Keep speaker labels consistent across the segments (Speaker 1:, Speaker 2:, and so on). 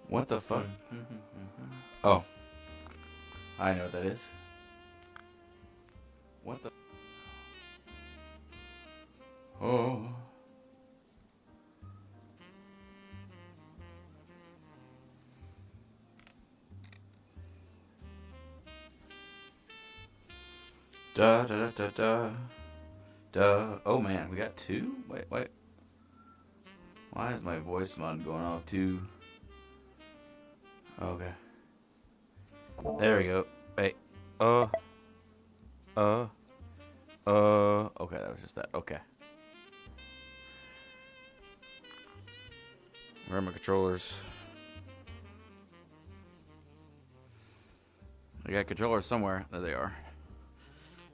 Speaker 1: What the fuck? Oh. I know what that is. What the... Oh. Da da da da da. Duh. Oh man, we got two? Wait. Why is my voice mod going off too? Okay. There we go. Wait. Okay, that was just that. Okay. Where are my controllers? I got controllers somewhere. There they are.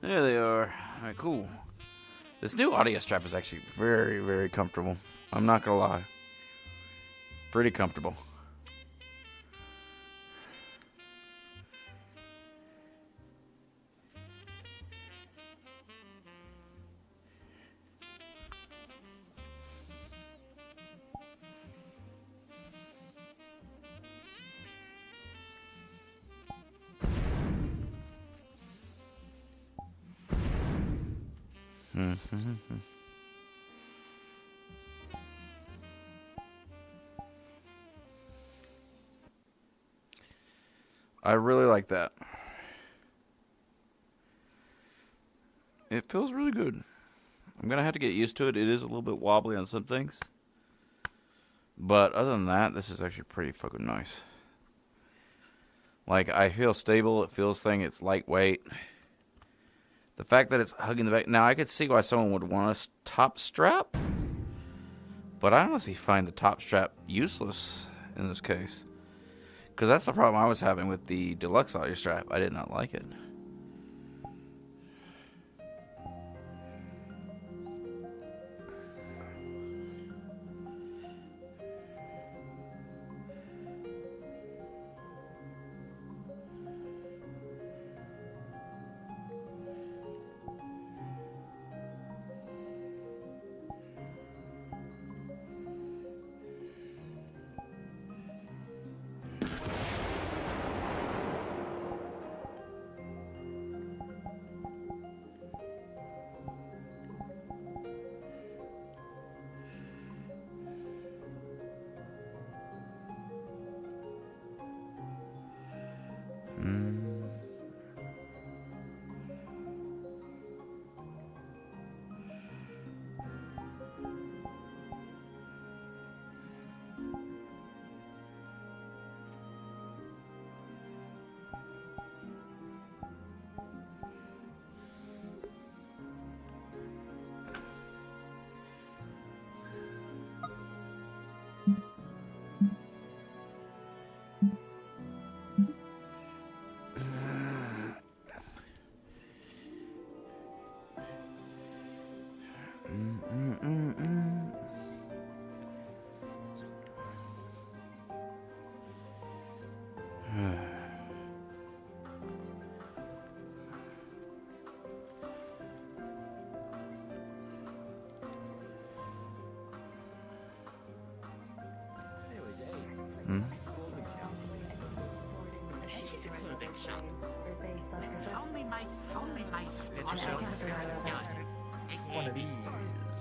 Speaker 1: There they are. Alright, cool. This new audio strap is actually very, very comfortable. I'm not gonna lie. Pretty comfortable. I really like that. It feels really good. I'm gonna have to get used to it. It is a little bit wobbly on some things. But other than that, this is actually pretty fucking nice. Like, I feel stable. It feels thing. It's lightweight. The fact that it's hugging the back. Now, I could see why someone would want a top strap. But I honestly find the top strap useless in this case. Because that's the problem I was having with the deluxe audio strap. I did not like it.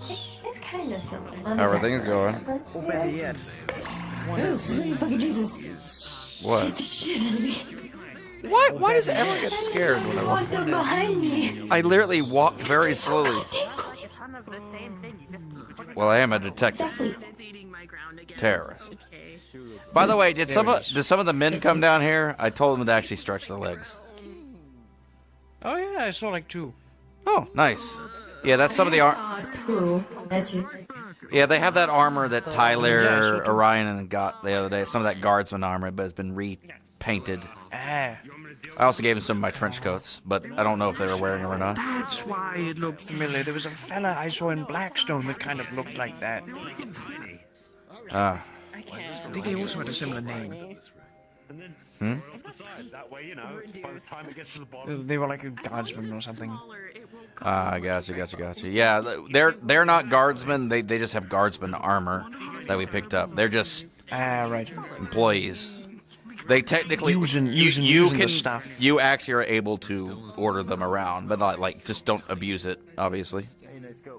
Speaker 2: It's kind of similar.
Speaker 1: How are things going?
Speaker 3: Or better yet,
Speaker 2: Oh, sweet fucking Jesus.
Speaker 1: What?
Speaker 2: Shit out of me.
Speaker 1: What? Why does everyone get scared when I walk?
Speaker 2: Walked up behind me.
Speaker 1: I literally walked very slowly. Well, I am a detective. Terrorist. By the way, did some of the men come down here? I told them to actually stretch their legs.
Speaker 3: oh yeah, I saw like two.
Speaker 1: Oh, nice. Yeah, that's some of the
Speaker 2: Cool. That's you.
Speaker 1: Yeah, they have that armor that Tyler, Orion, and got the other day. Some of that guardsman armor, but it's been repainted.
Speaker 3: Ah,
Speaker 1: I also gave him some of my trench coats, but I don't know if they were wearing them or not.
Speaker 3: that's why it looked familiar. There was a fella I saw in Blackstone that kind of looked like that.
Speaker 1: Ah.
Speaker 3: I think they also had a similar name.
Speaker 4: And then throw it off the side. That way, you know, by the time it gets to the bottom.
Speaker 3: They were like a guardsman or something.
Speaker 1: Gotcha. Yeah, they're not guardsmen. They just have guardsman armor that we picked up. They're just
Speaker 3: Right.
Speaker 1: employees. They technically
Speaker 3: Using the stuff.
Speaker 1: You actually are able to order them around, but not like just don't abuse it. Obviously.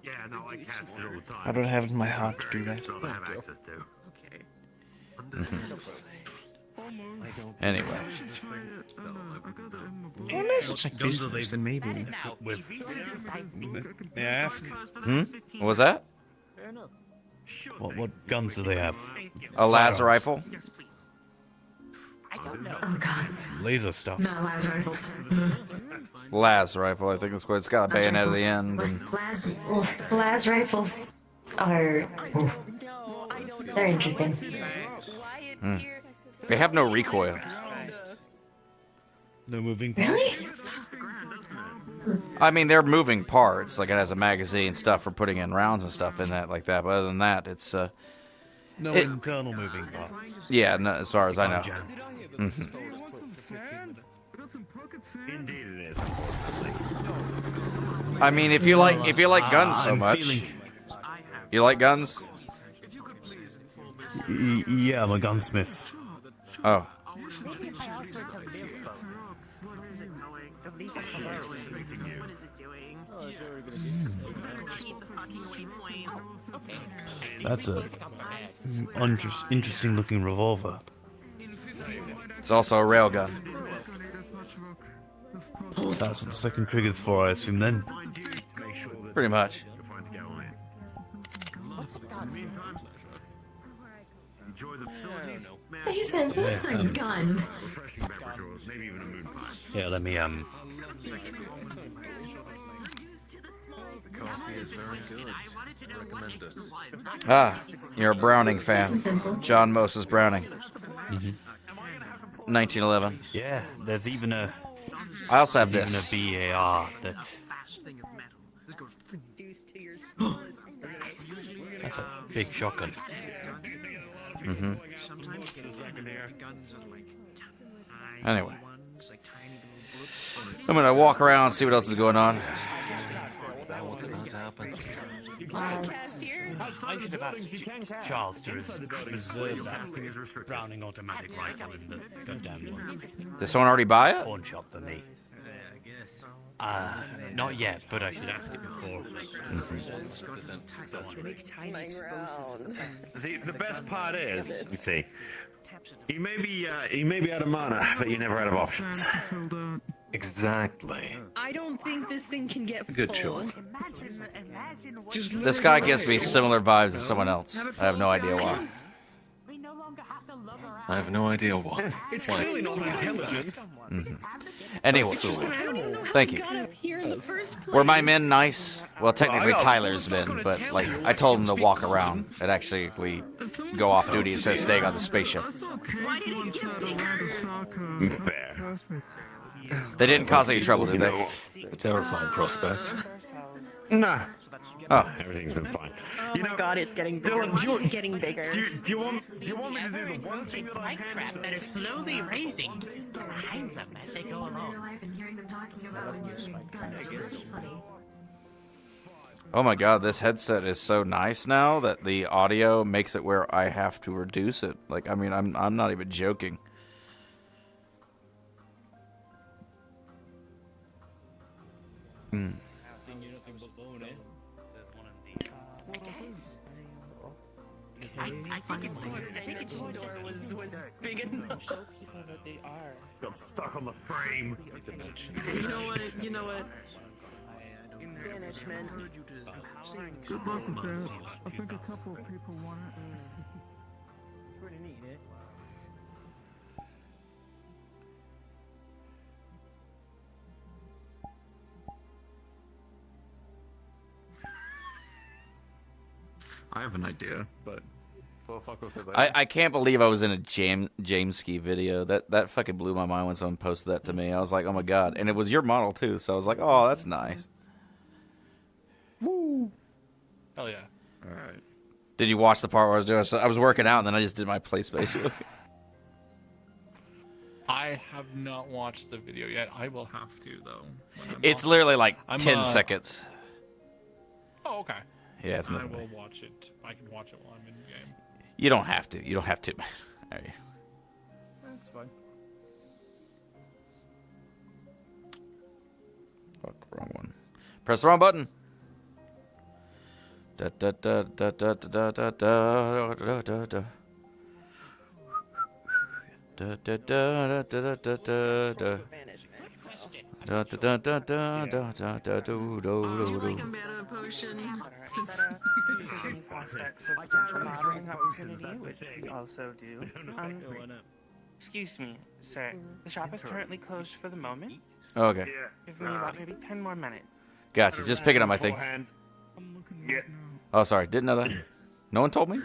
Speaker 4: Yeah, no, I cast it all the time.
Speaker 3: I don't have it in my heart to do that.
Speaker 4: Stuff I have access to.
Speaker 1: Anyway,
Speaker 3: Guns are they maybe with? May I ask?
Speaker 1: what was that?
Speaker 5: What guns do they have?
Speaker 1: A laser rifle?
Speaker 2: Oh god.
Speaker 5: Laser stuff.
Speaker 2: Not las rifles.
Speaker 1: Las rifle, I think it's what it's got a bayonet at the end. And
Speaker 2: Las rifles are. They're interesting.
Speaker 1: they have no recoil.
Speaker 5: No moving parts.
Speaker 2: Really?
Speaker 1: I mean, they're moving parts. Like it has a magazine stuff for putting in rounds and stuff in that, like that. But other than that, it's
Speaker 5: No internal moving parts.
Speaker 1: yeah. No, as far as I know.
Speaker 4: Indeed it is.
Speaker 1: I mean, if you like guns so
Speaker 5: I'm
Speaker 1: much,
Speaker 5: feeling-
Speaker 1: you like guns.
Speaker 5: Yeah, I'm a gunsmith.
Speaker 1: Oh,
Speaker 5: That's a interesting looking revolver.
Speaker 1: it's also a railgun.
Speaker 5: That's what the second trigger's for, I assume then.
Speaker 1: Pretty much.
Speaker 4: Enjoy the facilities.
Speaker 2: What's a gun?
Speaker 4: Refreshing beverage or maybe even a moon pie.
Speaker 5: Yeah, let me
Speaker 1: Ah, you're a Browning fan. John Moses Browning. 1911.
Speaker 5: Yeah, there's even a
Speaker 1: I also have this.
Speaker 5: BAR that that's a big shotgun.
Speaker 1: Anyway, I'm gonna walk around and see what else is going on.
Speaker 5: I should have asked Charles to reserve that Browning automatic rifle in the goddamn
Speaker 1: Did someone already buy it?
Speaker 5: pawn shop for me. Not yet, but I should ask it before.
Speaker 4: See, the best part is, you see, you may be out of mana, but you're never out of options.
Speaker 5: Exactly.
Speaker 6: I don't think this thing can get
Speaker 5: Good
Speaker 6: full.
Speaker 5: choice.
Speaker 1: This guy gives me similar vibes to someone else. I have no idea why.
Speaker 5: I have no idea why.
Speaker 3: It's clearly not intelligent.
Speaker 1: Anyway, thank you.
Speaker 6: Here in the first place.
Speaker 1: Were my men nice? Well, technically Tyler's men, but like I told him to walk around and actually go off duty instead of staying on the spaceship.
Speaker 6: Why did it get bigger?
Speaker 4: Fair.
Speaker 1: They didn't cause any trouble, did they?
Speaker 5: A terrifying prospect.
Speaker 4: Nah.
Speaker 1: Oh,
Speaker 4: Everything's been fine.
Speaker 6: Oh
Speaker 4: You
Speaker 6: my
Speaker 4: know,
Speaker 6: god, it's getting bigger.
Speaker 4: Dylan,
Speaker 6: Why is it getting bigger?
Speaker 4: do you want me to do the one thing that I can?
Speaker 7: that are slowly raising behind them as they go along.
Speaker 2: life and hearing them talking about using a gun is really funny.
Speaker 1: oh my God! This headset is so nice now that the audio makes it where I have to reduce it. Like, I mean, I'm not even joking.
Speaker 7: I think it's
Speaker 6: The door was big enough.
Speaker 4: Got stuck on the frame.
Speaker 6: You know what? Banishment.
Speaker 8: Good luck with that. I think a couple of people want it.
Speaker 4: I have an idea, but we'll fuck with it later.
Speaker 1: I can't believe I was in a James Ski video. That fucking blew my mind when someone posted that to me. I was like, oh my God. And it was your model too, so I was like, oh, that's nice.
Speaker 5: Woo! Hell yeah.
Speaker 4: All right.
Speaker 1: Did you watch the part where I was doing? I was working out and then I just did my play space.
Speaker 9: I have not watched the video yet. I will have to though.
Speaker 1: It's literally like
Speaker 9: I'm,
Speaker 1: 10 seconds.
Speaker 9: Oh, okay.
Speaker 1: Yeah, it's
Speaker 9: I
Speaker 1: nothing.
Speaker 9: will watch it. I can watch it while I'm in game.
Speaker 1: You don't have to. You don't have to. All right.
Speaker 9: That's fine.
Speaker 1: Fuck, wrong one. Press the wrong button. Da da da da da da da da da da da. Da da da da da da da da. Da da da da da da da da do do
Speaker 6: Would you
Speaker 1: do
Speaker 6: like a
Speaker 1: do.
Speaker 6: mana potion?
Speaker 3: We also do. Excuse me, sir. The shop is currently closed for the moment.
Speaker 1: Okay,
Speaker 3: Give me about maybe 10 more minutes.
Speaker 1: gotcha. Just picking up my thing.
Speaker 4: Beforehand.
Speaker 8: I'm looking
Speaker 4: Yeah.
Speaker 8: right now.
Speaker 1: Oh, sorry, didn't know that. No one told me.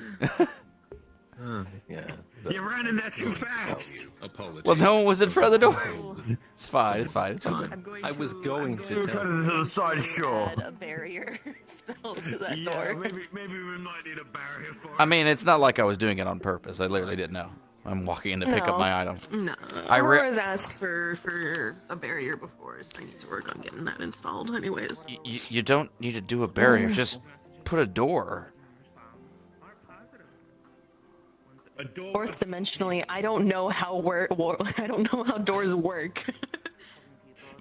Speaker 10: Yeah.
Speaker 4: You ran in there too fast.
Speaker 10: Apologies.
Speaker 1: Well, no one was in front of the door. It's fine. It's fine. It's fine.
Speaker 6: I'm going
Speaker 10: I was going to
Speaker 4: You're
Speaker 10: tell
Speaker 4: turning to the side shore.
Speaker 6: add a barrier spell to that
Speaker 4: Yeah,
Speaker 6: door.
Speaker 4: maybe we might need a barrier for it.
Speaker 1: I mean, it's not like I was doing it on purpose. I literally didn't know. I'm walking in to pick up
Speaker 6: No.
Speaker 1: my item.
Speaker 6: No,
Speaker 1: I
Speaker 6: Aurora's asked for a barrier before, so I need to work on getting that installed. Anyways,
Speaker 1: You don't need to do a barrier. Just put a door.
Speaker 4: A door.
Speaker 6: fourth dimensionally, I don't know how I don't know how doors work.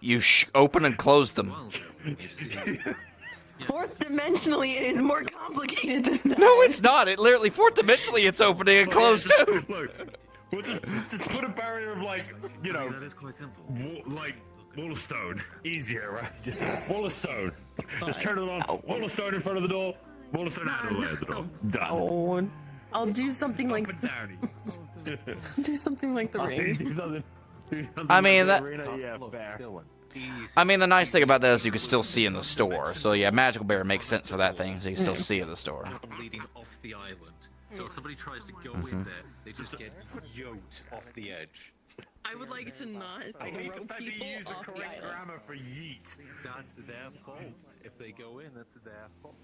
Speaker 1: You open and close them.
Speaker 6: Fourth dimensionally, it is more complicated than that.
Speaker 1: No, it's not. It literally fourth dimensionally. It's opening and closed too.
Speaker 4: Look, we'll just put a barrier of like, you know,
Speaker 10: That is quite simple.
Speaker 4: like wall of stone. Easier, right? Just wall of stone. Just turn it on. Wall of stone in front of the door. Wall of stone out of the way of the door. Done.
Speaker 6: Oh, I'll do something like
Speaker 4: Up and down.
Speaker 6: do something like the ring.
Speaker 4: Do something
Speaker 1: I mean,
Speaker 4: like
Speaker 1: that-
Speaker 4: the arena, yeah, fair.
Speaker 1: I mean, the nice thing about that is you can still see in the store. So yeah, magical barrier makes sense for that thing. So you can still see in the store.
Speaker 10: Leading off the island. So if somebody tries to go in there, they just get yoked off the edge.
Speaker 6: I would like to not
Speaker 4: I hate the
Speaker 6: throw
Speaker 4: fact that you
Speaker 6: people
Speaker 4: use the
Speaker 6: off the
Speaker 4: correct
Speaker 6: island.
Speaker 4: grammar for yeet.
Speaker 10: That's their fault. If they go in, that's their fault.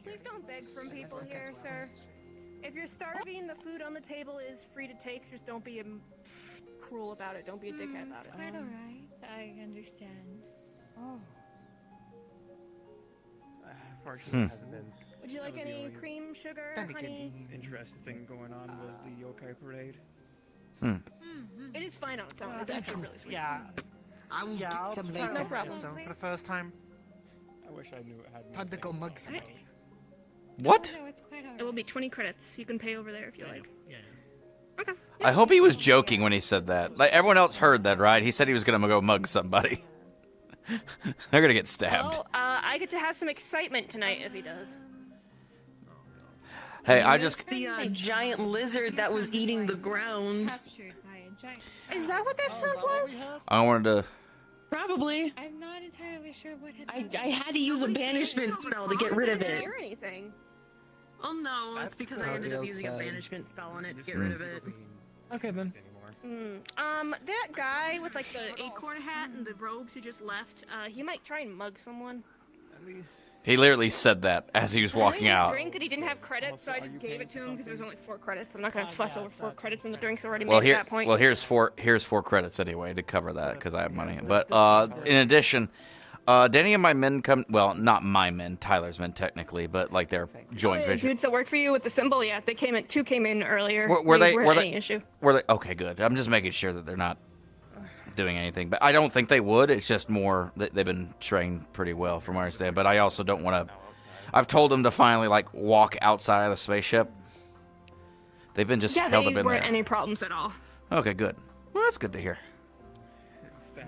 Speaker 11: Please don't beg from people here, sir. If you're starving, the food on the table is free to take. Just don't be cruel about it. Don't be a dickhead about it.
Speaker 2: Quite alright. I understand. Oh.
Speaker 3: Fortunately, it hasn't been.
Speaker 11: Would you like any cream, sugar, honey?
Speaker 3: Interesting thing going on was the yokai parade.
Speaker 11: It is fine on its own. It's actually really sweet.
Speaker 3: Yeah.
Speaker 7: I will
Speaker 3: Yeah,
Speaker 7: get some
Speaker 3: I'll
Speaker 7: later.
Speaker 11: No problem.
Speaker 3: So for the first time. I wish I knew it had.
Speaker 7: Time to go mug some.
Speaker 1: What?
Speaker 2: No, it's quite alright.
Speaker 11: It will be 20 credits. You can pay over there if you like.
Speaker 5: Yeah.
Speaker 11: Okay.
Speaker 1: I hope he was joking when he said that. Like everyone else heard that, right? He said he was gonna go mug somebody. They're gonna get stabbed.
Speaker 11: Well, I get to have some excitement tonight if he does.
Speaker 1: Hey, I just
Speaker 6: The giant lizard that was eating the ground.
Speaker 2: Captured by a giant.
Speaker 11: Is that what that sound was?
Speaker 1: I wanted to.
Speaker 6: Probably.
Speaker 2: I'm not entirely sure what had
Speaker 6: I
Speaker 2: happened.
Speaker 6: had to use a banishment spell to get rid of
Speaker 11: I didn't
Speaker 6: it.
Speaker 11: hear anything.
Speaker 6: Oh no, it's because I ended up using a banishment spell on it to get rid of it.
Speaker 3: Okay then.
Speaker 11: That guy with like the acorn hat and the robes who just left, he might try and mug someone.
Speaker 1: He literally said that as he was walking
Speaker 11: I
Speaker 1: out.
Speaker 11: drink and he didn't have credits, so I just gave it to him because there was only 4 credits. I'm not gonna fuss over 4 credits and the drink's already
Speaker 1: Well,
Speaker 11: made at that point.
Speaker 1: here's four credits anyway to cover that because I have money. But in addition, did any of my men come? Well, not my men, Tyler's men technically, but like their joint
Speaker 11: The
Speaker 1: vision.
Speaker 11: dudes that work for you with the symbol, yeah, they came in. 2 came in earlier.
Speaker 1: Were they?
Speaker 11: weren't any issue.
Speaker 1: Were they? Okay, good. I'm just making sure that they're not doing anything. But I don't think they would. It's just more that they've been trained pretty well, from what I understand. But I also don't want to. I've told them to finally like walk outside of the spaceship. They've been just
Speaker 11: Yeah,
Speaker 1: held
Speaker 11: they
Speaker 1: up in
Speaker 11: weren't
Speaker 1: there.
Speaker 11: any problems at all.
Speaker 1: Okay, good. Well, that's good to hear.
Speaker 3: Staff.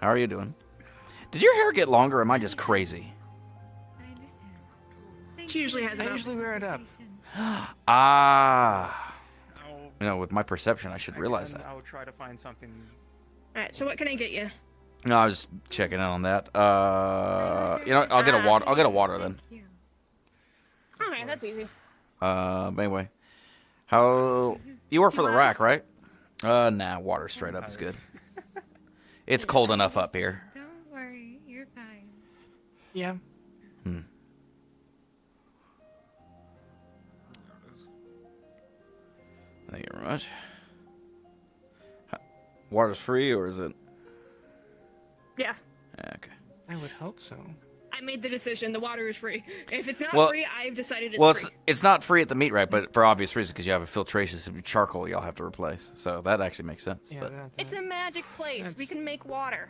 Speaker 1: How are you doing? Did your hair get longer, or am I just crazy?
Speaker 2: I understand. Thank
Speaker 11: She
Speaker 2: you
Speaker 11: usually
Speaker 2: for
Speaker 11: has
Speaker 2: the
Speaker 11: it up.
Speaker 3: I usually wear it up.
Speaker 2: conversation.
Speaker 1: Ah.
Speaker 3: I'll,
Speaker 1: You know, with my perception, I should realize that.
Speaker 3: I'll try to find something.
Speaker 11: Alright, so what can I get you?
Speaker 1: No, I was just checking in on that. You know, I'll get a water. I'll get a water then.
Speaker 2: Thank you.
Speaker 11: Okay, that's easy.
Speaker 1: Anyway, how you work for the rack, right? Nah, water straight up is good. It's cold enough up here.
Speaker 2: Don't worry, you're fine.
Speaker 3: Yeah.
Speaker 1: Thank you very much. Water's free, or is it?
Speaker 11: Yeah.
Speaker 1: Okay.
Speaker 3: I would hope so.
Speaker 11: I made the decision. The water is free. If it's not
Speaker 1: Well-
Speaker 11: free, I've decided it's
Speaker 1: Well,
Speaker 11: free.
Speaker 1: it's not free at the meat rack, but for obvious reasons, because you have a filtration system, charcoal you'll have to replace. So that actually makes sense.
Speaker 3: Yeah,
Speaker 1: but
Speaker 11: It's a magic place. We can make water.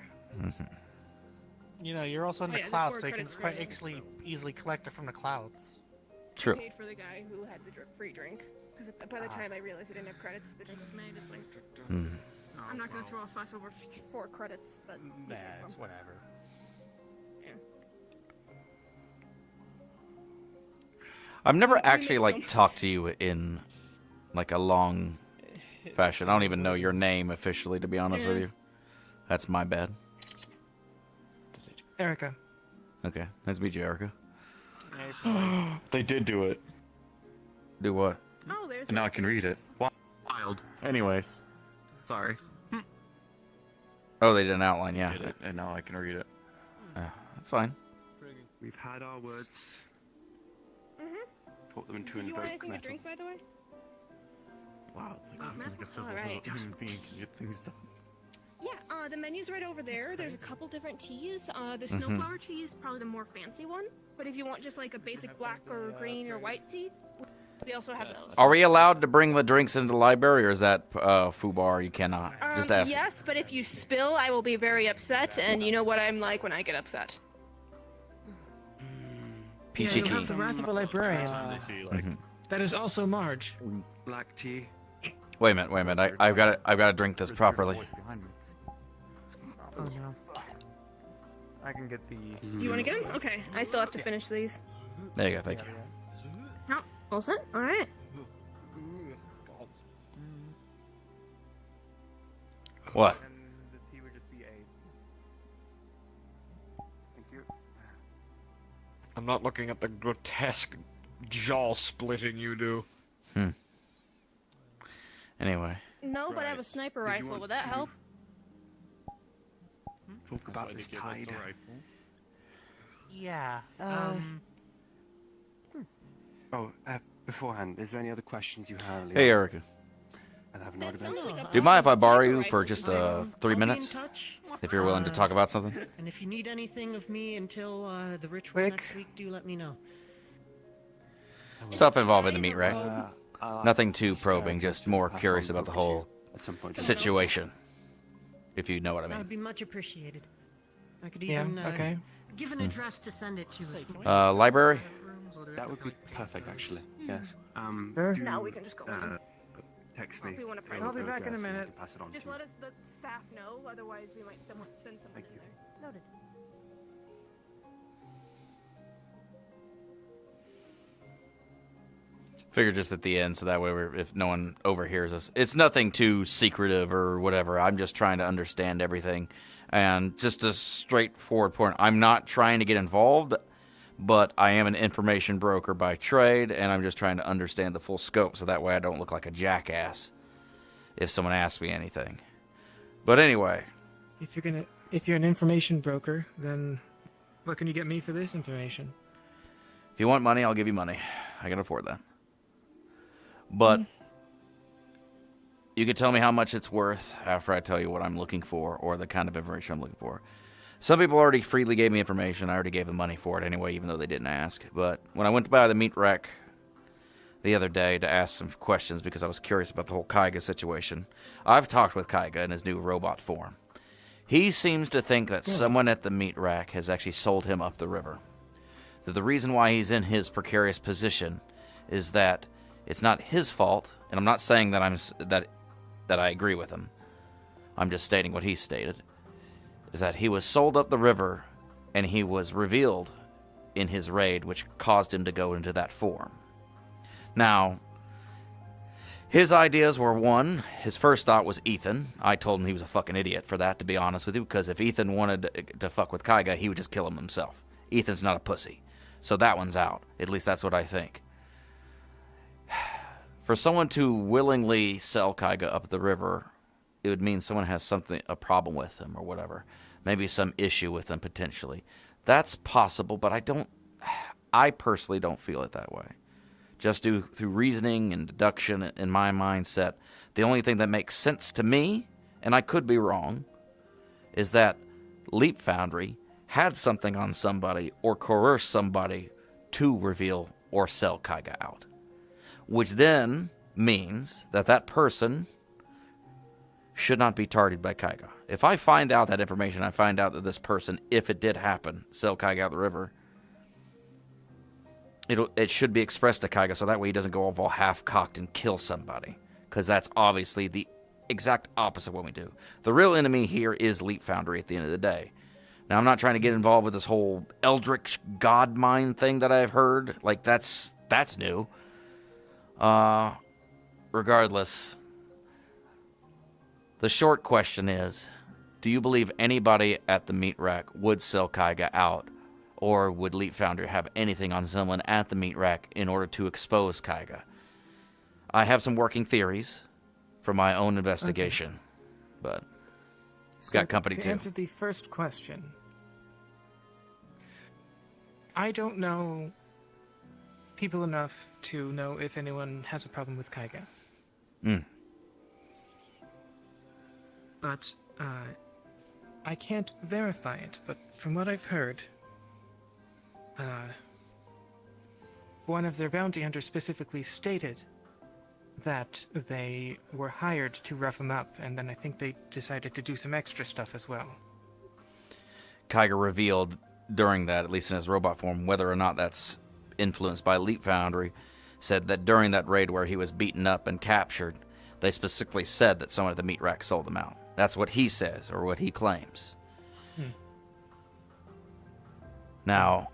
Speaker 3: You know, you're also in
Speaker 11: Oh,
Speaker 3: the
Speaker 11: yeah, the
Speaker 3: clouds,
Speaker 11: 4
Speaker 3: so you can
Speaker 11: credits
Speaker 3: quite
Speaker 11: really
Speaker 3: easily collect it from the clouds.
Speaker 1: True.
Speaker 11: I paid for the guy who had the free drink. Because by the time I realized I didn't have credits, the drink was made. It's like, I'm not gonna throw a fuss over 4 credits, but
Speaker 5: Nah, it's whatever.
Speaker 1: I've never
Speaker 11: We
Speaker 1: actually
Speaker 11: make
Speaker 1: like talked to you in like a long fashion. I don't even know your name officially, to be honest with you. That's my bad.
Speaker 3: Erica.
Speaker 1: Okay, nice to meet you, Erica.
Speaker 4: They did do it.
Speaker 1: Do what?
Speaker 11: Oh, there's.
Speaker 4: And now I can read it.
Speaker 10: Wild.
Speaker 4: Anyways,
Speaker 10: Sorry.
Speaker 1: Oh, they did an outline, yeah.
Speaker 4: did it, and now I can read it.
Speaker 1: That's fine.
Speaker 12: We've had our words. Put them into
Speaker 11: Do you want
Speaker 12: invoke
Speaker 11: anything to
Speaker 12: metal.
Speaker 11: drink, by the way?
Speaker 4: Wow, it's like a civil
Speaker 11: Alright.
Speaker 4: human being can get things done.
Speaker 11: Yeah, the menu's right over there. There's a couple different teas. The
Speaker 1: Mm-hmm.
Speaker 11: snowflower tea is probably the more fancy one. But if you want just like a basic black or green or white tea, we also have those.
Speaker 1: Are we allowed to bring the drinks into the library, or is that FUBAR? You cannot. Just ask.
Speaker 11: Yes, but if you spill, I will be very upset, and you know what I'm like when I get upset.
Speaker 1: Peachy
Speaker 5: Yeah, you
Speaker 1: key.
Speaker 5: have the wrath of a librarian. That is also Marge.
Speaker 12: Black tea.
Speaker 1: Wait a minute. I've got to drink this properly.
Speaker 5: Oh no.
Speaker 9: I can get the.
Speaker 11: Do you want to get them? Okay, I still have to finish these.
Speaker 1: There you go. Thank you.
Speaker 11: No, all set. All right.
Speaker 1: What?
Speaker 9: And the tea would just be a.
Speaker 12: Thank you.
Speaker 13: I'm not looking at the grotesque jaw splitting you do.
Speaker 1: Anyway.
Speaker 11: No, but I have a sniper
Speaker 12: Did you
Speaker 11: rifle.
Speaker 12: want
Speaker 11: Would that
Speaker 12: to-
Speaker 11: help?
Speaker 12: Talk about this tide.
Speaker 3: Yeah.
Speaker 12: Oh, beforehand, is there any other questions you have?
Speaker 1: Hey, Erica.
Speaker 12: And have an argument?
Speaker 1: Do you mind if I borrow you for just 3
Speaker 5: I'll be in
Speaker 1: minutes?
Speaker 5: touch.
Speaker 1: If you're willing to talk about something?
Speaker 5: And if you need anything of me until the ritual next week, do let me know.
Speaker 1: Stuff involving the meat rack. Nothing too probing, just more curious about the whole
Speaker 12: At some point.
Speaker 1: situation. If you know what I
Speaker 5: That would
Speaker 1: mean.
Speaker 5: be much appreciated. I could
Speaker 3: Yeah,
Speaker 5: even
Speaker 3: okay.
Speaker 5: give an address to send it to.
Speaker 1: Library?
Speaker 12: That would be perfect, actually. Yes.
Speaker 9: Sure.
Speaker 11: Now we can just go.
Speaker 12: Text me.
Speaker 11: If we want to print
Speaker 9: I'll be
Speaker 11: it.
Speaker 9: back in a
Speaker 12: address and I
Speaker 9: minute.
Speaker 12: can pass it on
Speaker 11: Just
Speaker 12: to
Speaker 11: let
Speaker 12: you.
Speaker 11: us, the staff know. Otherwise, we might send someone
Speaker 12: Thank
Speaker 11: in
Speaker 12: you.
Speaker 11: there. Noted.
Speaker 1: Figure just at the end, so that way if no one overhears us. It's nothing too secretive or whatever. I'm just trying to understand everything. And just a straightforward point. I'm not trying to get involved, but I am an information broker by trade, and I'm just trying to understand the full scope, so that way I don't look like a jackass if someone asks me anything. But anyway.
Speaker 5: If you're an information broker, then what can you get me for this information?
Speaker 1: If you want money, I'll give you money. I can afford that. But you can tell me how much it's worth after I tell you what I'm looking for or the kind of information I'm looking for. Some people already freely gave me information. I already gave them money for it anyway, even though they didn't ask. But when I went by the meat rack the other day to ask some questions because I was curious about the whole Kaiga situation, I've talked with Kaiga in his new robot form. He seems to think that someone at the meat rack has actually sold him up the river. That the reason why he's in his precarious position is that it's not his fault, and I'm not saying that that I agree with him. I'm just stating what he stated, is that he was sold up the river, and he was revealed in his raid, which caused him to go into that form. Now, his ideas were one, his first thought was Ethan. I told him he was a fucking idiot for that, to be honest with you, because if Ethan wanted to fuck with Kaiga, he would just kill him himself. Ethan's not a pussy. So that one's out. At least that's what I think. For someone to willingly sell Kaiga up the river, it would mean someone has a problem with him or whatever. Maybe some issue with him potentially. That's possible, but I don't I personally don't feel it that way. Just through reasoning and deduction in my mindset, the only thing that makes sense to me, and I could be wrong, is that Leap Foundry had something on somebody or coerced somebody to reveal or sell Kaiga out. Which then means that that person should not be targeted by Kaiga. If I find out that information, I find out that this person, if it did happen, sell Kaiga out the river, it should be expressed to Kaiga so that way he doesn't go all half-cocked and kill somebody. Because that's obviously the exact opposite of what we do. The real enemy here is Leap Foundry at the end of the day. Now, I'm not trying to get involved with this whole Eldritch God Mind thing that I've heard. Like, that's new. Regardless, the short question is, do you believe anybody at the meat rack would sell Kaiga out? Or would Leap Foundry have anything on someone at the meat rack in order to expose Kaiga? I have some working theories from my own investigation, but got company too.
Speaker 8: To answer the first question, I don't know people enough to know if anyone has a problem with Kaiga. But I can't verify it, but from what I've heard, one of their bounty hunters specifically stated that they were hired to rough him up, and then I think they decided to do some extra stuff as well.
Speaker 1: Kaiga revealed during that, at least in his robot form, whether or not that's influenced by Leap Foundry, said that during that raid where he was beaten up and captured, they specifically said that someone at the meat rack sold him out. That's what he says, or what he claims. Now,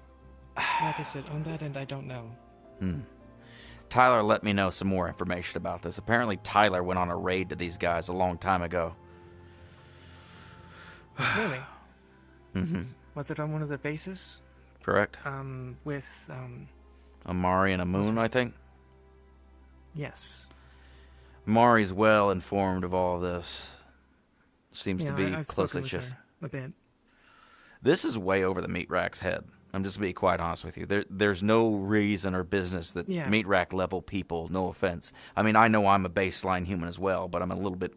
Speaker 8: like I said, on that end, I don't know.
Speaker 1: Tyler let me know some more information about this. Apparently, Tyler went on a raid to these guys a long time ago.
Speaker 8: Really? Was it on one of the bases?
Speaker 1: Correct.
Speaker 8: With,
Speaker 1: Amari and Amun, I think?
Speaker 8: Yes.
Speaker 1: Amari's well informed of all this. Seems to be
Speaker 8: I've
Speaker 1: closely
Speaker 8: spoken with
Speaker 1: just.
Speaker 8: her a bit.
Speaker 1: This is way over the meat rack's head. I'm just being quite honest with you. There's no reason or business that meat rack level people, no offense. I mean, I know I'm a baseline human as well, but I'm a little bit...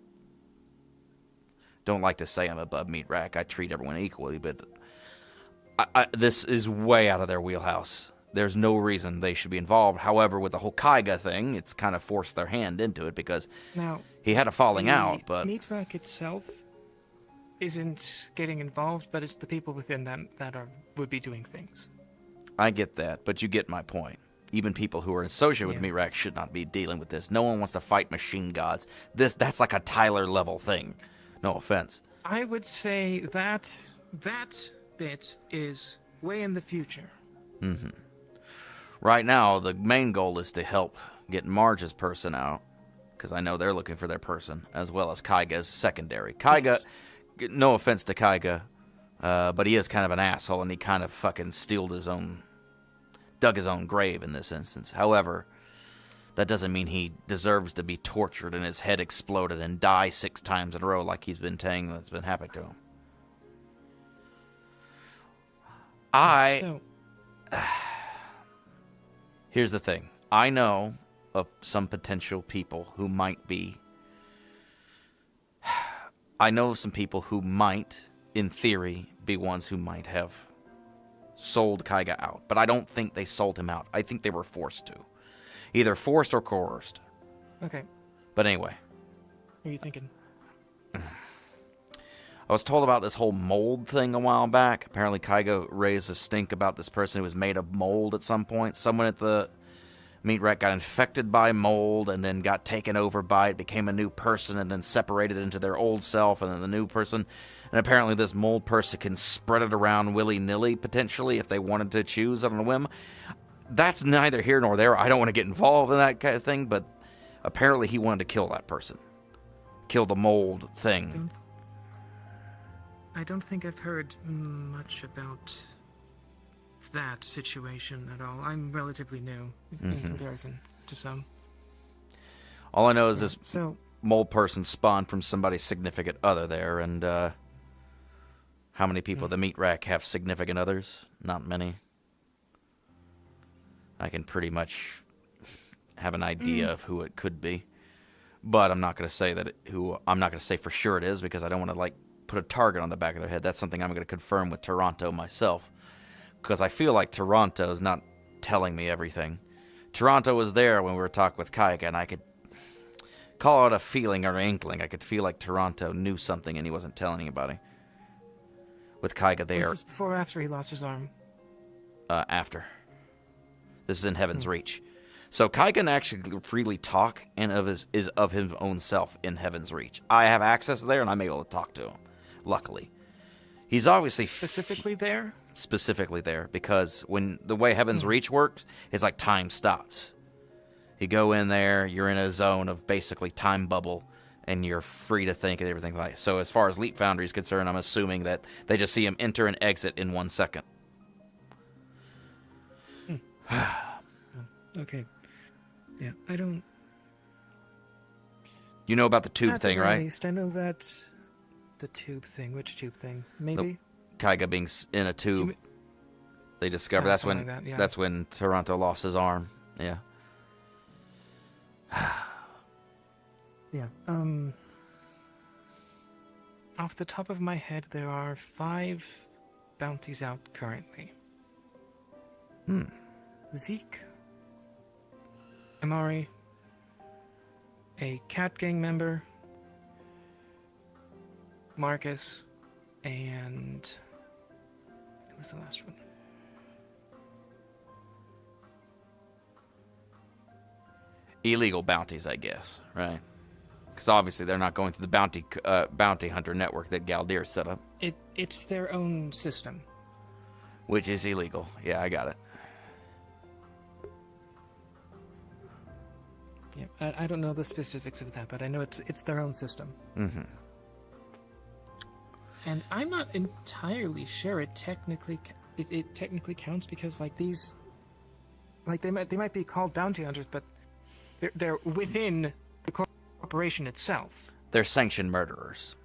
Speaker 1: Don't like to say I'm above meat rack. I treat everyone equally, but this is way out of their wheelhouse. There's no reason they should be involved. However, with the whole Kaiga thing, it's kind of forced their hand into it because he had a falling out, but...
Speaker 8: Meat rack itself isn't getting involved, but it's the people within them that would be doing things.
Speaker 1: I get that, but you get my point. Even people who are associated with meat rack should not be dealing with this. No one wants to fight machine gods. That's like a Tyler level thing. No offense.
Speaker 8: I would say that bit is way in the future.
Speaker 1: Right now, the main goal is to help get Marge's person out, because I know they're looking for their person, as well as Kaiga's secondary. Kaiga, no offense to Kaiga, but he is kind of an asshole, and he kind of fucking dug his own grave in this instance. However, that doesn't mean he deserves to be tortured and his head exploded and die 6 times in a row like he's been saying that's been happening to him. Here's the thing. I know of some potential people who might be... I know of some people who might, in theory, be ones who might have sold Kaiga out. But I don't think they sold him out. I think they were forced to. Either forced or coerced.
Speaker 8: Okay.
Speaker 1: But anyway.
Speaker 8: What are you thinking?
Speaker 1: I was told about this whole mold thing a while back. Apparently Kaiga raised a stink about this person who was made of mold at some point. Someone at the meat rack got infected by mold and then got taken over by it, became a new person, and then separated into their old self and then the new person. And apparently this mold person can spread it around willy-nilly, potentially, if they wanted to choose on a whim. That's neither here nor there. I don't want to get involved in that kind of thing, but apparently he wanted to kill that person. Kill the mold thing.
Speaker 8: I don't think I've heard much about that situation at all. I'm relatively new in comparison to some.
Speaker 1: All I know is this mold person spawned from somebody's significant other there, and how many people at the meat rack have significant others? Not many. I can pretty much have an idea of who it could be. But I'm not going to say I'm not going to say for sure it is, because I don't want to like put a target on the back of their head. That's something I'm going to confirm with Toronto myself, because I feel like Toronto is not telling me everything. Toronto was there when we were talking with Kaiga, and I could call it a feeling or inkling. I could feel like Toronto knew something and he wasn't telling anybody. With Kaiga there.
Speaker 8: Was this before or after he lost his arm?
Speaker 1: After. This is in Heaven's Reach. So Kai can actually freely talk and is of his own self in Heaven's Reach. I have access there and I'm able to talk to him, luckily. He's obviously...
Speaker 8: Specifically there?
Speaker 1: Specifically there, because when the way Heaven's Reach works, it's like time stops. You go in there, you're in a zone of basically time bubble, and you're free to think and everything like that. So as far as Leap Foundry is concerned, I'm assuming that they just see him enter and exit in 1 second.
Speaker 8: Okay. Yeah, I don't...
Speaker 1: You know about the tube thing, right?
Speaker 8: At least I know that... The tube thing. Which tube thing? Maybe?
Speaker 1: Nope. Kaiga being in a tube. They discover that's when that's when Toronto lost his arm. Yeah.
Speaker 8: Yeah. Off the top of my head, there are 5 bounties out currently. Zeke, Amari, a Cat Gang member, Marcus, and who was the last one?
Speaker 1: Illegal bounties, I guess, right? Because obviously they're not going through the bounty hunter network that Galdir set up.
Speaker 8: It's their own system.
Speaker 1: Which is illegal. Yeah, I got it.
Speaker 8: Yeah, I don't know the specifics of that, but I know it's their own system.
Speaker 1: Mm-hmm.
Speaker 8: And I'm not entirely sure it technically counts, because like these, like they might be called bounty hunters, but they're within the corporation itself.
Speaker 1: They're sanctioned murderers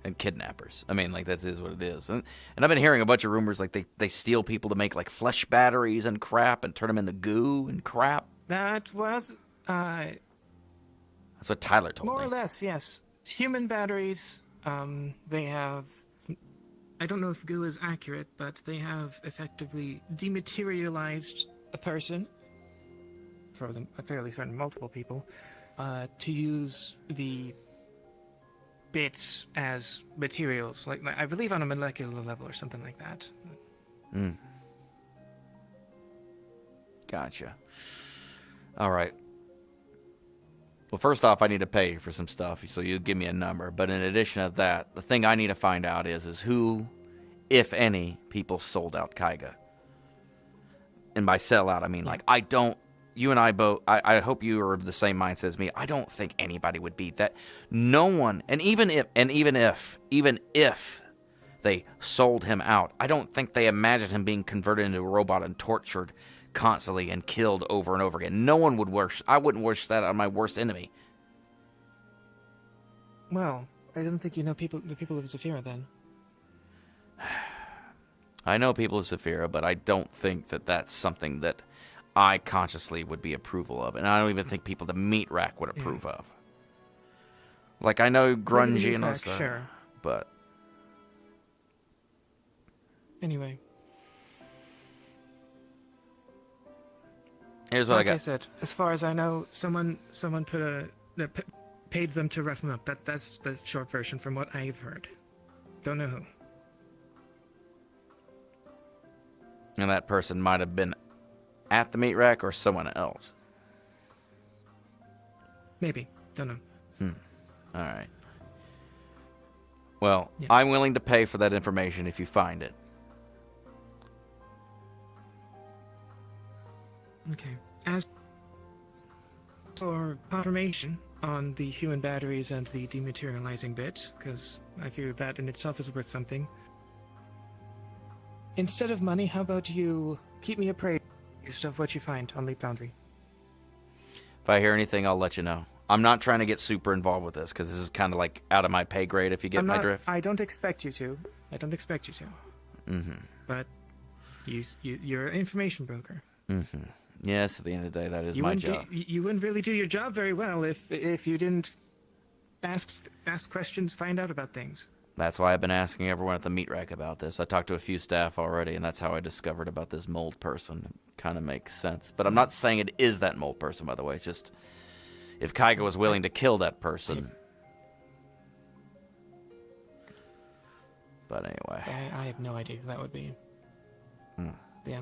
Speaker 1: and kidnappers. I mean, like that is what it is. And I've been hearing a bunch of rumors like they steal people to make like flesh batteries and crap and turn them into goo and crap.
Speaker 8: That was
Speaker 1: that's what Tyler told me.
Speaker 8: More or less, yes. Human batteries. They have... I don't know if goo is accurate, but they have effectively dematerialized a person, for them, a fairly certain multiple people, to use the bits as materials, like I believe on a molecular level or something like that.
Speaker 1: Gotcha. All right. Well, first off, I need to pay you for some stuff, so you give me a number. But in addition to that, the thing I need to find out is who, if any, people sold out Kaiga. And by sell out, I mean, like, I don't... You and I both... I hope you are of the same mindset as me. I don't think anybody would beat that. No one... And even if they sold him out, I don't think they imagined him being converted into a robot and tortured constantly and killed over and over again. No one would wish... I wouldn't wish that on my worst enemy.
Speaker 8: Well, I don't think you know the people of Zafira, then.
Speaker 1: I know people of Zafira, but I don't think that that's something that I consciously would be approval of. And I don't even think people the meat rack would approve of. Like, I know grungy and all stuff,
Speaker 8: sure.
Speaker 1: But...
Speaker 8: Anyway.
Speaker 1: Here's what I got.
Speaker 8: Like I said, as far as I know, someone paid them to rough them up. That's the short version from what I've heard. Don't know who.
Speaker 1: And that person might have been at the meat rack or someone else.
Speaker 8: Maybe. Don't know.
Speaker 1: All right. Well,
Speaker 8: Yeah.
Speaker 1: I'm willing to pay for that information if you find it.
Speaker 8: Okay. As for confirmation on the human batteries and the dematerializing bit, because I figure that in itself is worth something. Instead of money, how about you keep me appraised of what you find on Leap Foundry?
Speaker 1: If I hear anything, I'll let you know. I'm not trying to get super involved with this, because this is kind of like out of my pay grade, if you get my drift.
Speaker 8: I don't expect you to. Mm-hmm. But You're an information broker.
Speaker 1: Mm-hmm. Yes, at the end of the day, that is
Speaker 8: You
Speaker 1: my
Speaker 8: wouldn't
Speaker 1: job.
Speaker 8: you wouldn't really do your job very well if you didn't ask questions, find out about things.
Speaker 1: That's why I've been asking everyone at the meat rack about this. I talked to a few staff already, and that's how I discovered about this mold person. It kind of makes sense. But I'm not saying it is that mold person, by the way. It's just if Kaiga was willing to kill that person. But anyway.
Speaker 8: I have no idea who that would be. Yeah.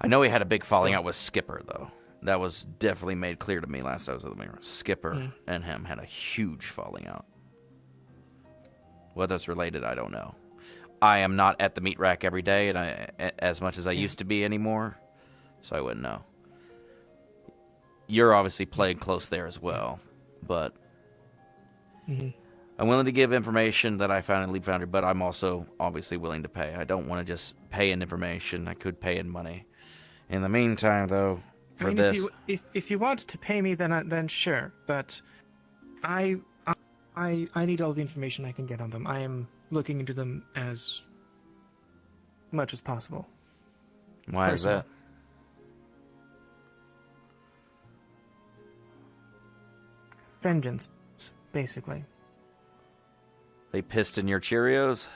Speaker 1: I know he had a big falling out with Skipper, though. That was definitely made clear to me last time I was at the meeting. Skipper and him had a huge falling out. Whether it's related, I don't know. I am not at the meat rack every day, and as much as I used to be anymore, so I wouldn't know. You're obviously playing close there as well, but I'm willing to give information that I found in Leap Foundry, but I'm also obviously willing to pay. I don't want to just pay in information. I could pay in money. In the meantime, though, for this,
Speaker 8: if you want to pay me, then sure. But I need all the information I can get on them. I am looking into them as much as possible.
Speaker 1: Why is that?
Speaker 8: Vengeance, basically.
Speaker 1: They pissed in your Cheerios?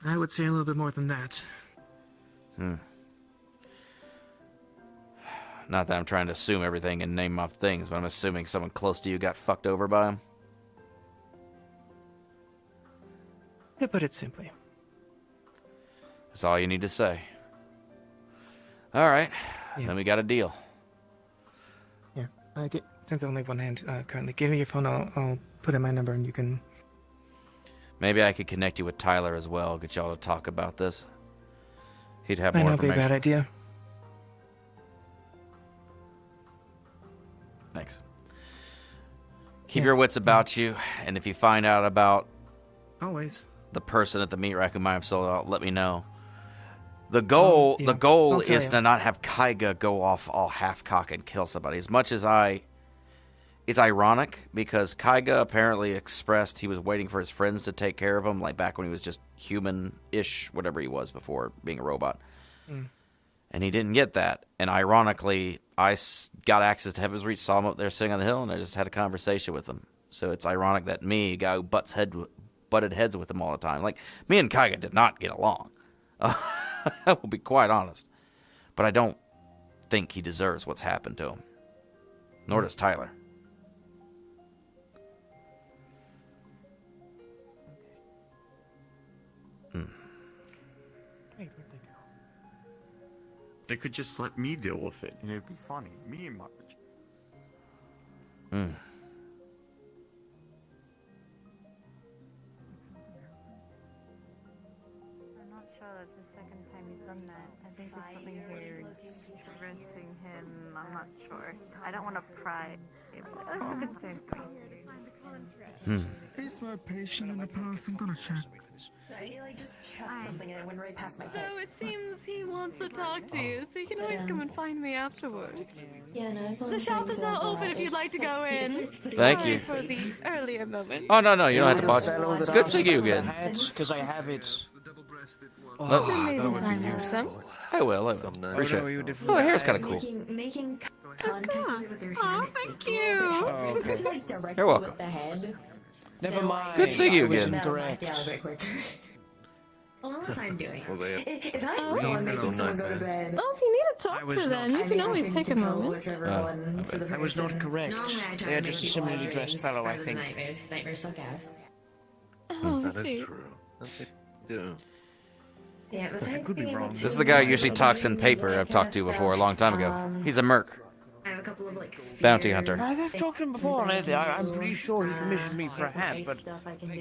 Speaker 8: I would say a little bit more than that.
Speaker 1: Not that I'm trying to assume everything and name off things, but I'm assuming someone close to you got fucked over by them.
Speaker 8: To put it simply.
Speaker 1: That's all you need to say. All right. Then we got a deal.
Speaker 8: Yeah. Since I only have one hand currently, give me your phone. I'll put in my number and you can...
Speaker 1: Maybe I could connect you with Tyler as well. Get y'all to talk about this. He'd have
Speaker 8: Might
Speaker 1: more
Speaker 8: not be a
Speaker 1: information.
Speaker 8: bad idea.
Speaker 1: Thanks. Keep your wits about you, and if you find out about
Speaker 8: always
Speaker 1: the person at the meat rack who might have sold out, let me know. The goal is to not have Kaiga go off all half-cock and kill somebody. As much as it's ironic because Kaiga apparently expressed he was waiting for his friends to take care of him, like back when he was just human-ish, whatever he was before being a robot. And he didn't get that. And ironically, I got access to Heaven's Reach, saw him up there sitting on the hill, and I just had a conversation with him. So it's ironic that me, a guy who butted heads with him all the time. Like, me and Kaiga did not get along. I will be quite honest. But I don't think he deserves what's happened to him. Nor does Tyler.
Speaker 12: They could just let me deal with it, and it'd be funny. Me and my...
Speaker 14: I'm not sure that's the second time he's done that. I think there's something here stressing him. I'm not sure. I don't want to pry. That's a concern to me.
Speaker 8: He's more patient in the past. I'm gonna check.
Speaker 2: I just chucked something and it went right past my head.
Speaker 15: So it seems he wants to talk to you, so you can always come and find me afterwards.
Speaker 2: Yeah, no, it's on
Speaker 15: The shop is now open if you'd like to go in.
Speaker 1: Thank you.
Speaker 15: Sorry for the earlier moment.
Speaker 1: Oh, no, you don't have to watch it. It's good seeing you again.
Speaker 5: Because I have it.
Speaker 15: Amazing time, handsome.
Speaker 1: I will. Appreciate it. Oh, the hair's kind of cool.
Speaker 2: Making contact with your hand.
Speaker 15: Oh, thank you.
Speaker 1: You're welcome.
Speaker 5: Never mind.
Speaker 1: Good seeing you again.
Speaker 2: Yeah, very quick. Well, unless I'm doing. If I'm the one making someone go to bed.
Speaker 15: Oh, if you need to talk to them, you can always take a moment.
Speaker 5: I was not correct. They are just a similarly dressed fellow, I think.
Speaker 2: Nightmares suck ass.
Speaker 15: Oh,
Speaker 10: That
Speaker 15: see.
Speaker 10: is true. That's it. Yeah.
Speaker 2: Yeah, but I
Speaker 12: could be wrong.
Speaker 1: This is the guy who usually talks in paper I've talked to before a long time ago. He's a merc.
Speaker 2: I have a couple of like
Speaker 1: Bounty hunter.
Speaker 5: I've talked to him before, and I'm pretty sure he commissioned me for a hat, but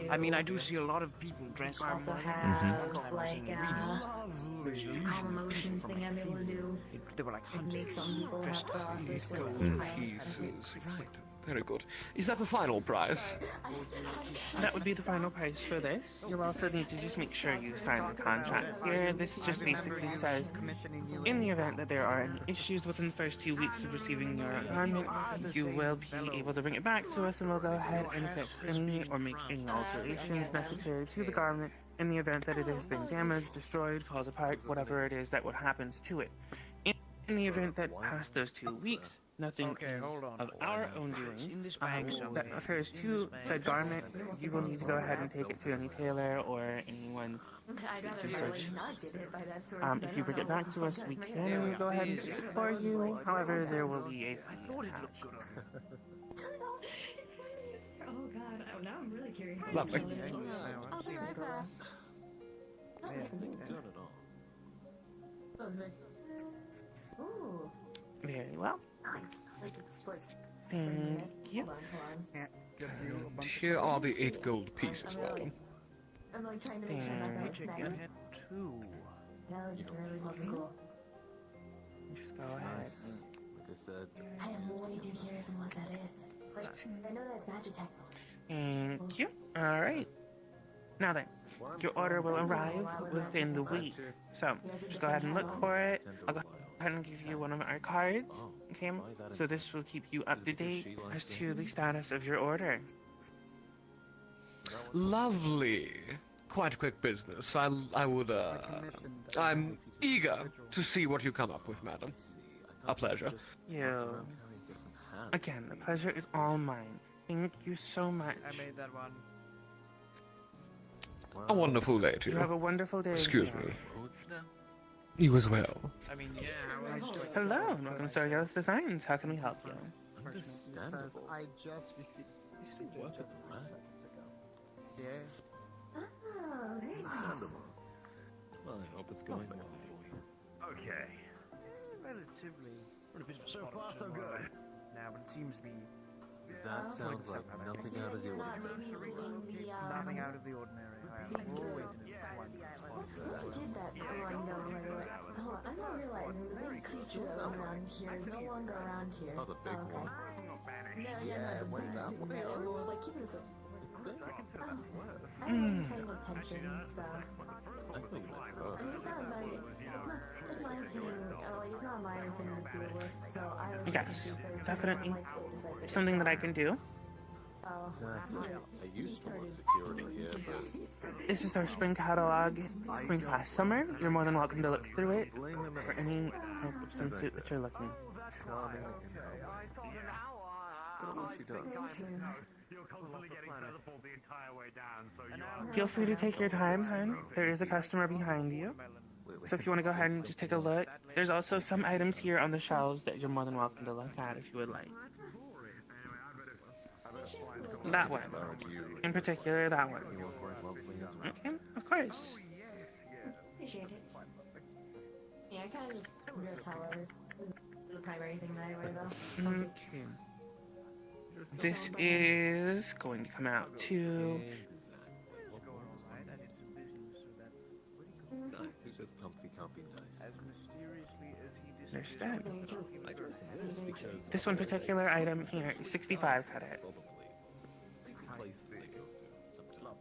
Speaker 5: I mean, I do see a lot of people dressed up.
Speaker 2: Also have like calm emotion thing I'm able to do.
Speaker 5: They were like
Speaker 2: Make some people have processes.
Speaker 13: Very good. Is that the final prize?
Speaker 3: That would be the final price for this. You'll also need to just make sure you sign the contract here. This just basically says, in the event that there are any issues within the first 2 weeks of receiving your garment, you will be able to bring it back to us and we'll go ahead and fix any or make any alterations necessary to the garment in the event that it has been damaged, destroyed, falls apart, whatever it is that what happens to it. In the event that past those 2 weeks, nothing is of our own doing that occurs to said garment, you will need to go ahead and take it to any tailor or anyone research. If you bring it back to us, we can go ahead and fix it for you. However, there will be a fee attached.
Speaker 2: Oh god, now I'm really curious.
Speaker 13: Lovely.
Speaker 14: I'll be right back.
Speaker 2: Ooh.
Speaker 3: Very well.
Speaker 2: Nice.
Speaker 3: Thank you.
Speaker 13: Here are the 8 gold pieces, madam.
Speaker 2: I'm like trying to make sure I'm not snagging. Yeah, really cool.
Speaker 3: Just go ahead.
Speaker 10: Like I said.
Speaker 2: I am way too curious on what that is. Like, I know that's magic technology.
Speaker 3: Thank you. Alright. Now then, your order will arrive within the week. So, just go ahead and look for it. I'll go ahead and give you one of our cards. Okay? So this will keep you up to date as to the status of your order.
Speaker 13: Lovely. Quite a quick business. I'm eager to see what you come up with, madam. A pleasure.
Speaker 3: Again, the pleasure is all mine. Thank you so much.
Speaker 16: I made that one.
Speaker 13: A wonderful day to you.
Speaker 3: You have a wonderful day.
Speaker 13: Excuse me. You as well.
Speaker 16: I mean, yeah.
Speaker 3: Hello, welcome to Yellow Designs. How can we help you?
Speaker 16: Understandable. I just received. You should work just a few seconds ago. Yeah.
Speaker 2: Oh, very nice.
Speaker 10: Well, I hope it's going well for you.
Speaker 4: Okay.
Speaker 16: Relatively.
Speaker 4: We're in a bit of a spot. So far, so good.
Speaker 16: Now, but it seems to be.
Speaker 10: That sounds like nothing out of the ordinary.
Speaker 16: Nothing out of the ordinary. We're always in it for one.
Speaker 2: Who did that? Oh, I know right away. Hold on, I'm not realizing the big creature that was around here is no longer around here.
Speaker 10: Oh, the big one.
Speaker 2: Yeah, the big
Speaker 10: that
Speaker 2: one.
Speaker 10: way.
Speaker 2: Everyone was like, keep this up. I wasn't paying attention, so.
Speaker 10: I think like
Speaker 2: I mean, it's not my thing. Like, it's not my thing to deal with, so I was
Speaker 3: Yes,
Speaker 2: just
Speaker 3: definitely.
Speaker 2: like, wait a second.
Speaker 3: Something that I can do.
Speaker 2: Oh,
Speaker 10: Exactly. I used to work security here, but
Speaker 3: This is our spring catalog, spring/summer. You're more than welcome to look through it for any type of swimsuit that you're looking.
Speaker 10: charming and she does.
Speaker 3: Feel free to take your time, hon. There is a customer behind you. So if you want to go ahead and just take a look. There's also some items here on the shelves that you're more than welcome to look at if you would like. That one. In particular, that one. Okay, of course.
Speaker 2: Appreciate it. Yeah, I kind of just dress however. The primary thing that I wear, though.
Speaker 3: Okay. This is going to come out to...
Speaker 10: It's just comfy, nice.
Speaker 3: Understand.
Speaker 10: I guess it is because
Speaker 3: This one particular item here is 65 credit.
Speaker 10: places I go to sometimes.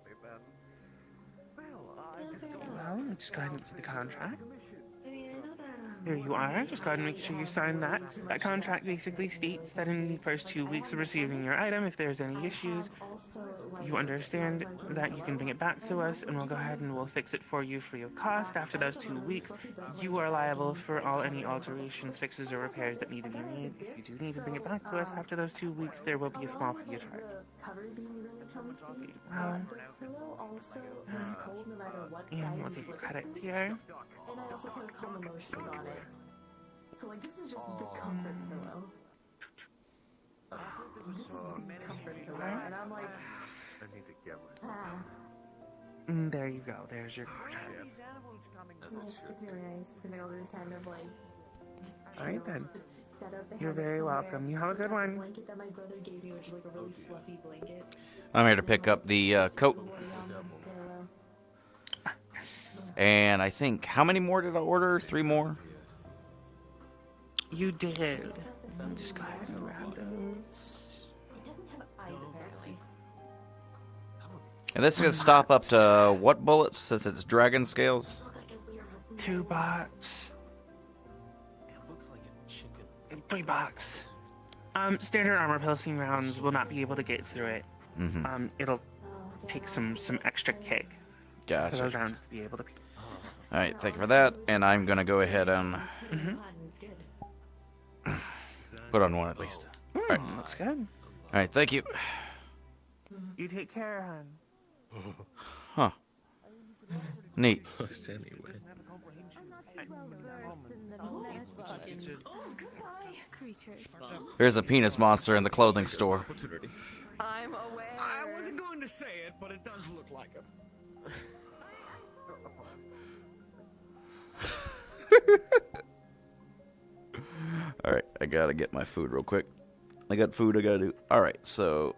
Speaker 3: Well, just go ahead and get the contract. Here you are. Just go ahead and make sure you sign that. That contract basically states that in the first 2 weeks of receiving your item, if there's any issues, you understand that you can bring it back to us, and we'll go ahead and we'll fix it for you free of cost. After those 2 weeks, you are liable for all any alterations, fixes, or repairs that need to be made. If you do need to bring it back to us after those 2 weeks, there will be a small fee charge. And we'll take your credits here.
Speaker 2: And I also put calm emotions on it. So, like, this is just the comfort pillow. This is the comfort pillow. And I'm like,
Speaker 3: There you go. There's your contract.
Speaker 2: it's really nice to be able to just kind of like.
Speaker 3: Alright then.
Speaker 2: Set up the
Speaker 3: You're very welcome. You have a good one.
Speaker 2: blanket that my brother gave me, which is like a really fluffy blanket.
Speaker 1: I'm here to pick up the coat. And I think, how many more did I order? 3 more?
Speaker 3: You did. Just go ahead and grab those.
Speaker 2: It doesn't have eyes, apparently.
Speaker 1: And this is going to stop up to what bullets since it's dragon scales?
Speaker 3: 2 box. 3 box. Standard armor piercing rounds will not be able to get through it. It'll take some extra kick.
Speaker 1: Gotcha.
Speaker 3: for those rounds to be able to.
Speaker 1: All right, thank you for that. And I'm gonna go ahead and put on one at least. All right.
Speaker 3: Looks good.
Speaker 1: All right, thank you.
Speaker 3: You take care, hon.
Speaker 1: Huh. Neat. There's a penis monster in the clothing store.
Speaker 6: I'm aware.
Speaker 13: I wasn't going to say it, but it does look like it.
Speaker 1: Alright, I gotta get my food real quick. I got food I gotta do. Alright, so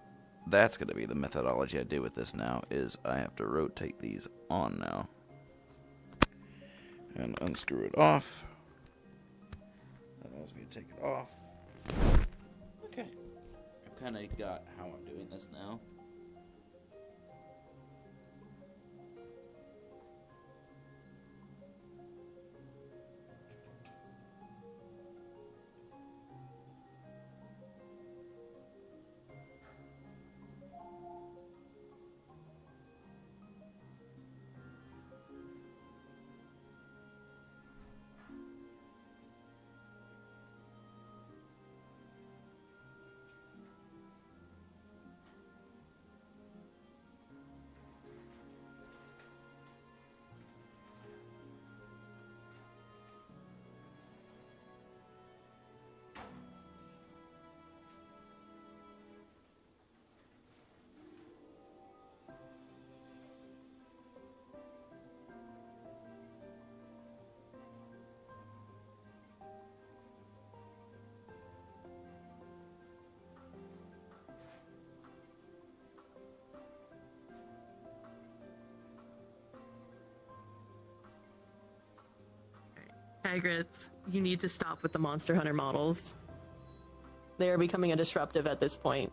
Speaker 1: that's gonna be the methodology I do with this now, is I have to rotate these on now. And unscrew it off. That allows me to take it off. Okay. I've kinda got how I'm doing this now.
Speaker 6: Aggregates, you need to stop with the Monster Hunter models. They are becoming a disruptive at this point.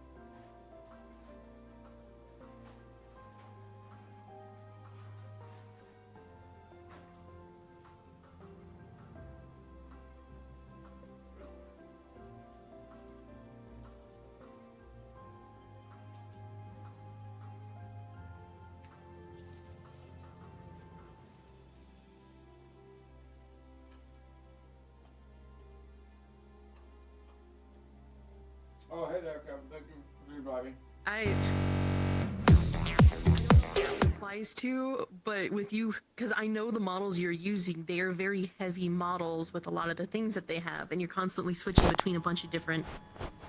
Speaker 1: Oh, hey there, Kevin. Thank you for driving.
Speaker 6: Applies to, but with you, because I know the models you're using, they are very heavy models with a lot of the things that they have, and you're constantly switching between a bunch of different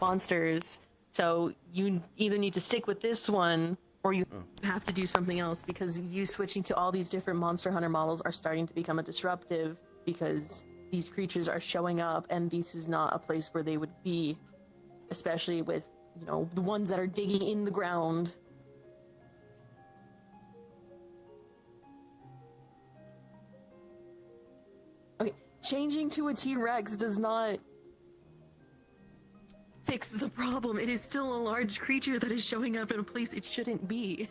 Speaker 6: monsters. So you either need to stick with this one, or you have to do something else, because you switching to all these different Monster Hunter models are starting to become a disruptive, because these creatures are showing up, and this is not a place where they would be. Especially with, you know, the ones that are digging in the ground. Okay, changing to a T-Rex does not fix the problem. It is still a large creature that is showing up in a place it shouldn't be.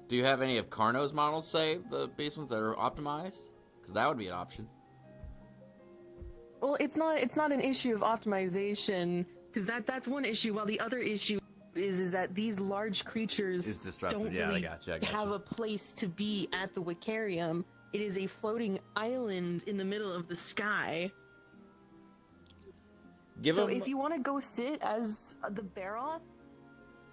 Speaker 1: Do you have any of Carno's models saved, the base ones that are optimized? Because that would be an option.
Speaker 6: Well, it's not an issue of optimization, because that's one issue, while the other issue is that these large creatures don't really have a place to be at the Wicarium. It is a floating island in the middle of the sky. So if you want to go sit as the Baroth,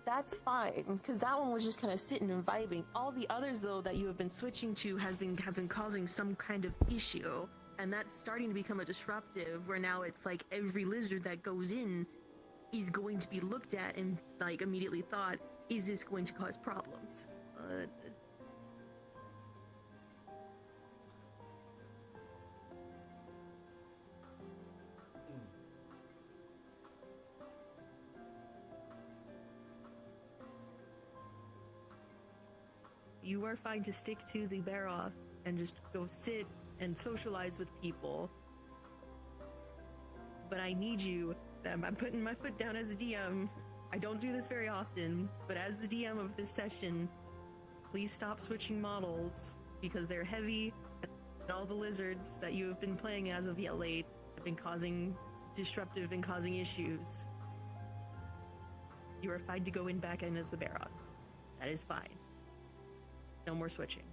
Speaker 6: that's fine, because that one was just kind of sitting and vibing. All the others, though, that you have been switching to have been causing some kind of issue, and that's starting to become a disruptive, where now it's like every lizard that goes in is going to be looked at and like immediately thought, is this going to cause problems? You are fine to stick to the Baroth and just go sit and socialize with people. But I need you, I'm putting my foot down as a DM. I don't do this very often, but as the DM of this session, please stop switching models, because they're heavy, and all the lizards that you have been playing as of yet late have been causing disruptive and causing issues. You are fine to go in back in as the Baroth. That is fine. No more switching.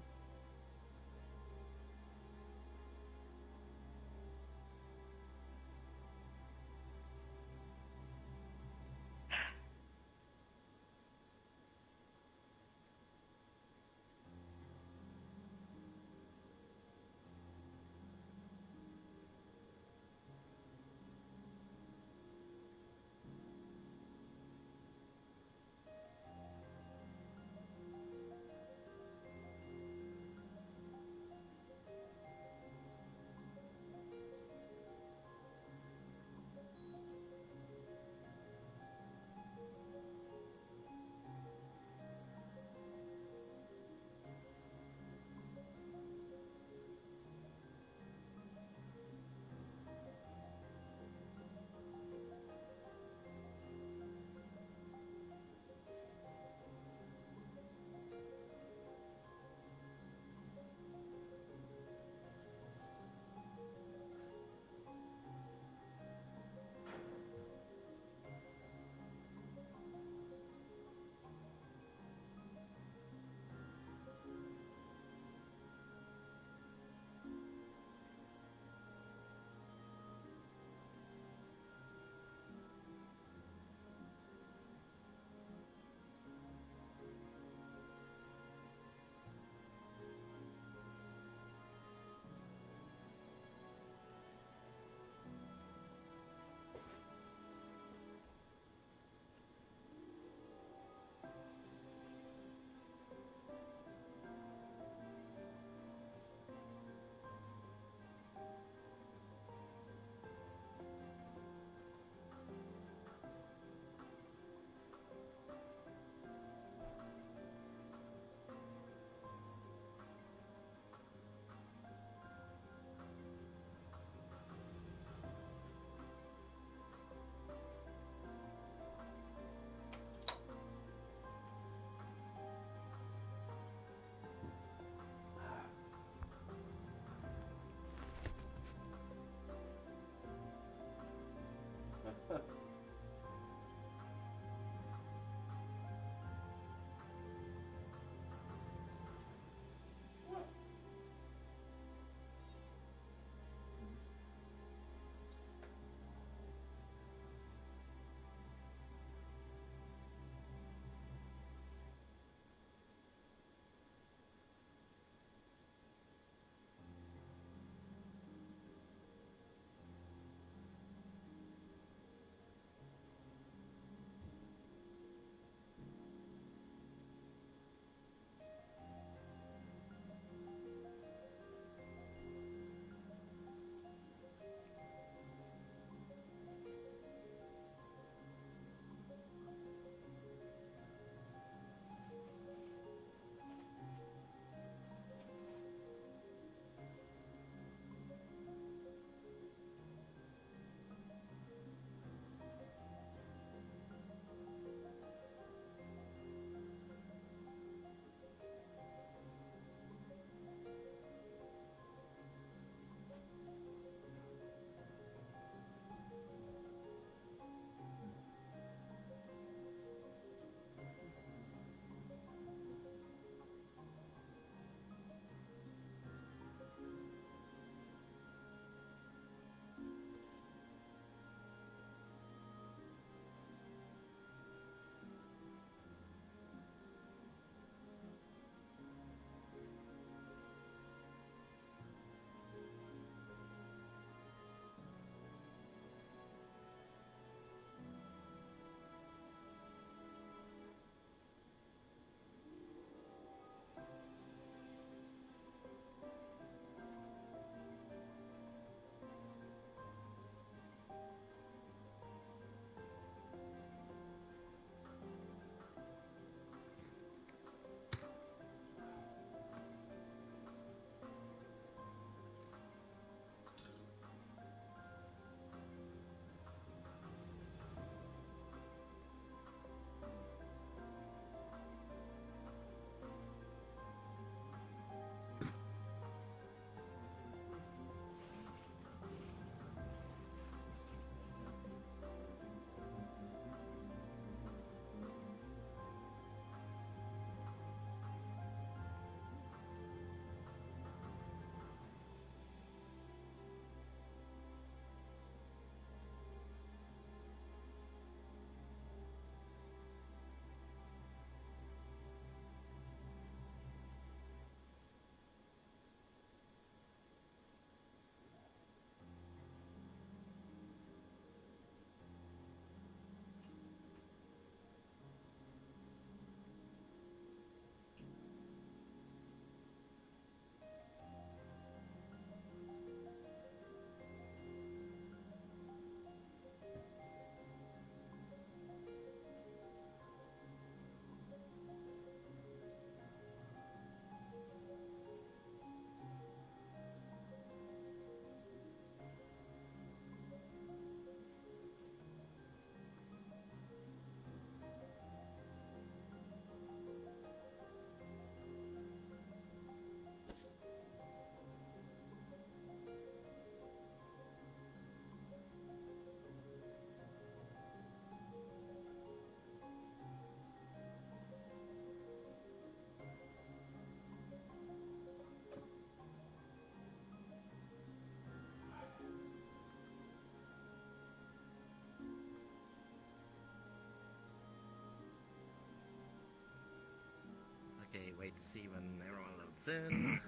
Speaker 5: see when everyone loads in.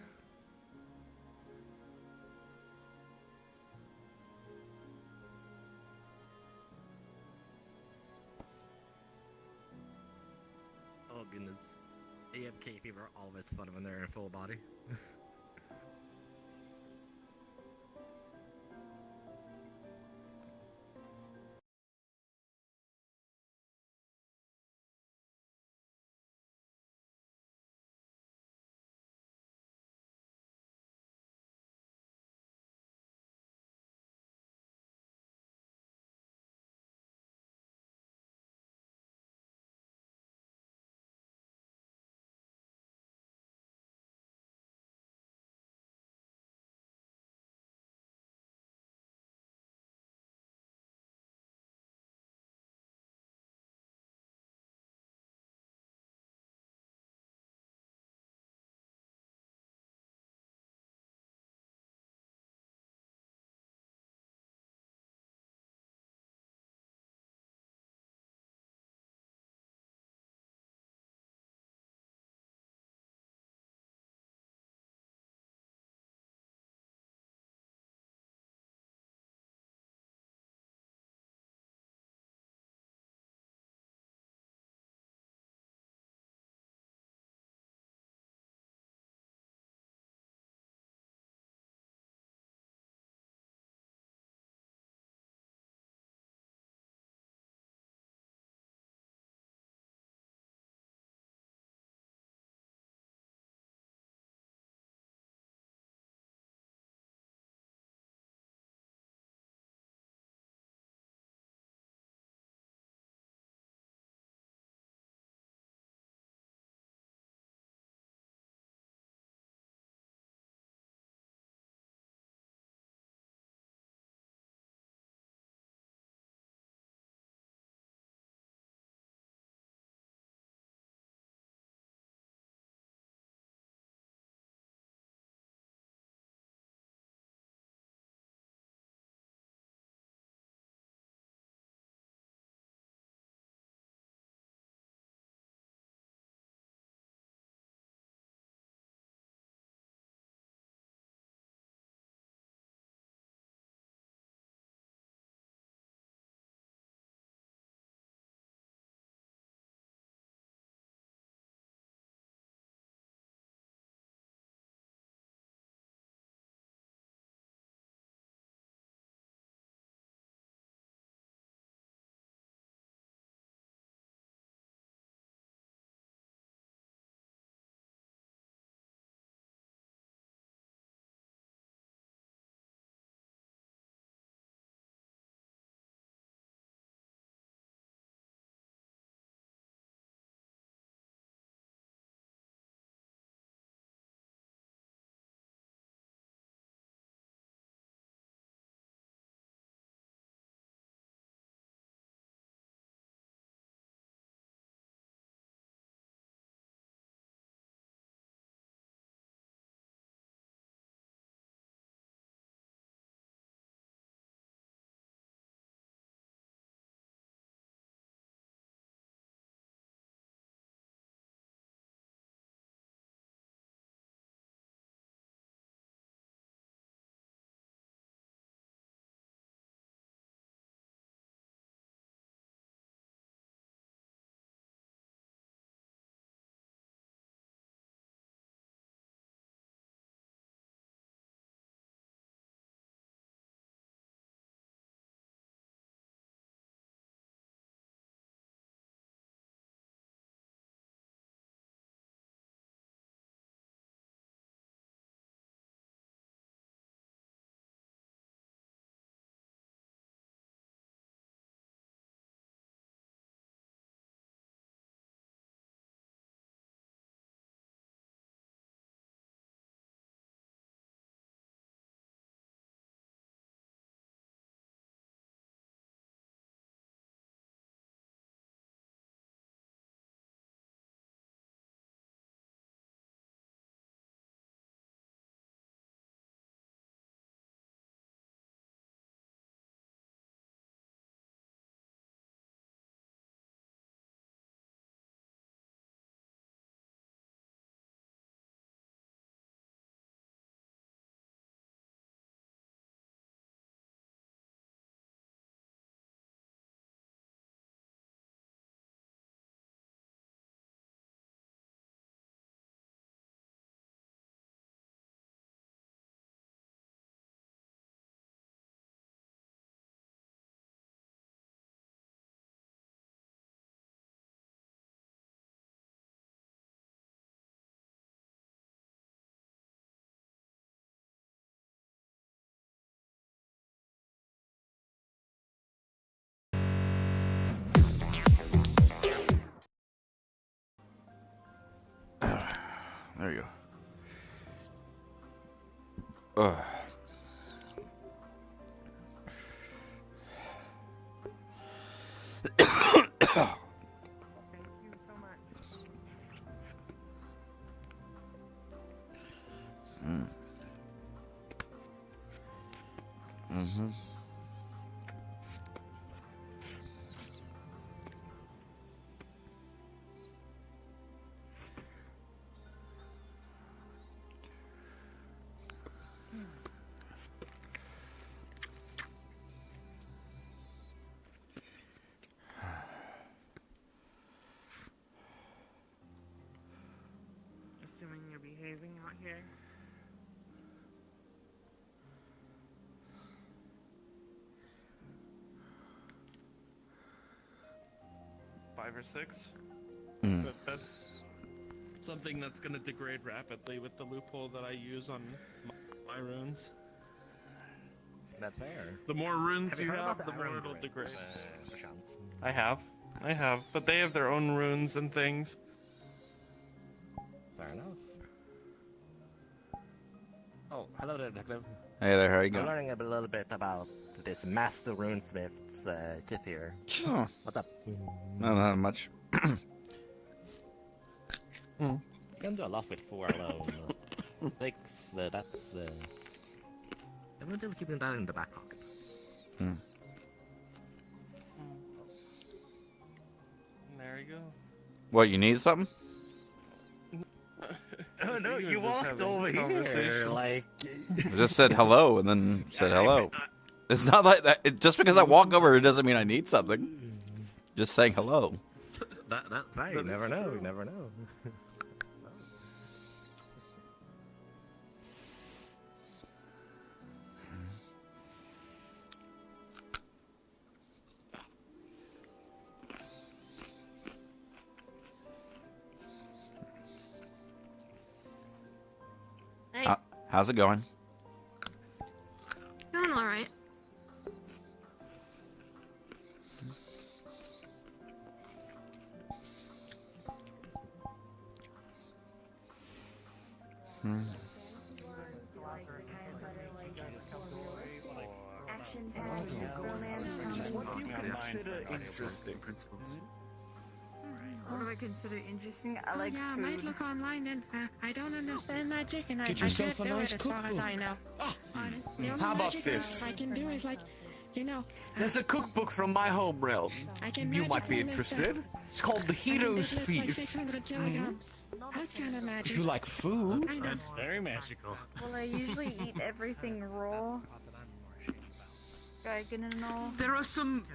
Speaker 5: Oh goodness. AFK people are always fun when they're in full body.
Speaker 1: There you go. Ugh. Mm-hmm.
Speaker 3: Assuming you're behaving out here.
Speaker 17: Five or six.
Speaker 1: Mm.
Speaker 17: But that's something that's going to degrade rapidly with the loophole that I use on my runes.
Speaker 16: That's fair.
Speaker 17: The more runes
Speaker 16: Have you
Speaker 17: you
Speaker 16: heard
Speaker 17: have,
Speaker 16: about
Speaker 17: the
Speaker 16: the
Speaker 17: more
Speaker 16: Iron
Speaker 17: it'll
Speaker 16: Druid,
Speaker 17: degrade.
Speaker 16: Prashant?
Speaker 17: I have, but they have their own runes and things.
Speaker 16: Fair enough. Oh, hello there, Declan.
Speaker 1: Hey there, how you
Speaker 16: I'm
Speaker 1: going?
Speaker 16: learning a little bit about this Master Runesmith's kit here.
Speaker 1: Oh.
Speaker 16: What's up?
Speaker 1: Not much.
Speaker 16: You can do a lot with 4 alone. 6, that's... I'm still keeping that in the back pocket.
Speaker 1: Hmm.
Speaker 17: There you go.
Speaker 1: What, you need something?
Speaker 16: Oh no,
Speaker 17: We were
Speaker 16: you
Speaker 17: just
Speaker 16: walked
Speaker 17: having
Speaker 16: over here
Speaker 17: conversation.
Speaker 16: like...
Speaker 1: I just said hello and then said hello. It's not like that. Just because I walk over it doesn't mean I need something. Just saying hello.
Speaker 16: That's right, you never know, you never know.
Speaker 2: Hey.
Speaker 1: How's it going?
Speaker 2: Going all right.
Speaker 14: What do I consider interesting? I like
Speaker 18: yeah, I
Speaker 14: food.
Speaker 18: might look online and I don't understand magic and I
Speaker 13: Get
Speaker 18: can't
Speaker 13: yourself a
Speaker 18: do
Speaker 13: nice
Speaker 18: it as far as I
Speaker 13: cookbook.
Speaker 18: know.
Speaker 14: Honestly.
Speaker 18: The only
Speaker 13: How about
Speaker 18: magic
Speaker 13: this?
Speaker 18: I can do is like, you know,
Speaker 13: There's a cookbook from my home realm.
Speaker 18: I can
Speaker 13: You might be
Speaker 18: magically lift
Speaker 13: interested. It's called The
Speaker 18: I can
Speaker 13: Hero's
Speaker 18: deadlift like
Speaker 13: Feast.
Speaker 18: 600 kilograms. That's kind of magic.
Speaker 13: If you like food,
Speaker 18: I know.
Speaker 5: very magical.
Speaker 14: Well, I usually eat everything raw. Dragon and all.
Speaker 8: There are some.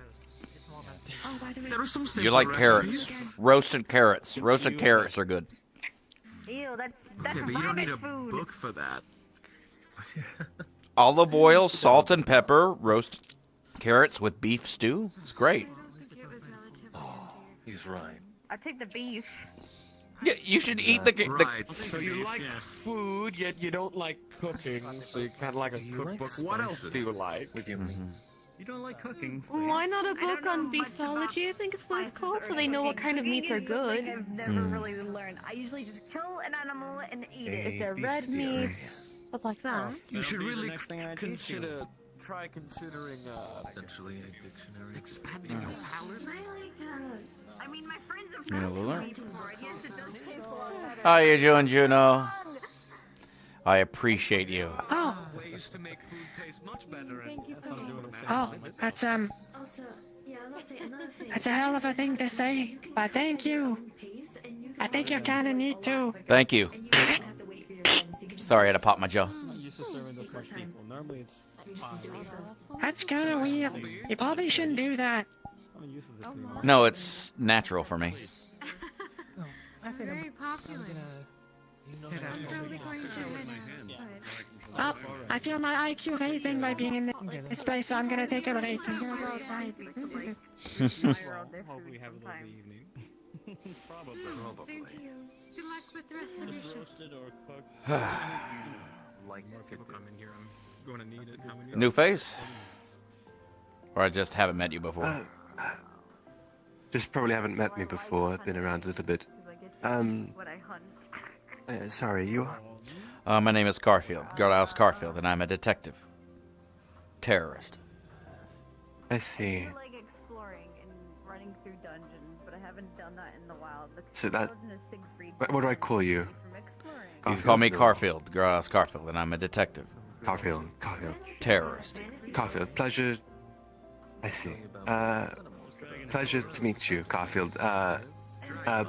Speaker 18: Oh, by the way,
Speaker 8: There are some
Speaker 1: You
Speaker 8: simple
Speaker 1: like
Speaker 8: recipes.
Speaker 1: carrots. Roasted carrots. Roasted carrots are good.
Speaker 14: Ew, that's
Speaker 8: Okay, but you don't need a
Speaker 14: food.
Speaker 8: book for that.
Speaker 1: Olive oil, salt and pepper, roast carrots with beef stew. It's great.
Speaker 10: He's right.
Speaker 14: I take the beef.
Speaker 1: Yeah, you should eat the.
Speaker 13: right? So you like food, yet you don't like cooking. So you kind of like a cookbook. What else do you like?
Speaker 5: You don't like cooking.
Speaker 15: Why not a book on beefology, I think is what it's called, so they know what kind of meats are good.
Speaker 14: I've never really learned. I usually just kill an animal and eat it.
Speaker 15: If they're red meats, stuff like that.
Speaker 8: You should
Speaker 5: be the
Speaker 8: really
Speaker 5: next thing I teach you.
Speaker 13: Consider, try considering
Speaker 10: Potentially a dictionary.
Speaker 8: expanding your palate.
Speaker 14: I mean, my friends have
Speaker 1: You know,
Speaker 14: asked
Speaker 1: Lula?
Speaker 14: me before. Yes, it does taste a lot better.
Speaker 1: How you doing, Juno? I appreciate you.
Speaker 18: Oh,
Speaker 13: ways to make food taste much better.
Speaker 15: Thank you so much.
Speaker 18: oh, that's
Speaker 2: Also, yeah, I'll say another thing.
Speaker 18: that's a hell of a thing to say, but thank you. I think you're kind of neat too.
Speaker 1: Thank you. Sorry, I had to pop my jaw.
Speaker 5: I'm not used to serving this much people. Normally it's 5.
Speaker 18: That's kind of weird. You probably shouldn't do that.
Speaker 5: I'm used to this anymore.
Speaker 1: No, it's natural for me.
Speaker 15: Very popular. Probably going to
Speaker 18: Well, I feel my IQ raising by being in this place, so I'm gonna take a break. I'm gonna go outside.
Speaker 5: Hope we have a lovely evening. Probably.
Speaker 15: Same to you. Good luck with the rest of your shift.
Speaker 5: Roasted or cooked.
Speaker 10: Like
Speaker 5: More people come in here. I'm going to need it. How many-
Speaker 1: New face? Or I just haven't met you before?
Speaker 19: Just probably haven't met me before. I've been around a little bit.
Speaker 14: What I hunt.
Speaker 12: Sorry, you are?
Speaker 1: My name is Garfield, Guardhouse Garfield, and I'm a detective. Terrorist.
Speaker 12: I see.
Speaker 14: I like exploring and running through dungeons, but I haven't done that in the wild.
Speaker 12: So that... What do I call you?
Speaker 1: You can call me Garfield, Guardhouse Garfield, and I'm a detective.
Speaker 12: Garfield.
Speaker 1: Terrorist.
Speaker 12: Garfield, pleasure... I see. Pleasure to meet you, Garfield.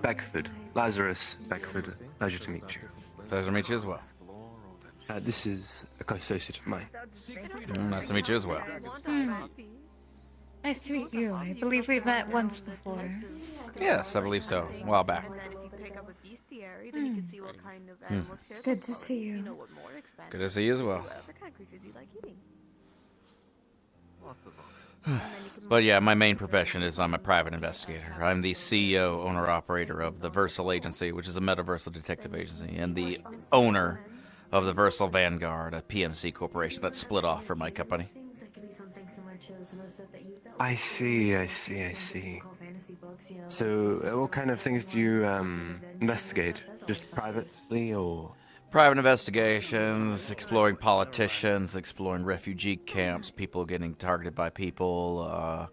Speaker 12: Beckford. Lazarus Beckford. Pleasure to meet you.
Speaker 1: Pleasure to meet you as well.
Speaker 12: This is a close associate of mine.
Speaker 1: Nice to meet you as well.
Speaker 15: Nice to meet you. I believe we've met once before.
Speaker 1: Yes, I believe so. A while back.
Speaker 15: Good to see you.
Speaker 1: Good to see you as well. But yeah, my main profession is I'm a private investigator. I'm the CEO, owner-operator of the Versal Agency, which is a metaversal detective agency, and the owner of the Versal Vanguard, a PMC corporation that split off from my company.
Speaker 12: I see. So, what kind of things do you investigate? Just privately, or...?
Speaker 1: Private investigations, exploring politicians, exploring refugee camps, people getting targeted by people,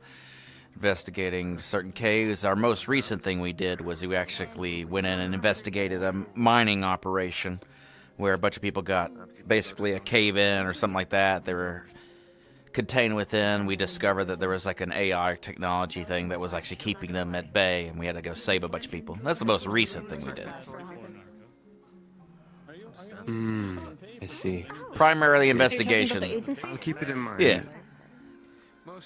Speaker 1: investigating certain caves. Our most recent thing we did was we actually went in and investigated a mining operation where a bunch of people got basically a cave-in or something like that. They were contained within. We discovered that there was like an AI technology thing that was actually keeping them at bay, and we had to go save a bunch of people. That's the most recent thing we did.
Speaker 12: I see.
Speaker 1: Primarily investigation.
Speaker 12: I'll keep it in mind.
Speaker 1: Yeah.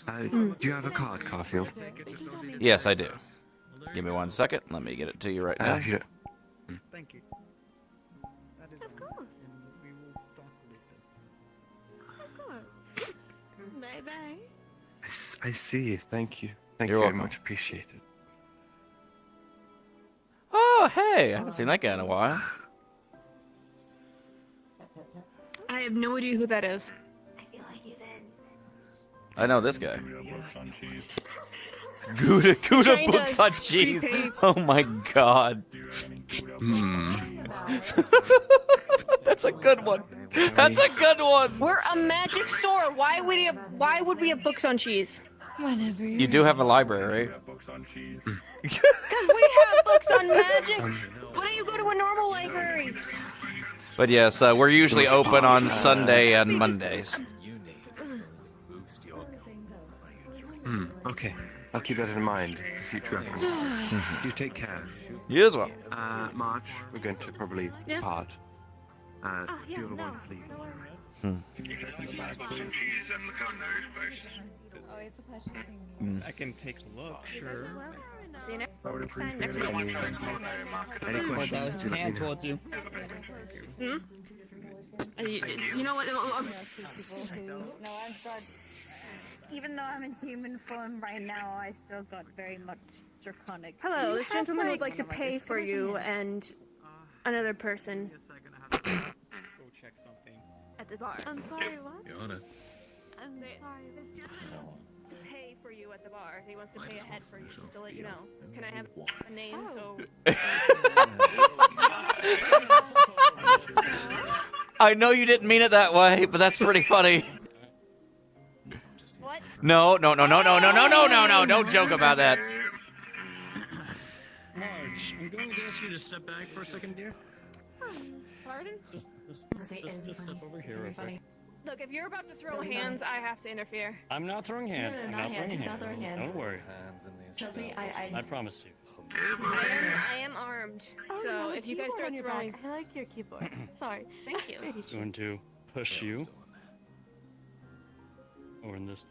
Speaker 12: Do you have a card, Garfield?
Speaker 1: Yes, I do. Give me 1 second. Let me get it to you right now.
Speaker 12: Thank you.
Speaker 11: Of course. Bye-bye.
Speaker 12: I see. Thank you. Thank
Speaker 1: You're
Speaker 12: you very
Speaker 1: welcome.
Speaker 12: much. Appreciate it.
Speaker 1: Oh, hey. I haven't seen that guy in a while.
Speaker 11: I have no idea who that is.
Speaker 1: I know this guy. Gouda books on cheese. Oh my god. That's a good one. That's a good one.
Speaker 11: We're a magic store. Why would we have books on cheese?
Speaker 15: Whenever
Speaker 1: You do have a library.
Speaker 11: Because we have books on magic. Why don't you go to a normal library?
Speaker 1: But yes, we're usually open on Sunday and Mondays.
Speaker 12: Okay. I'll keep that in mind for future reference. You take care.
Speaker 1: You as well.
Speaker 12: March, we're going to probably part. Do you have a wonderful evening?
Speaker 17: I can take a look, sure.
Speaker 11: See you next time.
Speaker 12: Any questions? Do let me know.
Speaker 16: you.
Speaker 11: You know what?
Speaker 14: No, I'm got. Even though I'm in human form right now, I still got very much draconic.
Speaker 11: Hello, this gentleman would like to pay for you and another person.
Speaker 17: Go check something.
Speaker 11: At the bar.
Speaker 15: I'm sorry, what?
Speaker 10: Yana.
Speaker 15: I'm sorry.
Speaker 11: Pay for you at the bar. He wants to pay ahead for you, just to let you know. Can I have a name so...
Speaker 1: I know you didn't mean it that way, but that's pretty funny.
Speaker 11: What?
Speaker 1: No, don't joke about that.
Speaker 5: Marge, I'm going to ask you to step back for a second, dear.
Speaker 11: Pardon?
Speaker 5: Just step over here real quick.
Speaker 11: Look, if you're about to throw hands, I have to interfere.
Speaker 5: I'm not throwing hands.
Speaker 15: No,
Speaker 5: I'm
Speaker 15: not
Speaker 5: not throwing
Speaker 15: hands. He's
Speaker 5: hands.
Speaker 15: not throwing hands.
Speaker 5: Don't worry.
Speaker 15: Trust me,
Speaker 5: I promise you.
Speaker 11: I am armed, so if you guys start throwing...
Speaker 15: I like your keyboard. Sorry.
Speaker 11: Thank you.
Speaker 5: I'm going to push you over in this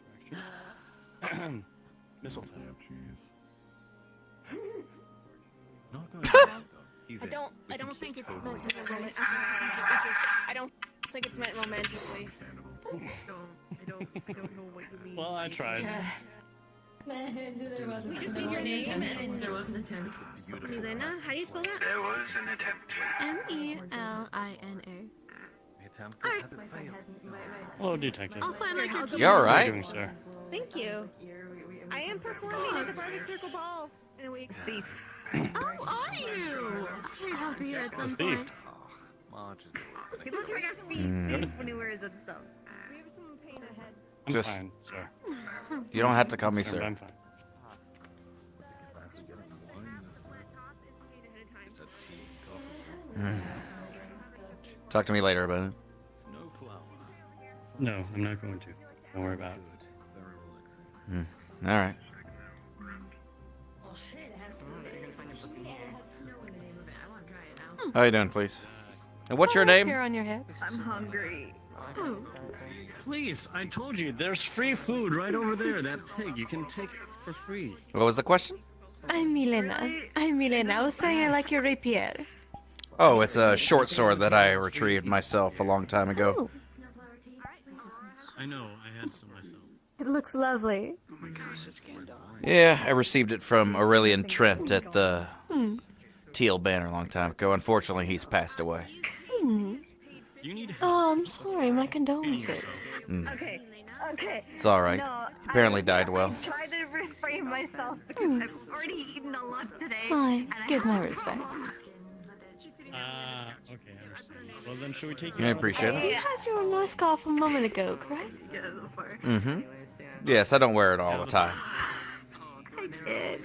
Speaker 5: direction. Mistletoe.
Speaker 11: I don't think it's meant romantically. I don't think it's meant romantically.
Speaker 6: I don't know what you mean.
Speaker 5: Well, I tried.
Speaker 11: We just need your name and...
Speaker 6: There was an attempt.
Speaker 11: Milena, how do you spell that?
Speaker 10: There was an attempt.
Speaker 6: Melina.
Speaker 5: Hello, detective.
Speaker 11: I'll sign like your
Speaker 1: You alright?
Speaker 5: How are you doing, sir?
Speaker 11: Thank you. I am performing at the Bardic Circle Ball in a week. Thief.
Speaker 6: Oh, are you? I hope to hear at some
Speaker 5: Thief.
Speaker 6: point.
Speaker 14: He looks like a thief when he wears that stuff.
Speaker 5: I'm
Speaker 1: Just-
Speaker 5: fine, sir.
Speaker 1: You don't have to call me sir.
Speaker 5: I'm fine.
Speaker 1: Talk to me later about it.
Speaker 5: No, I'm not going to. Don't worry about it.
Speaker 1: All right. How you doing, please? And what's your name?
Speaker 15: Here on your head.
Speaker 14: I'm hungry.
Speaker 16: Please, I told you, there's free food right over there. That pig, you can take it for free.
Speaker 1: What was the question?
Speaker 15: I'm Milena. I'm Milena. I was saying I like your rapier.
Speaker 1: Oh, it's a short sword that I retrieved myself a long time ago.
Speaker 16: I know, I had some myself.
Speaker 15: It looks lovely.
Speaker 1: Yeah, I received it from Aurelian Trent at the Teal Banner a long time ago. Unfortunately, he's passed away.
Speaker 15: Oh, I'm sorry. My condolences.
Speaker 14: Okay.
Speaker 1: It's all right.
Speaker 14: No,
Speaker 1: He apparently died well.
Speaker 14: I tried to refrain myself because I've already eaten a lot today.
Speaker 15: I give my respects.
Speaker 5: Okay, I understand. Well, then should we take
Speaker 1: I appreciate
Speaker 15: You
Speaker 1: it.
Speaker 15: had your nice cough a moment ago, correct?
Speaker 1: Mm-hmm. Yes, I don't wear it all the time.
Speaker 14: I did.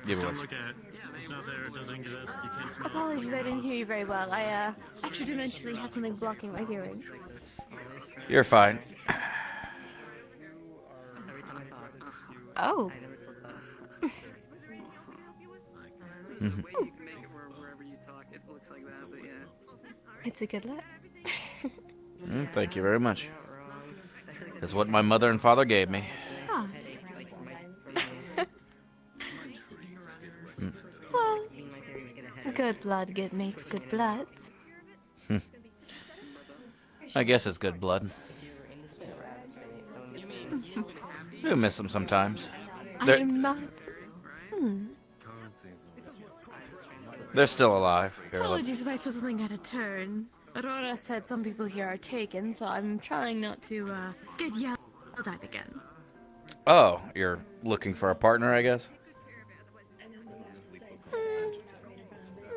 Speaker 1: Give me
Speaker 16: Don't
Speaker 1: one.
Speaker 16: look at it. It's not there, it doesn't exist, you can't smell it.
Speaker 15: Apologies, I didn't hear you very well. I extra-dimensionally had something blocking my hearing.
Speaker 1: You're fine.
Speaker 15: Oh.
Speaker 1: Mhm.
Speaker 15: It's a good look.
Speaker 1: Thank you very much. That's what my mother and father gave me.
Speaker 15: Oh. Well, good blood makes good blood.
Speaker 1: I guess it's good blood. I miss them sometimes.
Speaker 15: I'm not.
Speaker 1: They're still alive. Here, look.
Speaker 15: Apologies if I said something out of turn. Aurora said some people here are taken, so I'm trying not to get yelled at again.
Speaker 1: Oh, you're looking for a partner, I guess?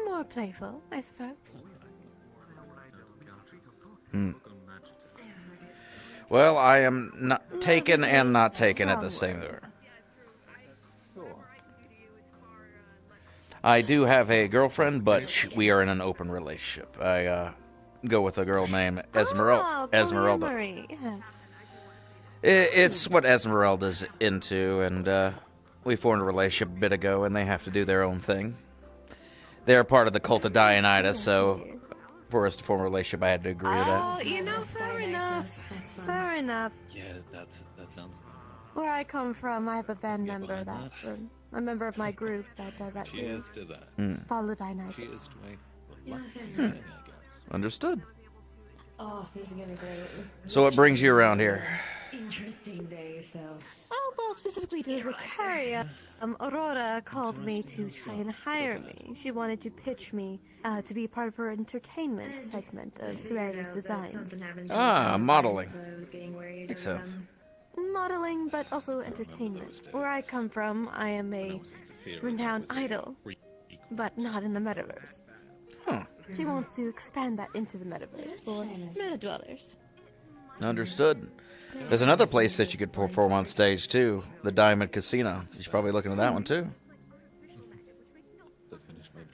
Speaker 15: More playful, I suppose.
Speaker 1: Well, I am not taken and not taken at the same time. I do have a girlfriend, but we are in an open relationship. I go with a girl named Esmeralda.
Speaker 15: Polyamory, yes.
Speaker 1: It's what Esmeralda's into, and we formed a relationship a bit ago, and they have to do their own thing. They're part of the cult of Dionysus, so for us to form a relationship, I had to agree to that.
Speaker 15: Oh, you know, fair enough. Fair enough.
Speaker 10: Yeah, that sounds.
Speaker 15: Where I come from, I have a band member that, a member of my group that does that too.
Speaker 10: Cheers to that.
Speaker 15: Follow Dionysus.
Speaker 10: Cheers to a lots of
Speaker 2: Yeah.
Speaker 10: thing, I guess.
Speaker 1: Understood.
Speaker 2: Oh, this is gonna be great.
Speaker 1: So what brings you around here?
Speaker 2: Interesting day, so.
Speaker 15: Oh, well, specifically to the Vicaria. Aurora called me to try and hire me. She wanted to pitch me to be part of her entertainment segment of Serenity Designs.
Speaker 1: Ah, modeling. Makes sense.
Speaker 15: Modeling, but also entertainment. Where I come from, I am a renowned idol, but not in the metaverse.
Speaker 1: Huh.
Speaker 15: She wants to expand that into the metaverse for meta-dwellers.
Speaker 1: Understood. There's another place that you could perform on stage, too. The Diamond Casino. You should probably look into that one, too.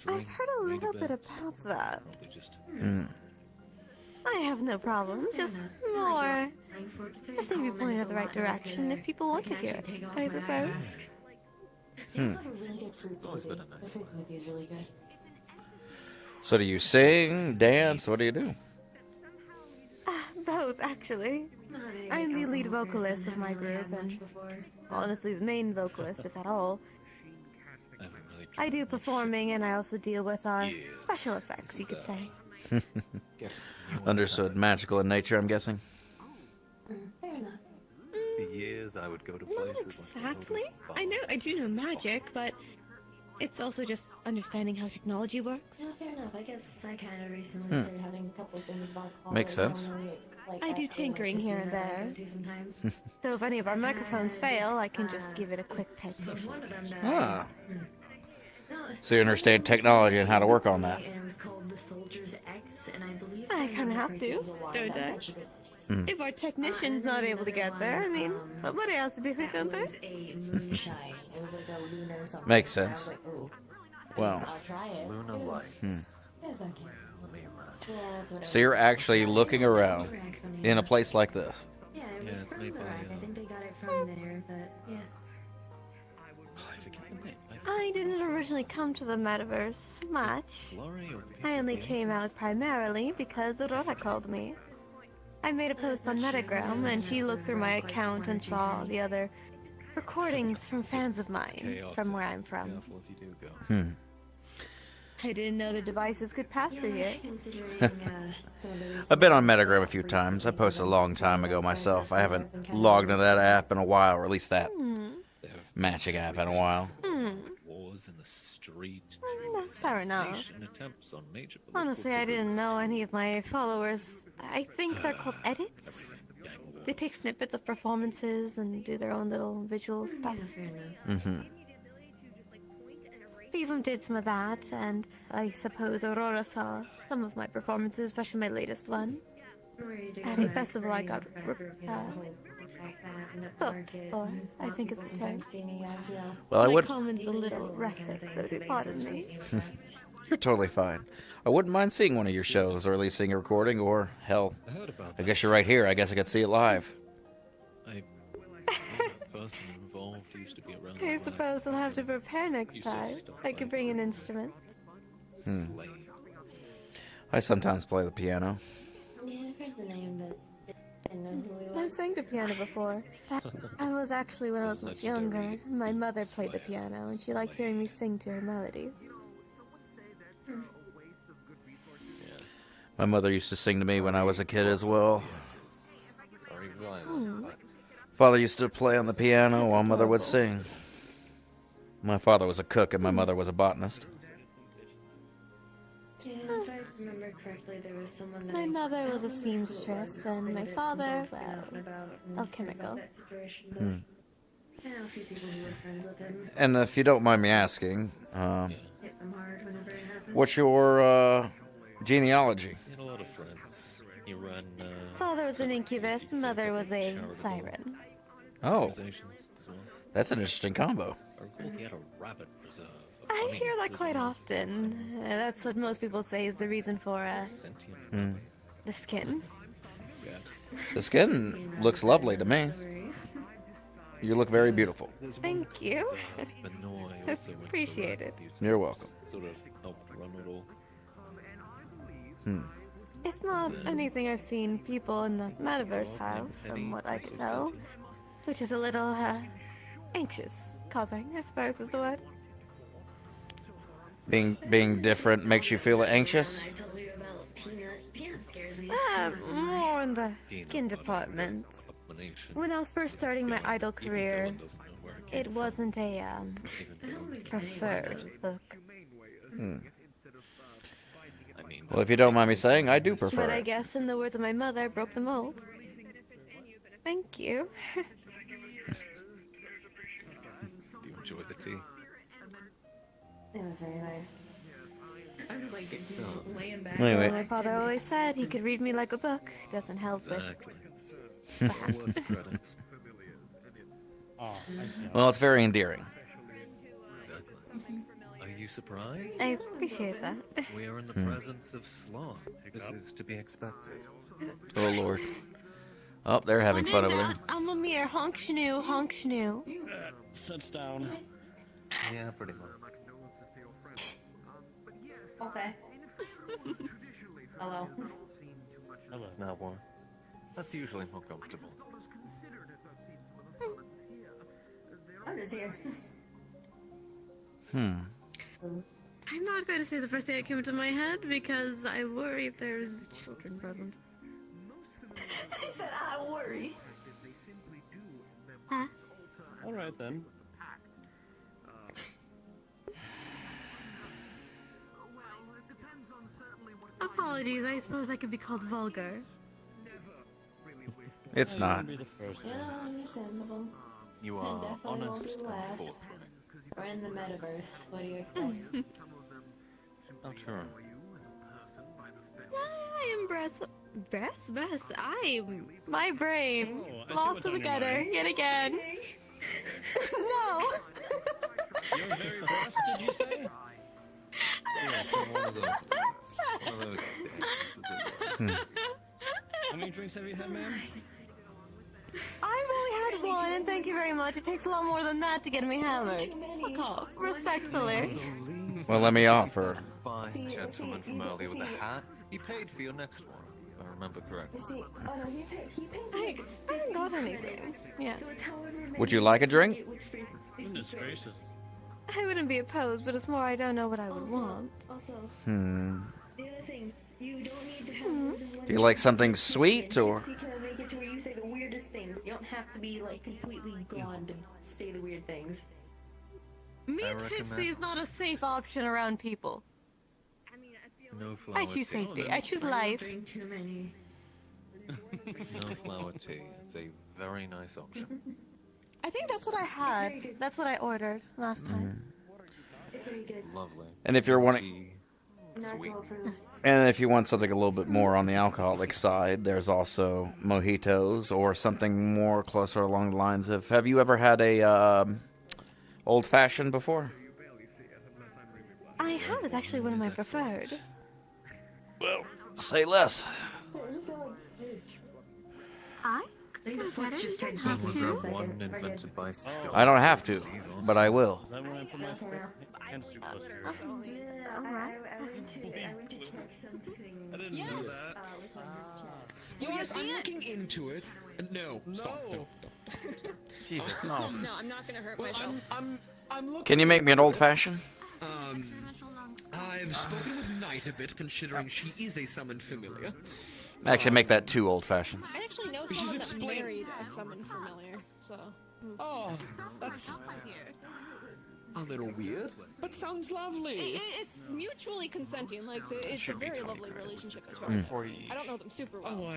Speaker 15: I've heard a little bit about that.
Speaker 1: Hmm.
Speaker 15: I have no problem, just more. I think we point in the right direction if people want to hear it, I suppose.
Speaker 2: They also have a really good fruit smoothie. The fruit smoothie is really good.
Speaker 1: So do you sing, dance? What do you do?
Speaker 15: Both, actually. I'm the lead vocalist of my group, and honestly the main vocalist, if at all. I do performing, and I also deal with our special effects, you could say.
Speaker 1: Understood. Magical in nature, I'm guessing.
Speaker 2: Fair enough.
Speaker 12: For years, I would go to
Speaker 6: Not
Speaker 12: places
Speaker 6: exactly. I do know magic, but it's also just understanding how technology works.
Speaker 2: No, fair enough. I guess I kind of recently started having a couple of things about college.
Speaker 1: Makes sense.
Speaker 6: I do tinkering here and there.
Speaker 2: Sometimes.
Speaker 15: So if any of our microphones fail, I can just give it a quick pitch.
Speaker 2: One of them
Speaker 1: Ah. So you understand technology and how to work on that.
Speaker 2: And it was called the
Speaker 15: have to, don't I? If our technician's not able to get there, I mean, somebody has to do it, don't they?
Speaker 1: Makes sense. Well,
Speaker 12: Luna Light.
Speaker 1: so you're actually looking around in a place like this.
Speaker 2: Yeah, it was from the rack. I think they got it from there, but yeah.
Speaker 15: I didn't originally come to the metaverse much. I only came out primarily because Aurora called me. I made a post on Metagram, and she looked through my account and saw the other recordings from fans of mine from where I'm from. I didn't know the devices could pass through here.
Speaker 1: I've been on Metagram a few times. I posted a long time ago myself. I haven't logged into that app in a while, or at least that matching app in a while.
Speaker 10: Wars in the street.
Speaker 15: Fair enough.
Speaker 10: Attempts on major
Speaker 15: Honestly, I didn't know any of my followers. I think they're called edits. They take snippets of performances and do their own little visual stuff. Steven did some of that, and I suppose Aurora saw some of my performances, especially my latest one. At a festival I got booked for, I think it's the term.
Speaker 1: Well, I
Speaker 15: My
Speaker 1: would.
Speaker 15: comment's a little rustic, so do pardon me.
Speaker 1: You're totally fine. I wouldn't mind seeing one of your shows, or at least seeing a recording, or hell, I guess you're right here. I guess I could see it live.
Speaker 10: Person involved used to be around.
Speaker 15: I suppose I'll have to prepare next time. I could bring an instrument.
Speaker 1: I sometimes play the piano.
Speaker 2: Yeah, I've heard the name, but I didn't know who he was.
Speaker 15: I've sang the piano before. I was actually when I was much younger. My mother played the piano, and she liked hearing me sing to her melodies.
Speaker 1: My mother used to sing to me when I was a kid as well. Father used to play on the piano while Mother would sing. My father was a cook and my mother was a botanist.
Speaker 2: Yeah, if I remember correctly, there was someone that
Speaker 15: My mother was a seamstress, and my father, well, alchemical.
Speaker 2: I know a few people who were friends with him.
Speaker 1: And if you don't mind me asking,
Speaker 2: Hit them hard whenever it happened.
Speaker 1: what's your genealogy?
Speaker 10: He had a lot of friends. He ran.
Speaker 15: Father was an incubus, mother was a siren.
Speaker 1: Oh, that's an interesting combo.
Speaker 10: I recall he had a rabbit preserve.
Speaker 15: I hear that quite often. That's what most people say is the reason for the skin.
Speaker 1: The skin looks lovely to me. You look very beautiful.
Speaker 15: Thank you. Appreciate it.
Speaker 1: You're welcome.
Speaker 10: Sort of helped run it all.
Speaker 15: It's not anything I've seen people in the metaverse have, from what I could tell. Which is a little, anxious causing, I suppose is the word.
Speaker 1: Being different makes you feel anxious?
Speaker 15: More in the skin department. When I was first starting my idol career, it wasn't a, preferred look.
Speaker 1: Well, if you don't mind me saying, I do prefer
Speaker 15: But I
Speaker 1: it.
Speaker 15: guess, in the words of my mother, broke the mold. Thank you.
Speaker 10: Do you enjoy the tea?
Speaker 2: It was very nice.
Speaker 6: I was like, laying back.
Speaker 1: Anyway.
Speaker 15: My father always said he could read me like a book. Doesn't help it.
Speaker 1: Well, it's very endearing.
Speaker 10: Exactly. Are you surprised?
Speaker 15: I appreciate that.
Speaker 10: We are in the presence of sloth. This is to be expected.
Speaker 1: Oh, Lord. Oh, they're having fun over there.
Speaker 15: I'm a mere honk schnoo, honk schnoo.
Speaker 5: Sits down.
Speaker 12: Yeah, pretty much.
Speaker 2: Okay. Hello.
Speaker 5: Hello.
Speaker 12: Not one. That's usually more comfortable.
Speaker 2: I'm just here.
Speaker 6: I'm not going to say the first thing that came into my head because I worry if there's children present.
Speaker 2: I said I worry.
Speaker 6: Huh?
Speaker 5: All right then.
Speaker 6: Apologies, I suppose I could be called vulgar.
Speaker 1: It's not.
Speaker 2: Yeah, understandable.
Speaker 12: You
Speaker 2: And
Speaker 12: are
Speaker 2: definitely
Speaker 12: honest
Speaker 2: won't be
Speaker 12: and
Speaker 2: last.
Speaker 12: forthright.
Speaker 2: We're in the metaverse. What do you expect?
Speaker 12: Oh, sure.
Speaker 6: I am
Speaker 15: My brain lost together yet again. No.
Speaker 10: You're very blessed, did you say? How many drinks have you had, ma'am?
Speaker 15: I've only had one, and thank you very much. It takes a lot more than that to get me hammered. Fuck off, respectfully.
Speaker 1: Well, let me offer.
Speaker 12: Fine gentleman from earlier with a hat. He paid for your next one, if I remember correctly.
Speaker 15: I haven't got anything. Yeah.
Speaker 1: Would you like a drink?
Speaker 10: Goodness gracious.
Speaker 15: I wouldn't be opposed, but it's more I don't know what I would want.
Speaker 1: Hmm.
Speaker 2: The other thing, you don't need to have.
Speaker 1: Do you like something sweet or?
Speaker 2: You can make it to where you say the weirdest things. You don't have to be like completely gone to say the weird things.
Speaker 15: Me tipsy is not a safe option around people.
Speaker 12: No flower
Speaker 15: I choose
Speaker 12: tea.
Speaker 15: safety. I choose life.
Speaker 2: Too many.
Speaker 12: No flower tea. It's a very nice option.
Speaker 15: I think that's what I had. That's what I ordered last time.
Speaker 2: It's very good.
Speaker 12: Lovely.
Speaker 1: And if you're wanting,
Speaker 12: Sweet.
Speaker 1: and if you want something a little bit more on the alcoholic side, there's also mojitos or something more closer along the lines of. Have you ever had a old fashioned before?
Speaker 15: I have. It's actually one of my preferred.
Speaker 1: Well, say less.
Speaker 15: I
Speaker 2: think the foot's just trying to
Speaker 12: That was one invented by Scott.
Speaker 1: I don't have to, but I will.
Speaker 10: Is that where I put my hands too close to your
Speaker 2: I went to check something.
Speaker 10: I didn't know that.
Speaker 13: Yes, I'm looking into it. No, stop. No.
Speaker 1: Jesus, no.
Speaker 11: No, I'm not gonna hurt
Speaker 13: Well,
Speaker 11: myself.
Speaker 13: I'm looking.
Speaker 1: Can you make me an old fashioned?
Speaker 13: I've spoken with Knight a bit, considering she is a summoned familiar.
Speaker 1: Actually, make that 2 old fashions.
Speaker 11: I actually know
Speaker 13: She's
Speaker 11: someone that
Speaker 13: explained-
Speaker 11: married a summoned familiar, so.
Speaker 13: Oh, that's a little weird, but sounds lovely.
Speaker 11: It's mutually consenting. Like it's a very lovely relationship as far
Speaker 1: Mm.
Speaker 11: as I don't know them super well.
Speaker 13: Oh,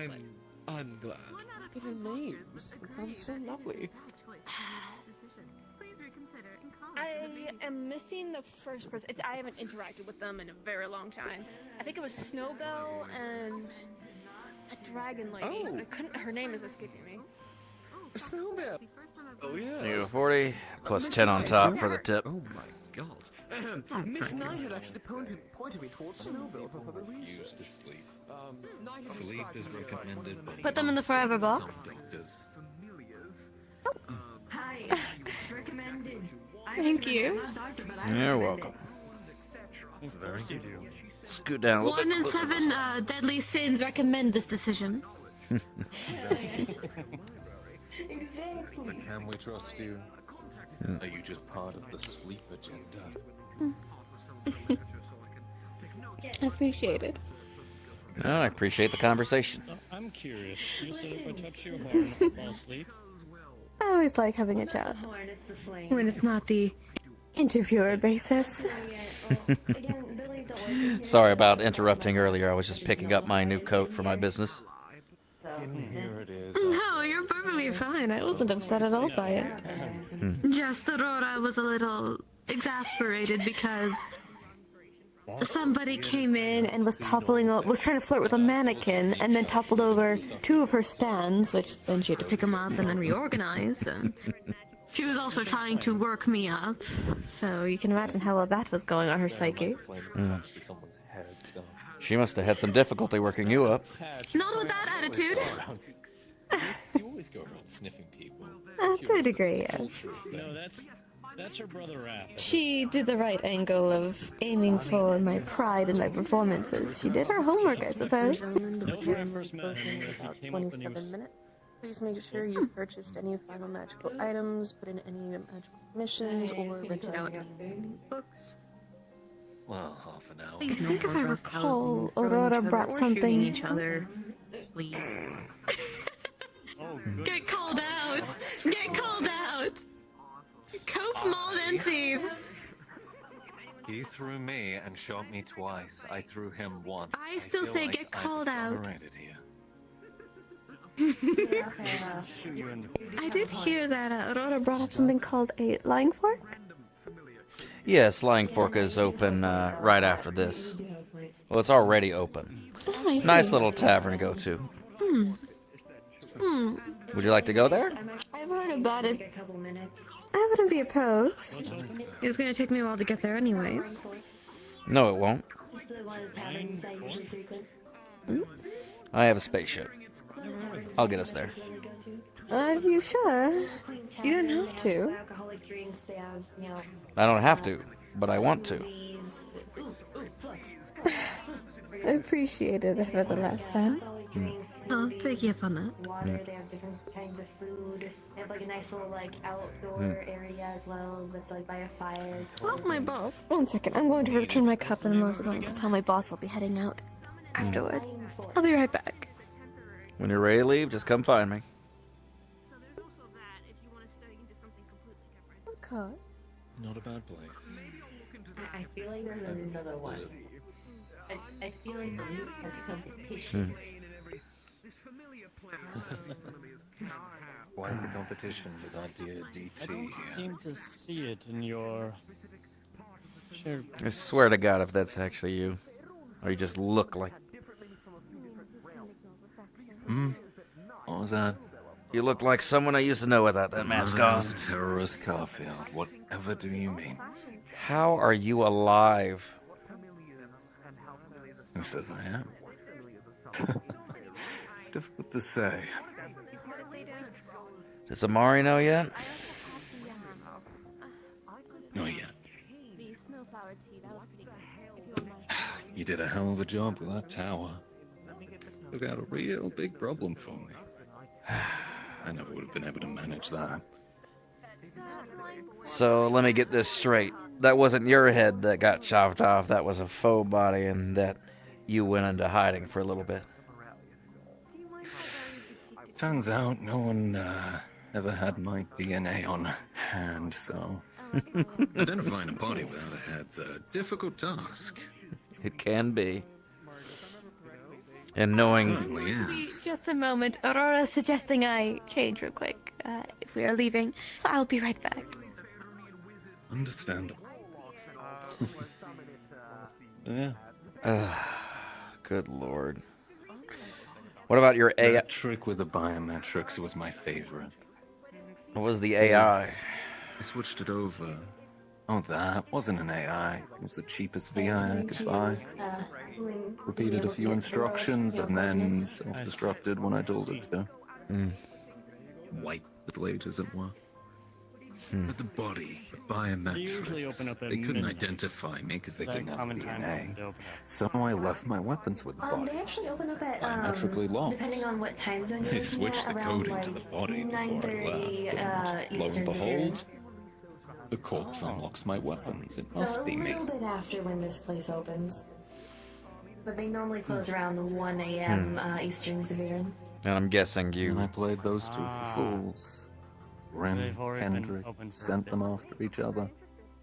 Speaker 13: I'm glad. But her names, it sounds so lovely.
Speaker 11: I am missing the first person. I haven't interacted with them in a very long time. I think it was Snowbell and a dragon lady.
Speaker 13: Oh.
Speaker 11: I couldn't. Her name is escaping me.
Speaker 13: Snowbell. Oh yeah.
Speaker 1: You go 40 plus 10 on top for the tip.
Speaker 13: Oh my god. Miss Knight had actually pointed me towards Snowbell for the reason.
Speaker 12: Used to sleep. Sleep is recommended by
Speaker 15: Put them in the forever box.
Speaker 12: some doctors.
Speaker 2: Hi, it's recommended.
Speaker 15: Thank you.
Speaker 1: You're welcome.
Speaker 12: Very good.
Speaker 1: Scoot down a little
Speaker 15: 1
Speaker 1: bit
Speaker 15: in
Speaker 1: closer.
Speaker 15: 7 deadly sins recommend this decision.
Speaker 2: Exactly.
Speaker 12: But can we trust you?
Speaker 1: Hmm.
Speaker 12: Are you just part of the sleep agenda?
Speaker 15: I appreciate it.
Speaker 1: Oh, I appreciate the conversation.
Speaker 10: I'm curious. You said if I touch your horn, I'll fall asleep.
Speaker 15: I always like having a chat
Speaker 2: Horn, it's the flame.
Speaker 15: when it's not the interviewer basis.
Speaker 1: Sorry about interrupting earlier. I was just picking up my new coat for my business.
Speaker 12: Here it is.
Speaker 15: No, you're perfectly fine. I wasn't upset at all by it. Just Aurora was a little exasperated because somebody came in and was was trying to flirt with a mannequin, and then toppled over 2 of her stands, which then she had to pick them up and then reorganize. And she was also trying to work me up, so you can imagine how well that was going on her psyche.
Speaker 1: She must have had some difficulty working you up.
Speaker 15: Not with that attitude.
Speaker 12: You always go around sniffing people.
Speaker 15: To a degree, yes.
Speaker 10: No, that's her brother Raph.
Speaker 15: She did the right angle of aiming for my pride in my performances. She did her homework, I suppose.
Speaker 10: That was where I first met him. Was he came up and he was.
Speaker 6: minutes. Please make sure you've purchased any final magical items, put in any magical missions, or rented out any books.
Speaker 12: Well, half an hour.
Speaker 15: I think if I recall, Aurora brought something.
Speaker 6: Each other, please.
Speaker 15: Get called out! Get called out! Cope Maldensieve!
Speaker 12: He threw me and shot me twice. I threw him once.
Speaker 15: I still
Speaker 12: feel
Speaker 15: say
Speaker 12: like
Speaker 15: get called
Speaker 12: I've
Speaker 15: out.
Speaker 12: accelerated here.
Speaker 15: I did hear that Aurora brought up something called a lying fork.
Speaker 1: Yes, Lying Fork is open right after this. Well, it's already open.
Speaker 15: Oh, I
Speaker 1: Nice
Speaker 15: see.
Speaker 1: little tavern to go to.
Speaker 15: Hmm.
Speaker 1: Would you like to go there?
Speaker 15: I've heard about it. I wouldn't be opposed. It was gonna take me a while to get there anyways.
Speaker 1: No, it won't.
Speaker 2: It's the one of the taverns I usually frequent.
Speaker 1: I have a spaceship. I'll get us there.
Speaker 15: Are you sure? You don't have to.
Speaker 2: Alcoholic drinks, they have, you know.
Speaker 1: I don't have to, but I want to.
Speaker 15: I appreciate it nevertheless, then.
Speaker 2: Drinks,
Speaker 15: I'll take you up on that.
Speaker 2: water, they have different kinds of food. They have like a nice little like outdoor area as well with like by a fire.
Speaker 15: Well, my boss. 1 second. I'm going to return my cup and I'm also going to tell my boss I'll be heading out afterward. I'll be right back.
Speaker 1: When you're ready to leave, just come find me.
Speaker 15: Of course.
Speaker 4: Not a bad place.
Speaker 2: I feel like there's another one. I feel like the loot has competition.
Speaker 12: Why the competition with our dear DT?
Speaker 5: I don't seem to see it in your... Sure.
Speaker 1: I swear to God if that's actually you. Or you just look like...
Speaker 12: What was that?
Speaker 1: You look like someone I used to know without that mask on.
Speaker 12: Terrorist Garfield. Whatever do you mean?
Speaker 1: How are you alive?
Speaker 12: Who says I am? It's difficult to say.
Speaker 1: Does Amari know yet?
Speaker 12: Not yet. You did a hell of a job with that tower. Took out a real big problem for me. I never would have been able to manage that.
Speaker 1: So let me get this straight. That wasn't your head that got chopped off. That was a faux body, and that you went into hiding for a little bit.
Speaker 12: Turns out no one ever had my DNA on hand, so... Identifying a body without a head's a difficult task.
Speaker 1: It can be. And knowing...
Speaker 15: Just a moment. Aurora's suggesting I change real quick if we are leaving, so I'll be right back.
Speaker 12: Understandable. Yeah.
Speaker 1: Good lord. What about your AI?
Speaker 12: That trick with the biometrics was my favorite.
Speaker 1: What was the AI?
Speaker 12: I switched it over. Oh, that wasn't an AI. It was the cheapest VI I could buy. Repeated a few instructions and then self-destructed when I told it to. White with as it were. But the body, the biometrics, they couldn't identify me because they didn't have DNA. So I left my weapons with the body.
Speaker 2: They actually open up at
Speaker 12: Biometrically locked.
Speaker 2: depending on what time zone you're
Speaker 12: I
Speaker 2: looking
Speaker 12: switched
Speaker 2: at,
Speaker 12: the
Speaker 2: around,
Speaker 12: coding to the body before I
Speaker 2: 9:30
Speaker 12: left. Lo and
Speaker 2: Eastern
Speaker 12: behold, the corpse unlocks my weapons. It must be
Speaker 2: a
Speaker 12: me.
Speaker 2: little bit after when this place opens. But they normally close around the 1 a.m. Eastern Severe.
Speaker 1: And I'm guessing you...
Speaker 12: And I played those two for fools. Rem, Kendrick, sent them after each other.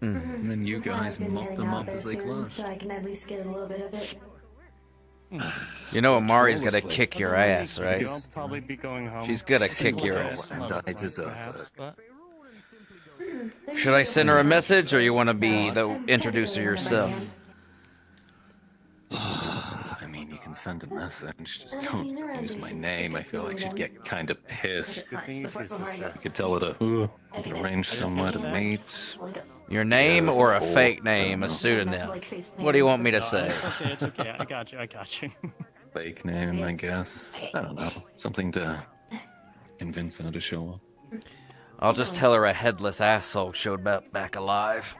Speaker 12: And then you guys mopped them up as they closed.
Speaker 2: So I can at least get a little bit of it.
Speaker 1: You know Amari's gonna kick your ass, right?
Speaker 5: You'll probably be going home.
Speaker 1: She's gonna kick your ass.
Speaker 12: And I deserve it.
Speaker 1: Should I send her a message, or you want to be the introducer yourself?
Speaker 12: I mean, you can send a message, just don't use my name. I feel like she'd get kind of pissed. You could tell her to arrange somewhere to meet.
Speaker 1: Your name or a fake name, a pseudonym? What do you want me to say?
Speaker 5: It's okay. I got you.
Speaker 12: Fake name, I guess. I don't know. Something to convince her to show up.
Speaker 1: I'll just tell her a headless asshole showed back alive.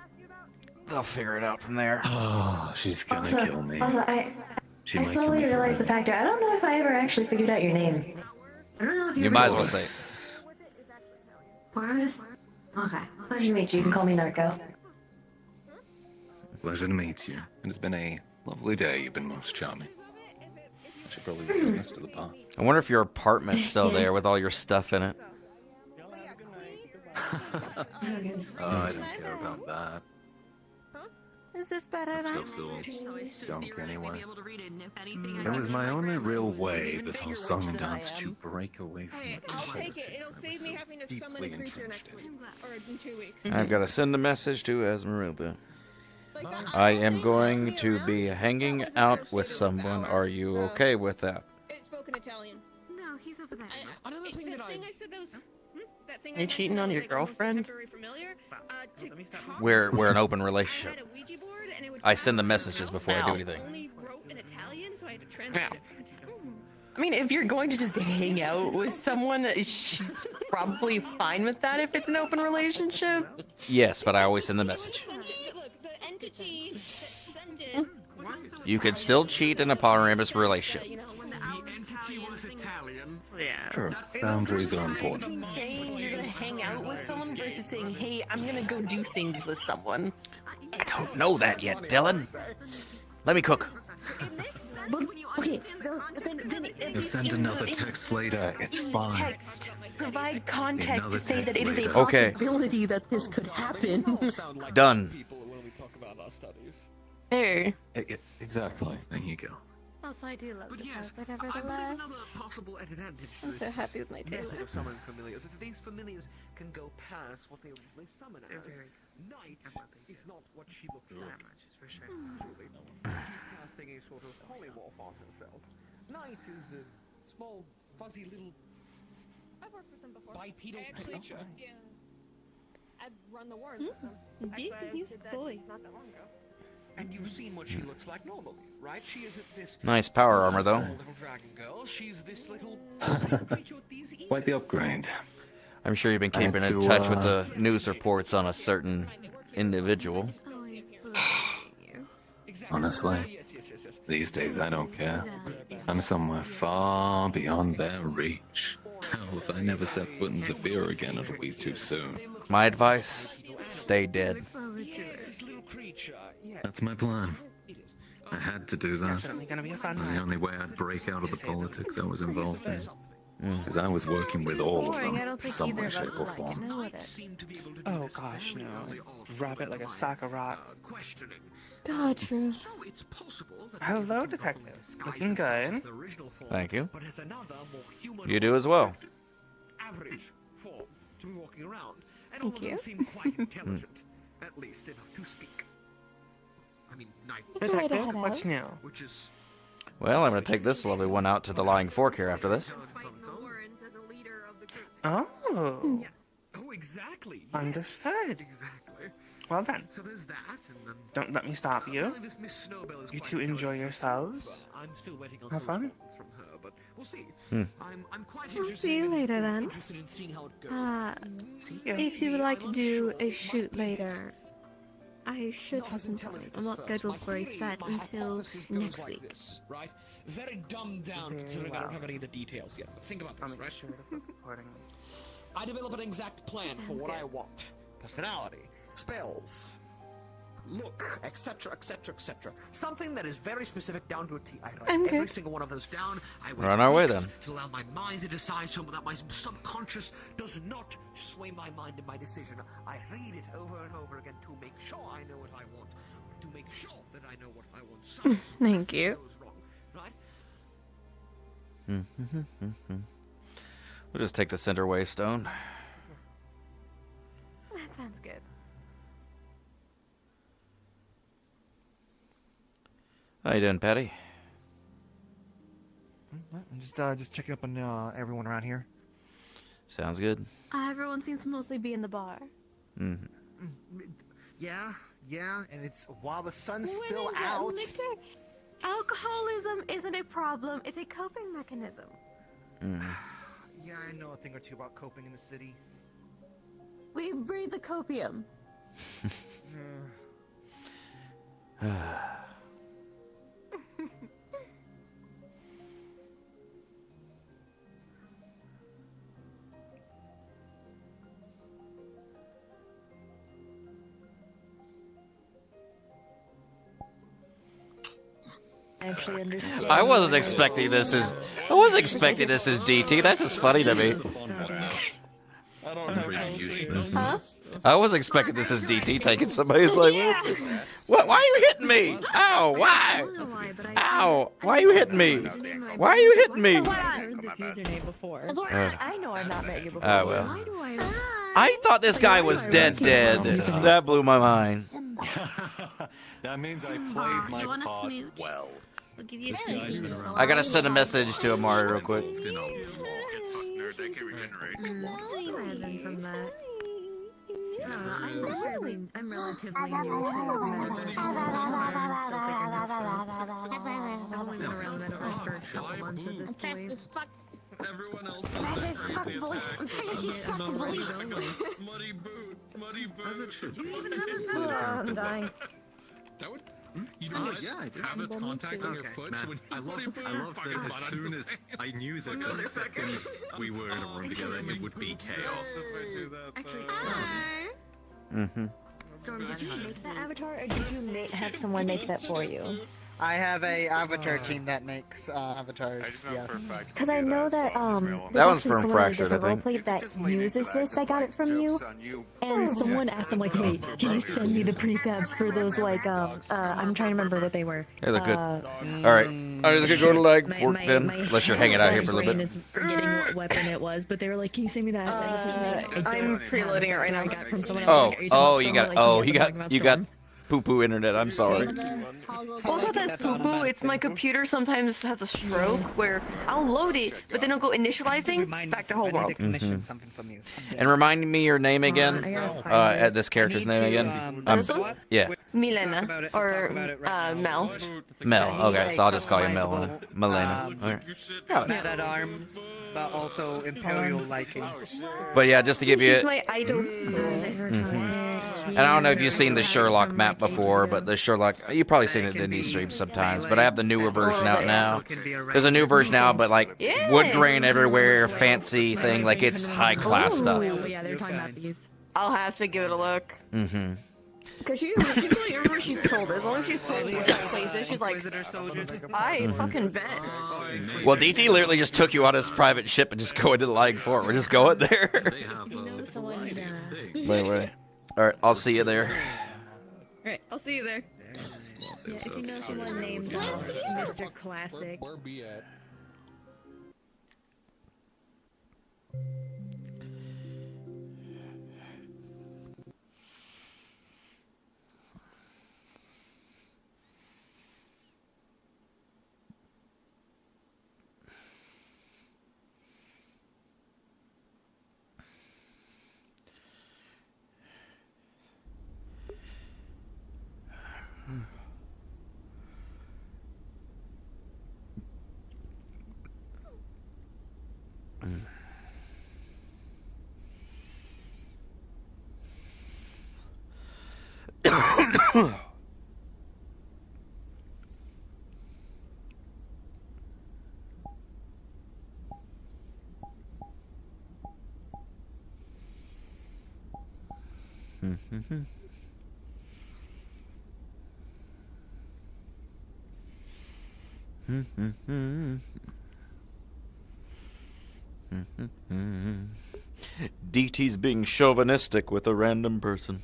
Speaker 1: They'll figure it out from there.
Speaker 12: Oh, she's gonna kill me.
Speaker 2: I
Speaker 12: She might kill
Speaker 2: slowly
Speaker 12: me
Speaker 2: realized the factor. I don't know if I ever actually figured out your name. I don't know if
Speaker 1: You might as well say it.
Speaker 2: Boris? Okay. Pleasure to meet you. You can call me Narco.
Speaker 12: Pleasure to meet you. It has been a lovely day. You've been most charming. I should probably leave the rest of the bar.
Speaker 1: I wonder if your apartment's still there with all your stuff in it.
Speaker 12: Oh, I don't care about that.
Speaker 15: Is this better
Speaker 12: That
Speaker 15: now?
Speaker 12: stuff's all skunk anyway. It was my only real way, this whole song and dance, to break away from
Speaker 11: Hey,
Speaker 12: the
Speaker 11: I'll take it.
Speaker 12: politics
Speaker 11: It'll
Speaker 12: I
Speaker 11: save
Speaker 12: was
Speaker 11: me
Speaker 12: so
Speaker 11: having to summon a
Speaker 12: deeply
Speaker 11: creature
Speaker 12: entrenched
Speaker 11: next week. Or in 2 weeks.
Speaker 1: I've got to send a message to Esmeralda. I am going to be hanging out with someone. Are you okay with that?
Speaker 11: It spoke in Italian.
Speaker 6: No, he's over there.
Speaker 11: Another thing that I said that was. That thing
Speaker 3: Are you cheating on your girlfriend?
Speaker 1: We're an open relationship. I send the messages before I do anything.
Speaker 6: I mean, if you're going to just hang out with someone, she's probably fine with that if it's an open relationship.
Speaker 1: Yes, but I always send the message. You could still cheat in a polyamorous relationship.
Speaker 6: Yeah.
Speaker 12: Sure, boundaries are important.
Speaker 6: Saying you're gonna hang out with someone versus saying, hey, I'm gonna go do things with someone.
Speaker 1: I don't know that yet, Dylan. Let me cook.
Speaker 6: But, okay,
Speaker 12: You'll send another text later. It's fine.
Speaker 6: Text. Provide context to say that it is a
Speaker 1: Okay.
Speaker 6: possibility that this could happen.
Speaker 1: Done.
Speaker 6: There.
Speaker 12: Exactly. There you go.
Speaker 15: Also, I do love
Speaker 10: But
Speaker 15: the
Speaker 10: yes,
Speaker 15: part, but
Speaker 10: I believe
Speaker 15: nevertheless.
Speaker 10: another possible advantage to
Speaker 15: I'm so
Speaker 10: this
Speaker 15: happy with my
Speaker 10: method
Speaker 15: tailor.
Speaker 10: of summoning familiars is that these familiars can go past what they originally summon as. Night is not what she looks like. For sure. Truly. She's casting a sort of polymorph on herself. Night is a small, fuzzy little
Speaker 11: I've worked with them before.
Speaker 10: bipedal
Speaker 11: I actually,
Speaker 10: creature.
Speaker 11: yeah. I'd run the warrants with them.
Speaker 15: Indeed,
Speaker 11: Actually, I
Speaker 15: use
Speaker 11: did that
Speaker 15: boy.
Speaker 11: not that long ago.
Speaker 10: And you've seen what she looks like normally, right? She isn't this
Speaker 1: Nice power armor, though.
Speaker 10: little dragon girl. She's this little creature with these ears.
Speaker 12: Quite the upgrade.
Speaker 1: I'm sure you've been
Speaker 12: I had
Speaker 1: keeping in
Speaker 12: to,
Speaker 1: touch with the news reports on a certain individual.
Speaker 12: Honestly, these days I don't care. I'm somewhere far beyond their reach. Hell, if I never set foot in Zephyr again, it'll be too soon.
Speaker 1: My advice, stay dead.
Speaker 12: That's my plan. I had to do that.
Speaker 3: Definitely gonna be a fun
Speaker 12: It was the
Speaker 3: night.
Speaker 12: only way I'd break out of the politics I was involved in. Because I was working with all of
Speaker 15: Boring, I
Speaker 12: them,
Speaker 15: don't think
Speaker 12: some
Speaker 15: either
Speaker 12: way,
Speaker 15: of us
Speaker 12: shape, or
Speaker 15: like
Speaker 12: form.
Speaker 15: know it.
Speaker 3: Oh gosh, no. Wrap it like a sack of rocks.
Speaker 15: God, true.
Speaker 3: Hello, detective. Looking good.
Speaker 1: Thank you.
Speaker 10: But has another more human
Speaker 1: You do as well.
Speaker 10: average form to be walking around. And
Speaker 15: Thank
Speaker 10: all of them
Speaker 15: you.
Speaker 10: seem quite intelligent. At least enough to speak. I mean, night.
Speaker 3: Detective, what's new?
Speaker 10: Which is
Speaker 1: Well, I'm going to take this lovely one out to the Lying Fork here after this.
Speaker 3: Oh.
Speaker 10: Oh, exactly.
Speaker 3: Understood.
Speaker 10: Exactly.
Speaker 3: Well then.
Speaker 10: So there's that, and then
Speaker 3: Don't let me stop you.
Speaker 10: this Miss Snowbell is
Speaker 3: You
Speaker 10: quite
Speaker 3: two enjoy yourselves.
Speaker 10: but I'm still waiting on
Speaker 3: Have fun.
Speaker 10: correspondence from her, but we'll see.
Speaker 1: Hmm.
Speaker 10: I'm quite
Speaker 15: We'll
Speaker 10: interested
Speaker 15: see you
Speaker 10: in-
Speaker 15: later then.
Speaker 10: interested in seeing how it goes.
Speaker 3: See ya.
Speaker 15: If you would like to do a shoot later, I should have some time. I'm not scheduled for a set until next week.
Speaker 10: Right? Very dumbed down considering I don't have any of the details yet. But think about this, right? I develop an exact plan for what I want. Personality, spells, look, etc., etc., etc. Something that is very specific down to a T. I write
Speaker 15: I'm
Speaker 10: every
Speaker 15: good.
Speaker 10: single one of those down. I
Speaker 1: We're on our way, then.
Speaker 10: To allow my mind to decide so that my subconscious does not sway my mind in my decision. I read it over and over again to make sure I know what I want. To make sure that I know what I want. So
Speaker 15: Thank you.
Speaker 10: goes wrong, right?
Speaker 1: We'll just take the center waystone.
Speaker 15: That sounds good.
Speaker 1: How you doing, Patty?
Speaker 19: I'm just checking up on everyone around here.
Speaker 1: Sounds good.
Speaker 15: Everyone seems to mostly be in the bar.
Speaker 1: Mm-hmm.
Speaker 19: Yeah, and it's while the sun's
Speaker 15: Women
Speaker 19: still
Speaker 15: get
Speaker 19: out.
Speaker 15: liquor. Alcoholism isn't a problem, it's a coping mechanism.
Speaker 19: Yeah, I know a thing or two about coping in the city.
Speaker 15: We breathe the copium. I actually understand.
Speaker 1: I wasn't expecting this as DT. That's just funny to me.
Speaker 12: I don't
Speaker 15: Huh?
Speaker 1: I was expecting this as DT taking somebody's like, what? Why are you hitting me? Ow! Why? Ow! Why are you hitting me? Why are you hitting me?
Speaker 6: I heard this username before.
Speaker 15: I know I've not met you before.
Speaker 1: Ah, well. I thought this guy was dead. That blew my mind.
Speaker 12: That means I played my
Speaker 6: you want a
Speaker 12: part
Speaker 6: smooch?
Speaker 12: well.
Speaker 6: We'll give you a
Speaker 1: I gotta send a message to Amari real quick.
Speaker 2: Rather than from that. I'm relatively new to Metaverse, so I'm still figuring this out. I've only been around Metaverse for a couple months at this point.
Speaker 17: Everyone else Muddy boot. As it should.
Speaker 2: Do you even have this avatar? I'm dying.
Speaker 17: That would. You know what?
Speaker 20: Yeah, I do.
Speaker 17: Have a contact on your foot. So when
Speaker 20: I love that as soon as I knew that the second we were in a room together, it would be chaos.
Speaker 15: Storm, did you make that avatar, or did you have someone make that for you?
Speaker 19: I have a avatar team that makes avatars. Yes.
Speaker 15: Because I know that
Speaker 1: That one's from Fractured, I think.
Speaker 15: roleplay that uses this that got it from you, and someone asked them like, "Wait, can you send me the prefabs for those like I'm trying to remember what they were."
Speaker 1: Hey, they're good. All right, I'm just gonna go to leg fork then, unless you're hanging out here for a little
Speaker 6: brain
Speaker 1: bit.
Speaker 6: is forgetting what weapon it was, but they were like, "Can you send me that?"
Speaker 15: I'm preloading it right now.
Speaker 6: I got from someone else.
Speaker 1: You got poo-poo internet. I'm sorry.
Speaker 15: Also, that's poo-poo. It's my computer sometimes has a stroke where I'll load it, but then it'll go initializing back to whole world.
Speaker 1: And remind me your name again. At this character's name again.
Speaker 15: This one?
Speaker 1: Yeah.
Speaker 15: Milena or Mel.
Speaker 1: Mel. Okay, so I'll just call you Mel. Milena. All right.
Speaker 19: Mad at arms, but also imperial liking.
Speaker 1: But yeah, just to give you.
Speaker 15: She's my idol.
Speaker 1: And I don't know if you've seen the Sherlock map before, but the Sherlock, you've probably seen it in these streams sometimes, but I have the newer version out now. There's a new version out, but like wood grain everywhere, fancy thing, like it's high class stuff.
Speaker 6: Yeah, they're talking about these.
Speaker 15: I'll have to give it a look.
Speaker 1: Mm-hmm.
Speaker 15: Because she's like everywhere she's told. As long as she's told me what places, she's like, I fucking bet.
Speaker 1: Well, DT literally just took you on his private ship and just go into the Lag Fort. We're just going there. Wait. All right, I'll see you there.
Speaker 6: Alright, I'll see you there. Yeah, if you know someone named Mr. Classic.
Speaker 17: Where be at?
Speaker 1: DT's being chauvinistic with a random person.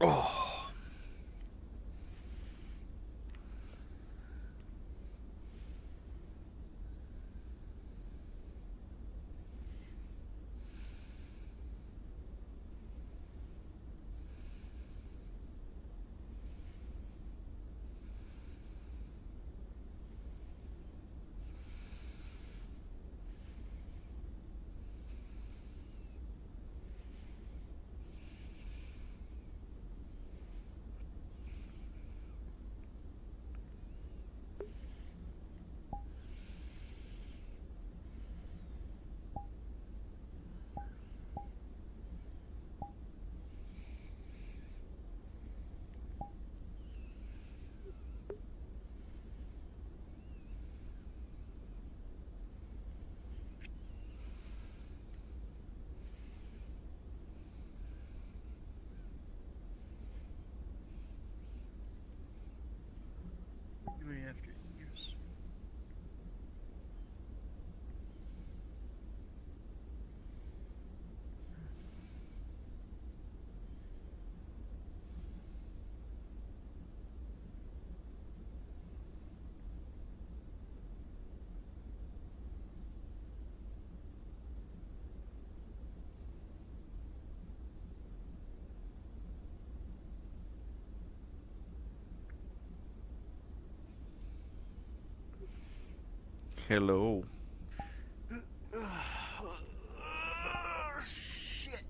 Speaker 1: Oh. Hello.
Speaker 10: Shit.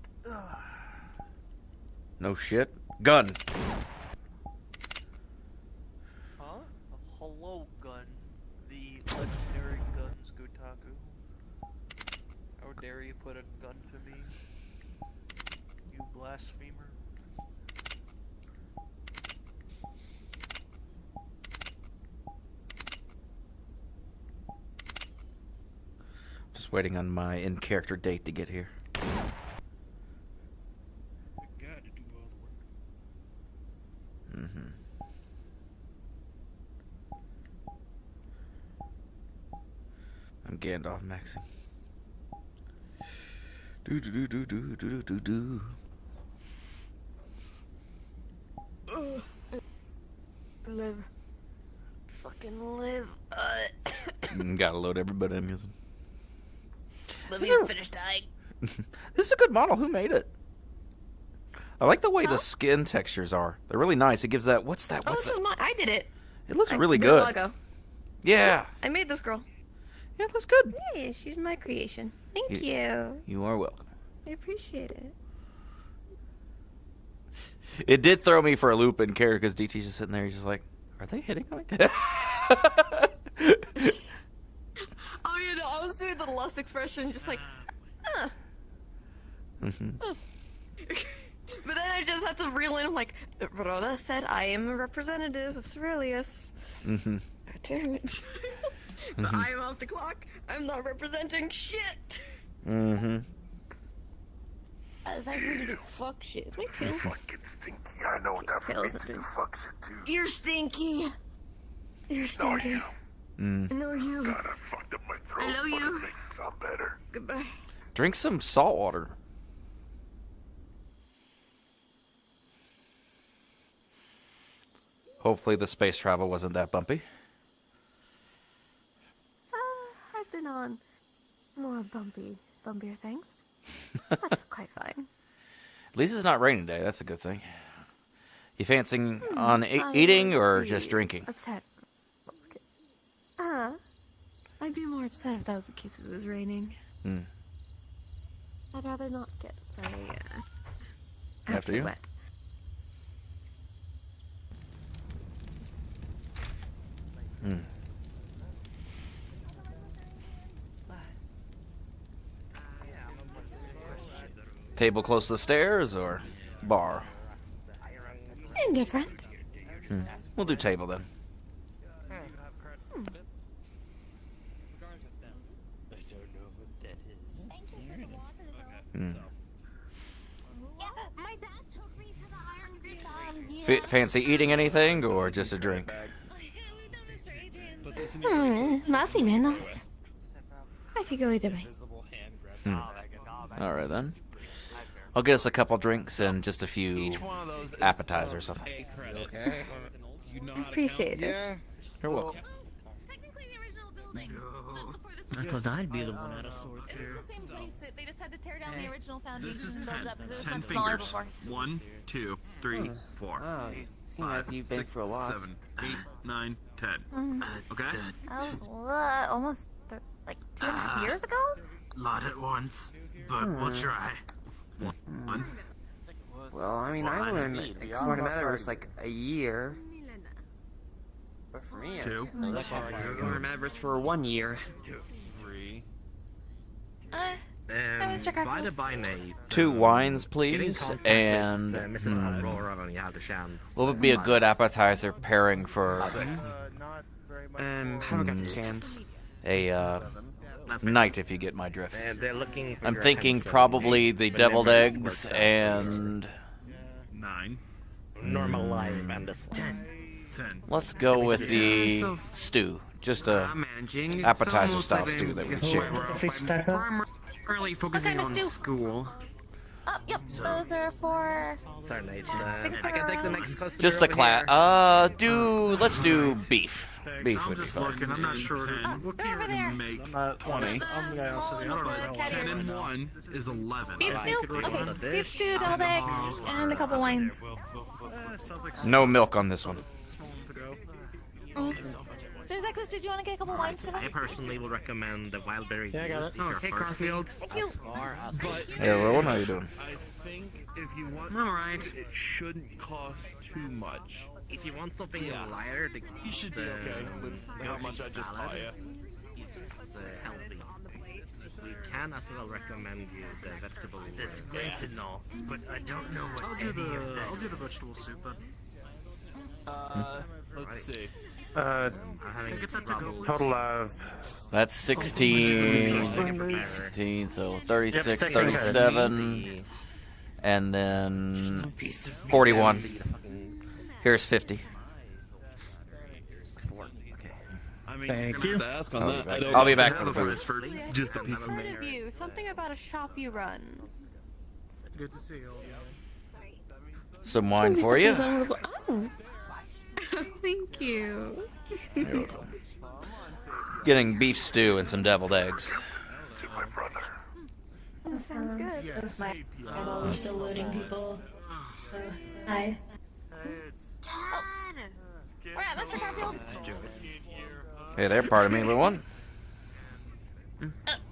Speaker 1: No shit. Gun.
Speaker 21: Huh? Hello, gun. The legendary guns Gotaku. How dare you put a gun to me? You blasphemer.
Speaker 1: Just waiting on my in-character date to get here. Mm-hmm. I'm Gandalf maxing. Do do do do do do do do.
Speaker 15: Live. Fucking live.
Speaker 1: Gotta load everybody I'm using.
Speaker 15: Let
Speaker 1: This
Speaker 15: me
Speaker 1: is
Speaker 15: finish dying.
Speaker 1: This is a good model. Who made it? I like the way the skin textures are. They're really nice. It gives that. What's that?
Speaker 15: Oh,
Speaker 1: What's
Speaker 15: this
Speaker 1: that?
Speaker 15: is mine. I did it.
Speaker 1: It looks
Speaker 15: I
Speaker 1: really
Speaker 15: did a
Speaker 1: good.
Speaker 15: while ago.
Speaker 1: Yeah.
Speaker 15: I made this girl.
Speaker 1: Yeah, it looks good.
Speaker 15: Yeah, she's my creation. Thank you.
Speaker 1: You are welcome.
Speaker 15: I appreciate it.
Speaker 1: It did throw me for a loop in character because DT's just sitting there. He's just like, are they hitting me?
Speaker 15: Oh, you know, I was doing the lust expression, just like,
Speaker 1: Mm-hmm.
Speaker 15: But then I just had to reel in, I'm like, Rhoda said I am a representative of Cerelius.
Speaker 1: Mm-hmm.
Speaker 15: God damn it. But I am off the clock. I'm not representing shit.
Speaker 1: Mm-hmm.
Speaker 15: As I really do fuck shit. Is my tail?
Speaker 22: Fucking stinky. I know what that means to do fuck shit too.
Speaker 15: You're stinky. You're stinky.
Speaker 1: Mm.
Speaker 15: I know you.
Speaker 22: God, I fucked up my throat.
Speaker 15: I know
Speaker 22: but
Speaker 15: you.
Speaker 22: It makes it sound better.
Speaker 15: Goodbye.
Speaker 1: Drink some salt water. Hopefully the space travel wasn't that bumpy.
Speaker 15: I've been on more bumpier things. That's quite fine.
Speaker 1: At least it's not raining today. That's a good thing. You fancying on eating or just drinking?
Speaker 15: Upset. I'd be more upset if that was the case if it was raining.
Speaker 1: Hmm.
Speaker 15: I'd rather not get very
Speaker 1: After you?
Speaker 15: wet.
Speaker 1: Hmm. Table close to the stairs or bar?
Speaker 15: Indifferent.
Speaker 1: Hmm. We'll do table then. Hmm. Fancy eating anything or just a drink?
Speaker 15: Más y menos. I could go either way.
Speaker 1: Hmm. All right then. I'll get us a couple drinks and just a few appetizers or something.
Speaker 10: Okay.
Speaker 15: Appreciate it.
Speaker 1: You're welcome.
Speaker 5: I thought I'd be the one out of sorts here.
Speaker 23: They just had to tear down the original foundation.
Speaker 20: This is
Speaker 23: and
Speaker 20: 10.
Speaker 23: build up, 'cause it was
Speaker 20: 10
Speaker 23: much smaller
Speaker 20: fingers.
Speaker 23: before.
Speaker 20: 1, 2, 3, 4,
Speaker 24: Oh, seems like
Speaker 20: 5,
Speaker 24: you've been
Speaker 20: 6,
Speaker 24: through a lot.
Speaker 20: 7, 8, 9, 10. Okay?
Speaker 23: That was almost like 2.5 years ago?
Speaker 24: Lot at once, but we'll try.
Speaker 20: 1.
Speaker 24: Well, I mean, I went exploring the metaverse like a year. But for me,
Speaker 20: Two.
Speaker 24: I was exploring the metaverse for 1 year.
Speaker 20: 2, 3.
Speaker 16: By the by, Nate.
Speaker 1: 2 wines, please, and
Speaker 16: Mrs. Aurora when you have the chance.
Speaker 1: what would be a good appetizer pairing for
Speaker 24: Haven't got the chance.
Speaker 1: a night, if you get my drift?
Speaker 16: They're looking for
Speaker 1: I'm
Speaker 16: your
Speaker 1: thinking
Speaker 16: attention,
Speaker 1: probably
Speaker 16: Nate,
Speaker 1: the
Speaker 16: but
Speaker 1: deviled
Speaker 16: never
Speaker 1: eggs
Speaker 16: works out.
Speaker 1: and
Speaker 20: 9.
Speaker 16: Normal life and this
Speaker 20: 10.
Speaker 1: let's go with the stew. Just a appetizer style stew that we share.
Speaker 24: Primarily focusing on school.
Speaker 23: Oh, yep. Those are for.
Speaker 16: Sorry, Nate. I can take the next customer.
Speaker 1: Just the
Speaker 16: over here.
Speaker 1: let's do beef. Beef
Speaker 20: I'm
Speaker 1: would be
Speaker 20: just
Speaker 1: fine.
Speaker 20: looking. I'm not sure. What can you even make 20? 10 and 1 is 11.
Speaker 23: Beef stew? Okay. Beef stew, deviled eggs, and a couple wines.
Speaker 1: No milk on this one.
Speaker 15: There's Exodus, did you want to get a couple wines for
Speaker 16: I
Speaker 15: them?
Speaker 16: personally will recommend the wild berry
Speaker 15: Yeah, I got
Speaker 16: juice
Speaker 15: it.
Speaker 16: if
Speaker 15: Oh,
Speaker 16: you're
Speaker 15: hey,
Speaker 16: thirsty.
Speaker 15: Garfield.
Speaker 16: Thank
Speaker 15: you.
Speaker 1: Hey, Rowan, how you doing?
Speaker 17: I think if you want
Speaker 10: I'm alright.
Speaker 17: food, it shouldn't cost too much.
Speaker 16: If you want something
Speaker 17: Yeah.
Speaker 16: lighter,
Speaker 17: You should be okay with how much I just bought you.
Speaker 16: Is healthy. We can as well recommend you the vegetable.
Speaker 5: That's great to know, but I don't know what
Speaker 10: I'll do the vegetable soup then.
Speaker 17: Let's see.
Speaker 12: Total of...
Speaker 1: That's 16, 16, so 36,
Speaker 12: Yep,
Speaker 1: 37, and then 41. Here's 50.
Speaker 17: I mean,
Speaker 1: Thank
Speaker 17: you're
Speaker 1: you.
Speaker 17: gonna have to ask on
Speaker 1: I'll
Speaker 17: that.
Speaker 1: be back.
Speaker 17: I don't
Speaker 1: I'll be
Speaker 17: know
Speaker 1: back
Speaker 17: if
Speaker 1: for
Speaker 17: they
Speaker 1: the
Speaker 17: have a
Speaker 1: food.
Speaker 17: price for just a piece of
Speaker 15: Heard
Speaker 17: meat.
Speaker 15: of you. Something about a shop you run.
Speaker 10: Good to see you.
Speaker 1: Some wine for you.
Speaker 6: Oh. Thank you.
Speaker 1: You're welcome. Getting beef stew and some deviled eggs.
Speaker 15: That sounds good.
Speaker 7: While we're still loading people. Hi.
Speaker 15: We're at Mr. Garfield.
Speaker 1: Hey there, pardon me, little one.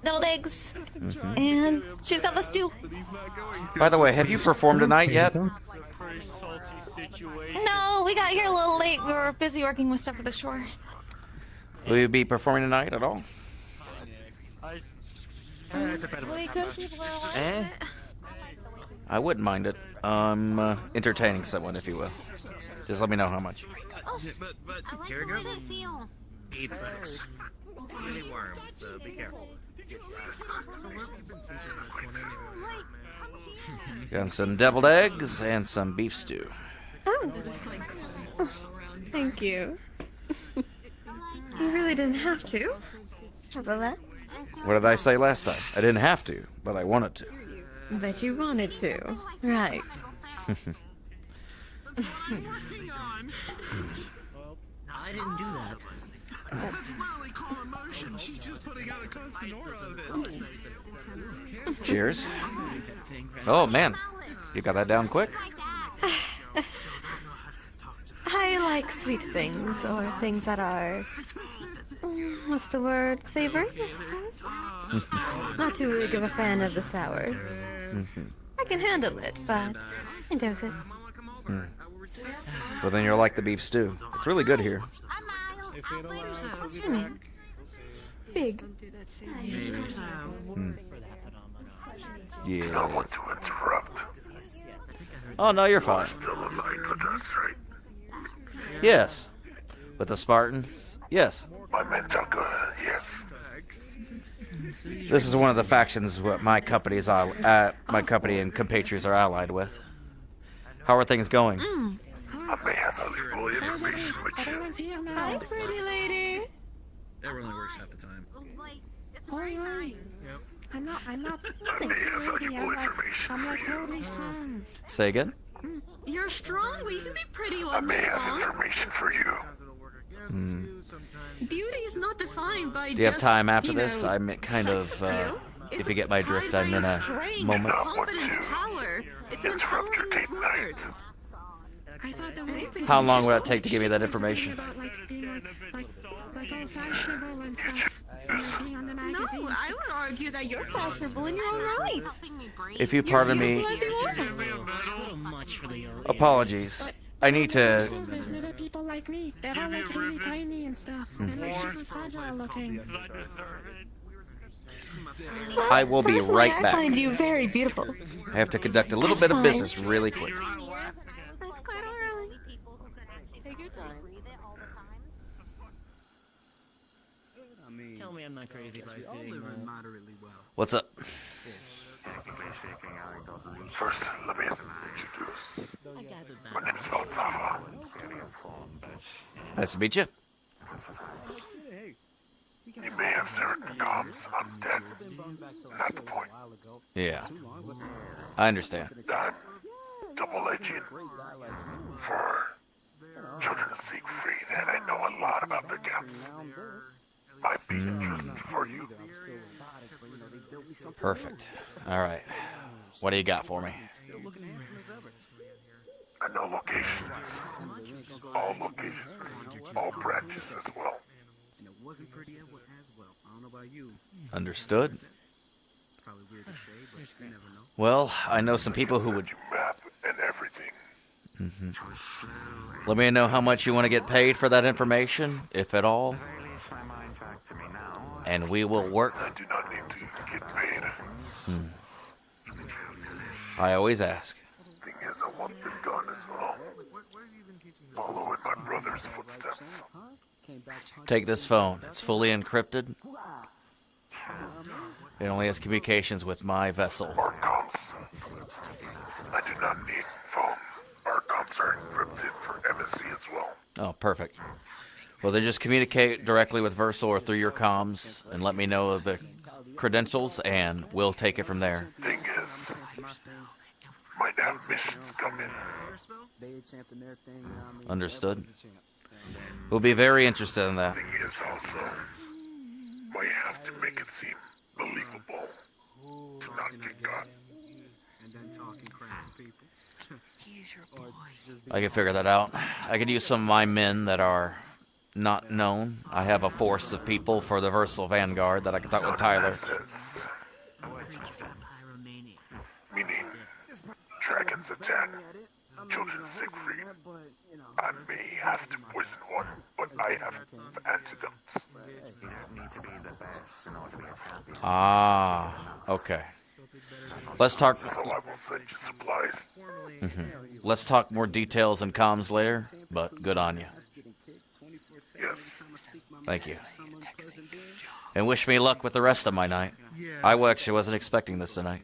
Speaker 15: Deviled eggs.
Speaker 1: Mhm.
Speaker 15: And she's got the stew.
Speaker 1: By the way, have you performed tonight yet?
Speaker 15: No, we got here a little late. We were busy working with stuff at the shore.
Speaker 1: Will you be performing tonight at all?
Speaker 15: Really good people are watching
Speaker 1: Eh?
Speaker 15: it.
Speaker 1: I wouldn't mind it. Entertaining someone, if you will. Just let me know how much.
Speaker 15: Oh.
Speaker 16: Here we go. 8 bucks. It's really warm, so be careful.
Speaker 1: Got some deviled eggs and some beef stew.
Speaker 6: Oh. Thank you. You really didn't have to.
Speaker 1: What did I say last time? I didn't have to, but I wanted to.
Speaker 6: But you wanted to. Right.
Speaker 5: I didn't do that.
Speaker 10: It's not really calm emotion. She's just putting out a constant aura of it.
Speaker 1: Cheers. Oh man, you got that down quick.
Speaker 15: I like sweet things, or things that are... what's the word? Savory, I suppose? Not too big of a fan of the sour. I can handle it, but in doses.
Speaker 1: Well, then you'll like the beef stew. It's really good here.
Speaker 15: Big.
Speaker 1: Yeah.
Speaker 22: Don't want to interrupt.
Speaker 1: Oh no, you're fine.
Speaker 22: Still aligned with us, right?
Speaker 1: Yes. With the Spartans? Yes.
Speaker 22: My men are good, yes.
Speaker 1: This is one of the factions what my company and compatriots are allied with. How are things going?
Speaker 22: I may have a little information with you.
Speaker 15: Hi, pretty lady.
Speaker 20: It only works half the time.
Speaker 11: Alright. I'm not
Speaker 22: I may have valuable information
Speaker 11: I'm like
Speaker 22: for you.
Speaker 11: totally strong.
Speaker 1: Say again?
Speaker 6: You're strong, but you can be pretty
Speaker 22: I
Speaker 6: one
Speaker 22: may have
Speaker 6: strong.
Speaker 22: information for you.
Speaker 6: Beauty is not defined by
Speaker 1: Do you have
Speaker 6: just,
Speaker 1: time after
Speaker 6: you
Speaker 1: this?
Speaker 6: know,
Speaker 1: I'm kind of, if you get my drift, I'm in a
Speaker 6: strength,
Speaker 1: moment.
Speaker 6: confidence, power. It's an empowering word.
Speaker 11: I thought that we
Speaker 1: How long would it take to give me that information?
Speaker 11: about like being like old fashionable and stuff. Being on the magazines.
Speaker 6: No, I would argue that you're fashionable and you're alright.
Speaker 1: If you pardon me,
Speaker 6: You're beautiful as you are.
Speaker 5: A little much for the
Speaker 1: apologies. I need to...
Speaker 11: There's little people like me. They're all like really tiny and stuff. And like super fragile looking.
Speaker 1: I will be
Speaker 15: Personally,
Speaker 1: right
Speaker 15: I
Speaker 1: back.
Speaker 15: find you very beautiful.
Speaker 1: I have to conduct a little bit of business really quick.
Speaker 15: That's quite alright. Take your time.
Speaker 5: Tell me I'm not crazy by saying
Speaker 10: moderately well.
Speaker 1: What's up?
Speaker 22: First, let me introduce. My name's Valtava.
Speaker 1: Nice to meet you.
Speaker 22: You may have certain comms. I'm dead. Not the point.
Speaker 1: Yeah. I understand.
Speaker 22: I'm double agent for children to seek free, and I know a lot about their camps. Might be interesting for you.
Speaker 1: Perfect. All right. What do you got for me?
Speaker 22: I know locations. All locations. All branches as well.
Speaker 8: wasn't pretty as well. I don't know about you.
Speaker 1: Understood.
Speaker 8: Probably weird to say, but you never know.
Speaker 1: Well, I know some people who would.
Speaker 22: Map and everything.
Speaker 1: Let me know how much you want to get paid for that information, if at all. And we will work.
Speaker 22: I do not need to get paid.
Speaker 1: I always ask.
Speaker 22: Thing is, I want them gone as well. Follow in my brother's footsteps.
Speaker 1: Take this phone. It's fully encrypted. It only has communications with my vessel.
Speaker 22: Archons. I do not need phone. Archons are encrypted for embassy as well.
Speaker 1: Oh, perfect. Well, then just communicate directly with Versal or through your comms and let me know of the credentials, and we'll take it from there.
Speaker 22: Thing is, might have missions coming.
Speaker 1: Understood. We'll be very interested in that.
Speaker 22: Thing is also, might have to make it seem believable to not get caught.
Speaker 1: I can figure that out. I could use some of my men that are not known. I have a force of people for the Versal Vanguard that I can talk with Tyler.
Speaker 22: Meaning, dragons attack, children sick free. I may have to poison one, but I have antidotes.
Speaker 1: Ah, okay. Let's talk.
Speaker 22: So I will send you supplies.
Speaker 1: Let's talk more details and comms later, but good on you.
Speaker 22: Yes.
Speaker 1: Thank you. And wish me luck with the rest of my night. I actually wasn't expecting this tonight.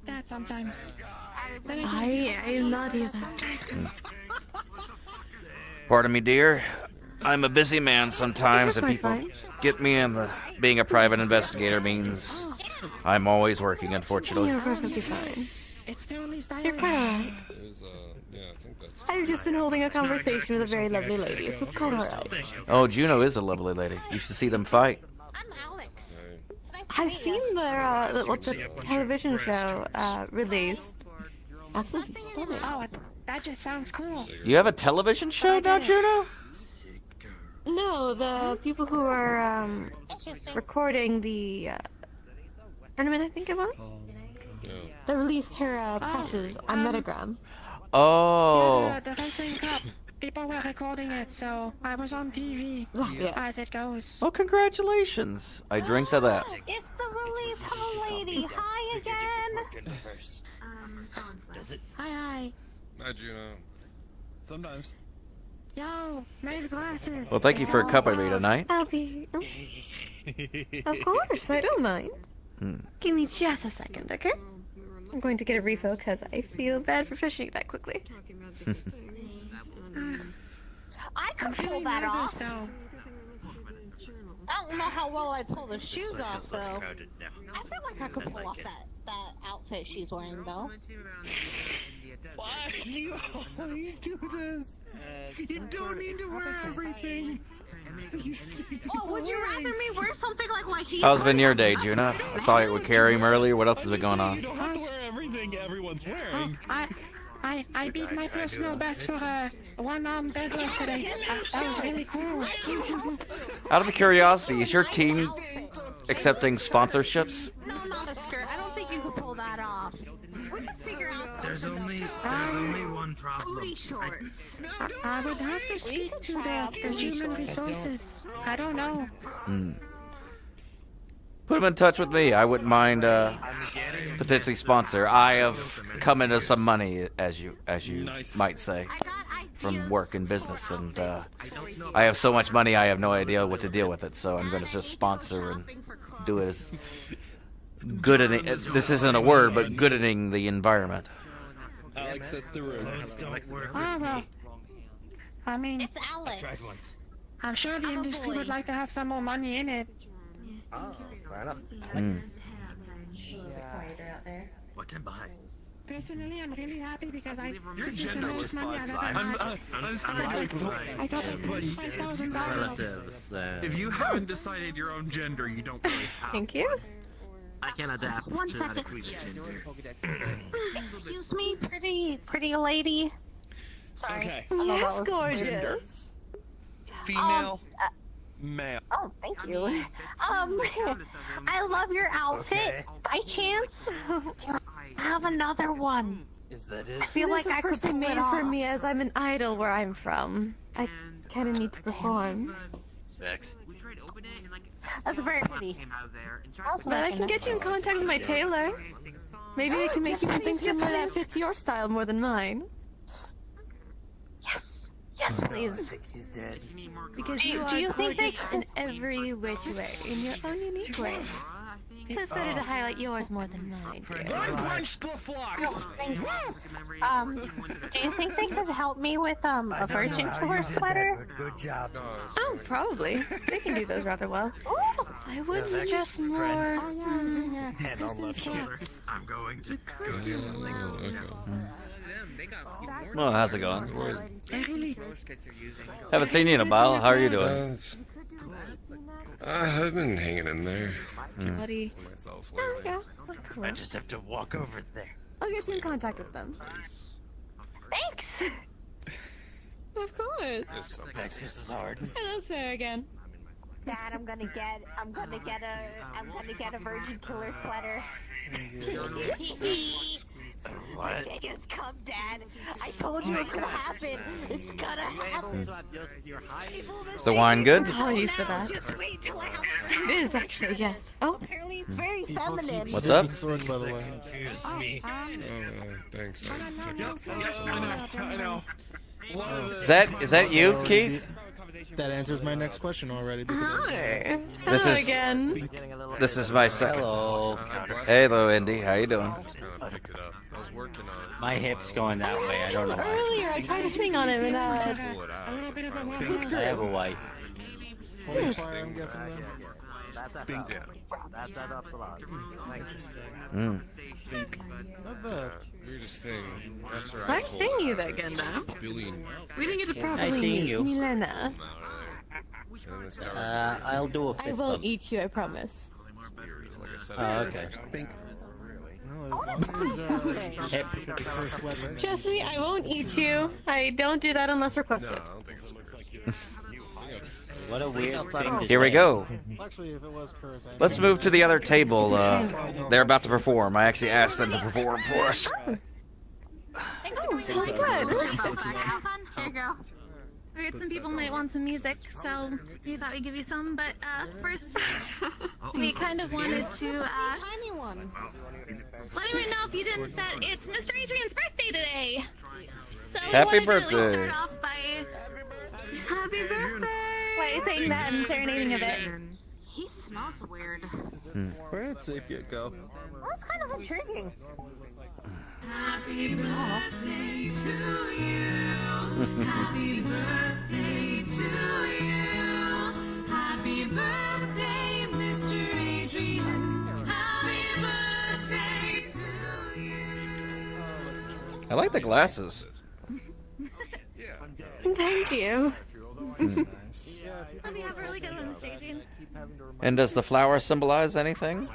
Speaker 2: That sometimes.
Speaker 6: I am not either.
Speaker 1: Pardon me, dear. I'm a busy man sometimes, and people get me in the... Being a private investigator means I'm always working, unfortunately.
Speaker 15: You're perfectly fine.
Speaker 2: It's the only style.
Speaker 15: You're quite alright. I've just been holding a conversation with a very lovely lady, so it's quite alright.
Speaker 1: Oh, Juno is a lovely lady. You should see them fight.
Speaker 15: I've seen the television show released. Absolutely stunning.
Speaker 2: Oh, that just sounds cool.
Speaker 1: You have a television show now, Juno?
Speaker 15: No, the people who are recording the tournament, I think it was. They released her presses on Metagram.
Speaker 1: Oh.
Speaker 2: Yeah, the Wrestling Cup. People were recording it, so I was on TV. As it goes.
Speaker 1: Oh, congratulations. I drink to that.
Speaker 9: It's the relief home lady. Hi again.
Speaker 16: Does it?
Speaker 2: Hi.
Speaker 14: Hi, Juno.
Speaker 8: Sometimes.
Speaker 2: Yo, nice glasses.
Speaker 1: Well, thank you for accompanying me tonight.
Speaker 15: I'll be... Of course, I don't mind. Give me just a second, okay? I'm going to get a refill because I feel bad for fishing that quickly.
Speaker 9: I could pull that off. I don't know how well I'd pull the shoes off, though. I feel like I could pull off that outfit she's wearing, though.
Speaker 10: Why do you always do this? You don't need to wear everything.
Speaker 9: Oh, would you rather me wear something like what he's
Speaker 1: How's been your day, Juno? I saw you with Carrie earlier. What else has been going on?
Speaker 10: You don't have to wear everything everyone's wearing.
Speaker 2: I beat my personal best for a one-arm deadlift today. That was really cool.
Speaker 1: Out of curiosity, is your team accepting sponsorships?
Speaker 9: No, not a skirt. I don't think you could pull that off. We can figure out
Speaker 8: There's only one problem.
Speaker 9: booty shorts.
Speaker 2: I would have to speak to the human resources. I don't know.
Speaker 1: Put them in touch with me. I wouldn't mind potentially sponsor. I have come into some money, as you might say, from work and business, and I have so much money I have no idea what to deal with it. So I'm going to just sponsor and do it as goodening. This isn't a word, but goodening the environment.
Speaker 10: Alex, that's the room.
Speaker 2: Oh, well. I mean,
Speaker 9: It's Alex.
Speaker 2: I'm sure the industry would like to have some more money in it.
Speaker 16: Oh, fair enough.
Speaker 8: What to buy?
Speaker 2: Personally, I'm really happy because this is the most money I've ever had.
Speaker 8: I'm sorry.
Speaker 2: I got $5,000.
Speaker 8: If you haven't decided your own gender, you don't really have.
Speaker 15: Thank you.
Speaker 8: I can adapt
Speaker 9: One
Speaker 8: to
Speaker 9: second.
Speaker 8: that gender.
Speaker 9: Excuse me, pretty lady. Sorry.
Speaker 10: Okay.
Speaker 9: I know that
Speaker 15: Yes,
Speaker 9: was
Speaker 15: gorgeous.
Speaker 10: Gender. Female. Male.
Speaker 9: Oh, thank you. I love your outfit. By chance, I have another one.
Speaker 21: Is that it?
Speaker 9: I feel
Speaker 15: This
Speaker 9: like I
Speaker 15: is
Speaker 9: could
Speaker 15: personally
Speaker 9: pull it
Speaker 15: made for
Speaker 9: off.
Speaker 15: me as I'm an idol where I'm from. I kind of need to perform.
Speaker 21: Sex.
Speaker 9: That's very pretty.
Speaker 15: But I can get you in contact with my tailor. Maybe I can make you something similar that fits your style more than mine.
Speaker 9: Yes, please.
Speaker 21: She's dead.
Speaker 15: Because
Speaker 9: Do
Speaker 15: you
Speaker 9: you
Speaker 15: are
Speaker 9: think they
Speaker 15: gorgeous in every which way, in your own unique way. So it's better to highlight yours more than mine, dear.
Speaker 9: Do you think they could help me with a virgin killer sweater?
Speaker 21: Good job.
Speaker 15: Oh, probably. They can do those rather well. I would suggest more.
Speaker 21: And I'll love killers. I'm going to go do
Speaker 1: Well, how's it going? Haven't seen you in a while. How are you doing?
Speaker 4: I've been hanging in there.
Speaker 15: Buddy.
Speaker 4: Myself
Speaker 15: Oh, yeah.
Speaker 21: I just have to walk over there.
Speaker 15: I'll get you in contact with them.
Speaker 9: Thanks.
Speaker 15: Of course.
Speaker 21: Thanks, this is hard.
Speaker 15: Hello, Sarah again.
Speaker 9: Dad, I'm gonna get a virgin killer sweater.
Speaker 21: What?
Speaker 9: It's come, Dad. I told you it's gonna happen. It's gonna happen.
Speaker 1: Is the wine good?
Speaker 15: Apologies for that.
Speaker 9: Just wait till I have
Speaker 15: It is actually, yes. Oh.
Speaker 9: Apparently it's very feminine.
Speaker 1: What's up?
Speaker 4: Sword, by the way.
Speaker 21: Confuse me.
Speaker 4: Thanks. I know.
Speaker 1: Is that you, Keith?
Speaker 13: That answers my next question already.
Speaker 15: Hi.
Speaker 1: This
Speaker 15: Hello
Speaker 1: is-
Speaker 15: again.
Speaker 1: This is my second. Hello, Indy. How you doing?
Speaker 16: My hip's going that way. I don't know why.
Speaker 15: Earlier, I tried to swing on him and
Speaker 16: I have a wife.
Speaker 4: Weirdest thing. After I
Speaker 15: Nice seeing you again, though. We didn't get to properly
Speaker 16: Nice seeing
Speaker 15: meet.
Speaker 16: you.
Speaker 15: Milena.
Speaker 16: I'll do a
Speaker 15: I
Speaker 16: fist
Speaker 15: won't
Speaker 16: bump.
Speaker 15: eat you, I promise.
Speaker 16: Oh, okay.
Speaker 15: Trust me, I won't eat you. I don't do that unless requested.
Speaker 16: What a weird thing to
Speaker 1: Here we
Speaker 16: say.
Speaker 1: go.
Speaker 13: Actually, if it was cursing.
Speaker 1: Let's move to the other table. They're about to perform. I actually asked them to perform for us.
Speaker 15: Thanks for sounds good.
Speaker 14: Have fun. Here you go. We heard some people might want some music, so we thought we'd give you some. But first, we kind of wanted to
Speaker 9: Tiny one.
Speaker 14: let everyone know if you didn't that it's Mr. Adrian's birthday today. So we
Speaker 1: Happy
Speaker 14: wanted to at least
Speaker 1: birthday.
Speaker 14: start off by happy birthday.
Speaker 15: Why are you saying that and serenading a bit?
Speaker 9: He smells weird.
Speaker 13: Where'd Sapia go?
Speaker 9: That's kind of intriguing.
Speaker 14: Happy birthday to you. Happy birthday to you. Happy birthday, Mr. Adrian. Happy birthday to you.
Speaker 1: I like the glasses.
Speaker 15: Thank you.
Speaker 14: Hope you have a really good one, Mr. Adrian.
Speaker 1: And does the flower symbolize anything?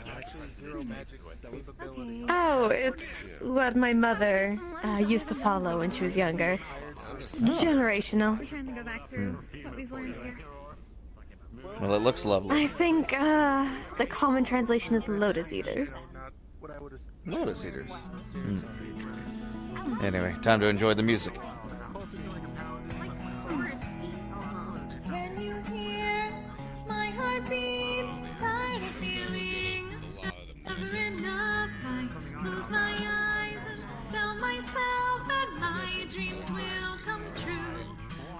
Speaker 15: Oh, it's what my mother used to follow when she was younger. Generational.
Speaker 14: We're trying to go back through what we've learned here.
Speaker 1: Well, it looks lovely.
Speaker 15: I think the common translation is lotus eaters.
Speaker 1: Lotus eaters. Anyway, time to enjoy the music.
Speaker 14: Can you hear my heartbeat? Tired of feeling never enough. I close my eyes and tell myself that my dreams will come true.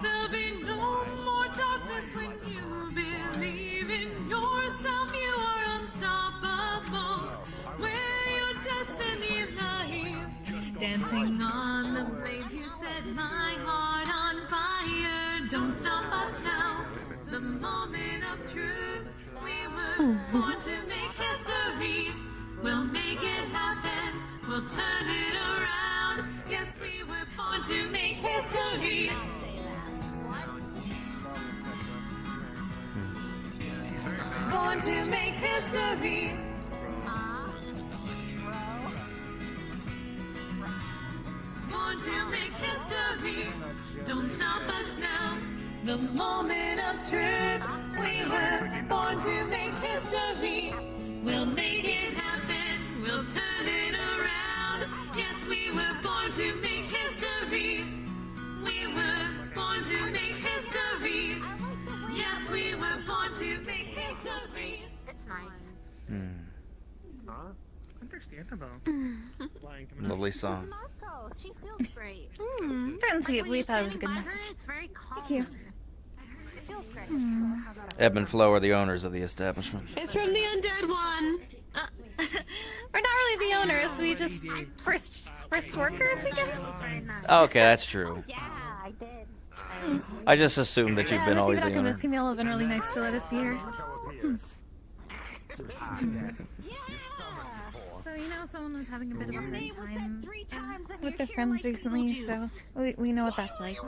Speaker 14: There'll be no more darkness when you believe in yourself. You are unstoppable. Where your destiny lies, dancing on the blades, you set my heart on fire. Don't stop us now. The moment of truth. We were born to make history. We'll make it happen. We'll turn it around. Yes, we were born to make history. Born to make history. Born to make history. history. Don't stop us now. The moment of truth. We were born to make history. We'll make it happen. We'll turn it around. Yes, we were born to make history. We were born to make history. Yes, we were born to make history.
Speaker 9: It's nice.
Speaker 21: Understandable.
Speaker 1: Lovely song.
Speaker 9: Marco, she feels great.
Speaker 23: Didn't see it. We thought it was a good
Speaker 9: By
Speaker 23: message.
Speaker 9: her, it's very calm.
Speaker 23: Thank you.
Speaker 9: It feels great.
Speaker 1: Ebb and Flow are the owners of the establishment.
Speaker 6: It's from the undead one.
Speaker 23: We're not really the owners. We just first workers, I guess.
Speaker 1: Okay, that's true.
Speaker 9: Yeah, I did.
Speaker 1: I just assumed that you've been always the owner.
Speaker 23: Miss Camille have been really nice to let us be here. So, you know, someone was having a bit of a hard time with their friends recently, so we know what that's like. So.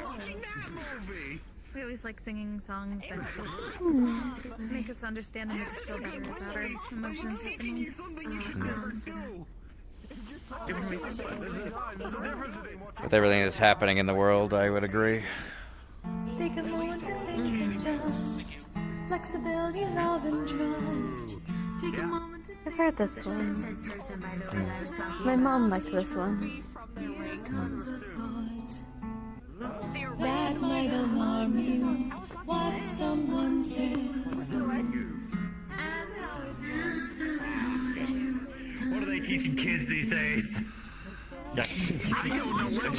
Speaker 23: We always like singing songs that make us understand and make us feel better about our emotions at the moment.
Speaker 1: With everything that's happening in the world, I would agree.
Speaker 14: Take a moment to think just flexibility, love, and trust. Take a moment to
Speaker 23: I've heard this one. My mom liked this one.
Speaker 14: that might alarm you. What someone says.
Speaker 5: What are they teaching kids these days?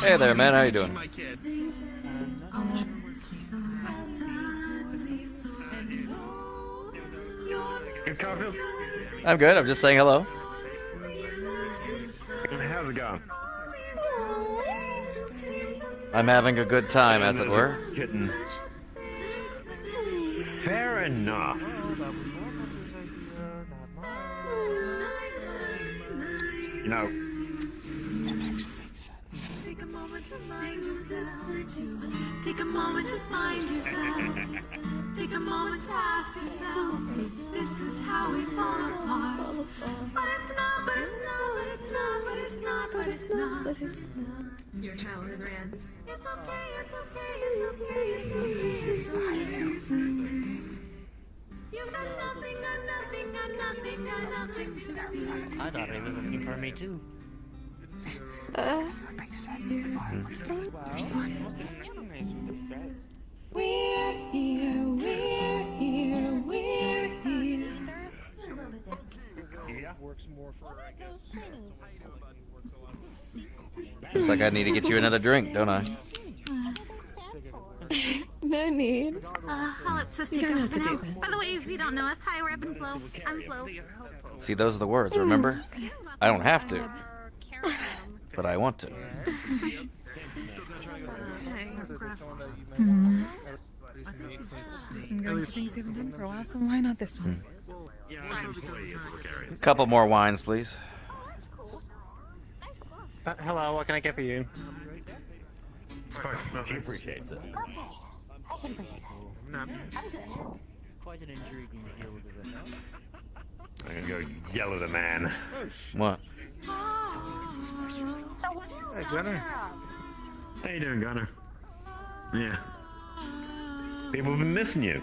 Speaker 1: Hey there, man. How you doing?
Speaker 5: Good, Garfield?
Speaker 1: I'm good. I'm just saying hello.
Speaker 5: How's it going?
Speaker 1: I'm having a good time, as it were.
Speaker 5: Kitten. Fair enough. You know,
Speaker 14: Take a moment to find yourself. Take a moment to find yourself. Take a moment to ask yourself. This is how we fall apart. But it's not, but it's not, but it's not, but it's not, but it's not, but it's not. Your child has ran. It's okay, it's okay, it's okay, it's okay, it's okay, it's okay. You've got nothing, got nothing, got nothing, got nothing to fear.
Speaker 5: I thought he was looking for me too.
Speaker 14: We're here, we're here, we're here.
Speaker 10: Works more for, I guess.
Speaker 1: Looks like I need to get you another drink, don't I?
Speaker 23: No need. I'll let Sis take over for now. By the way, if you don't know us, hi, we're Ebb and Flow. I'm Flo.
Speaker 1: See, those are the words, remember? I don't have to, but I want to.
Speaker 23: It's been going to things we haven't done for a while, so why not this one?
Speaker 1: A couple more wines, please.
Speaker 5: Hello, what can I get for you? She appreciates it. Quite an intriguing deal with it. I'm gonna go yell at a man.
Speaker 1: What?
Speaker 5: Hey, Gunner. How you doing, Gunner? Yeah. People have been missing you.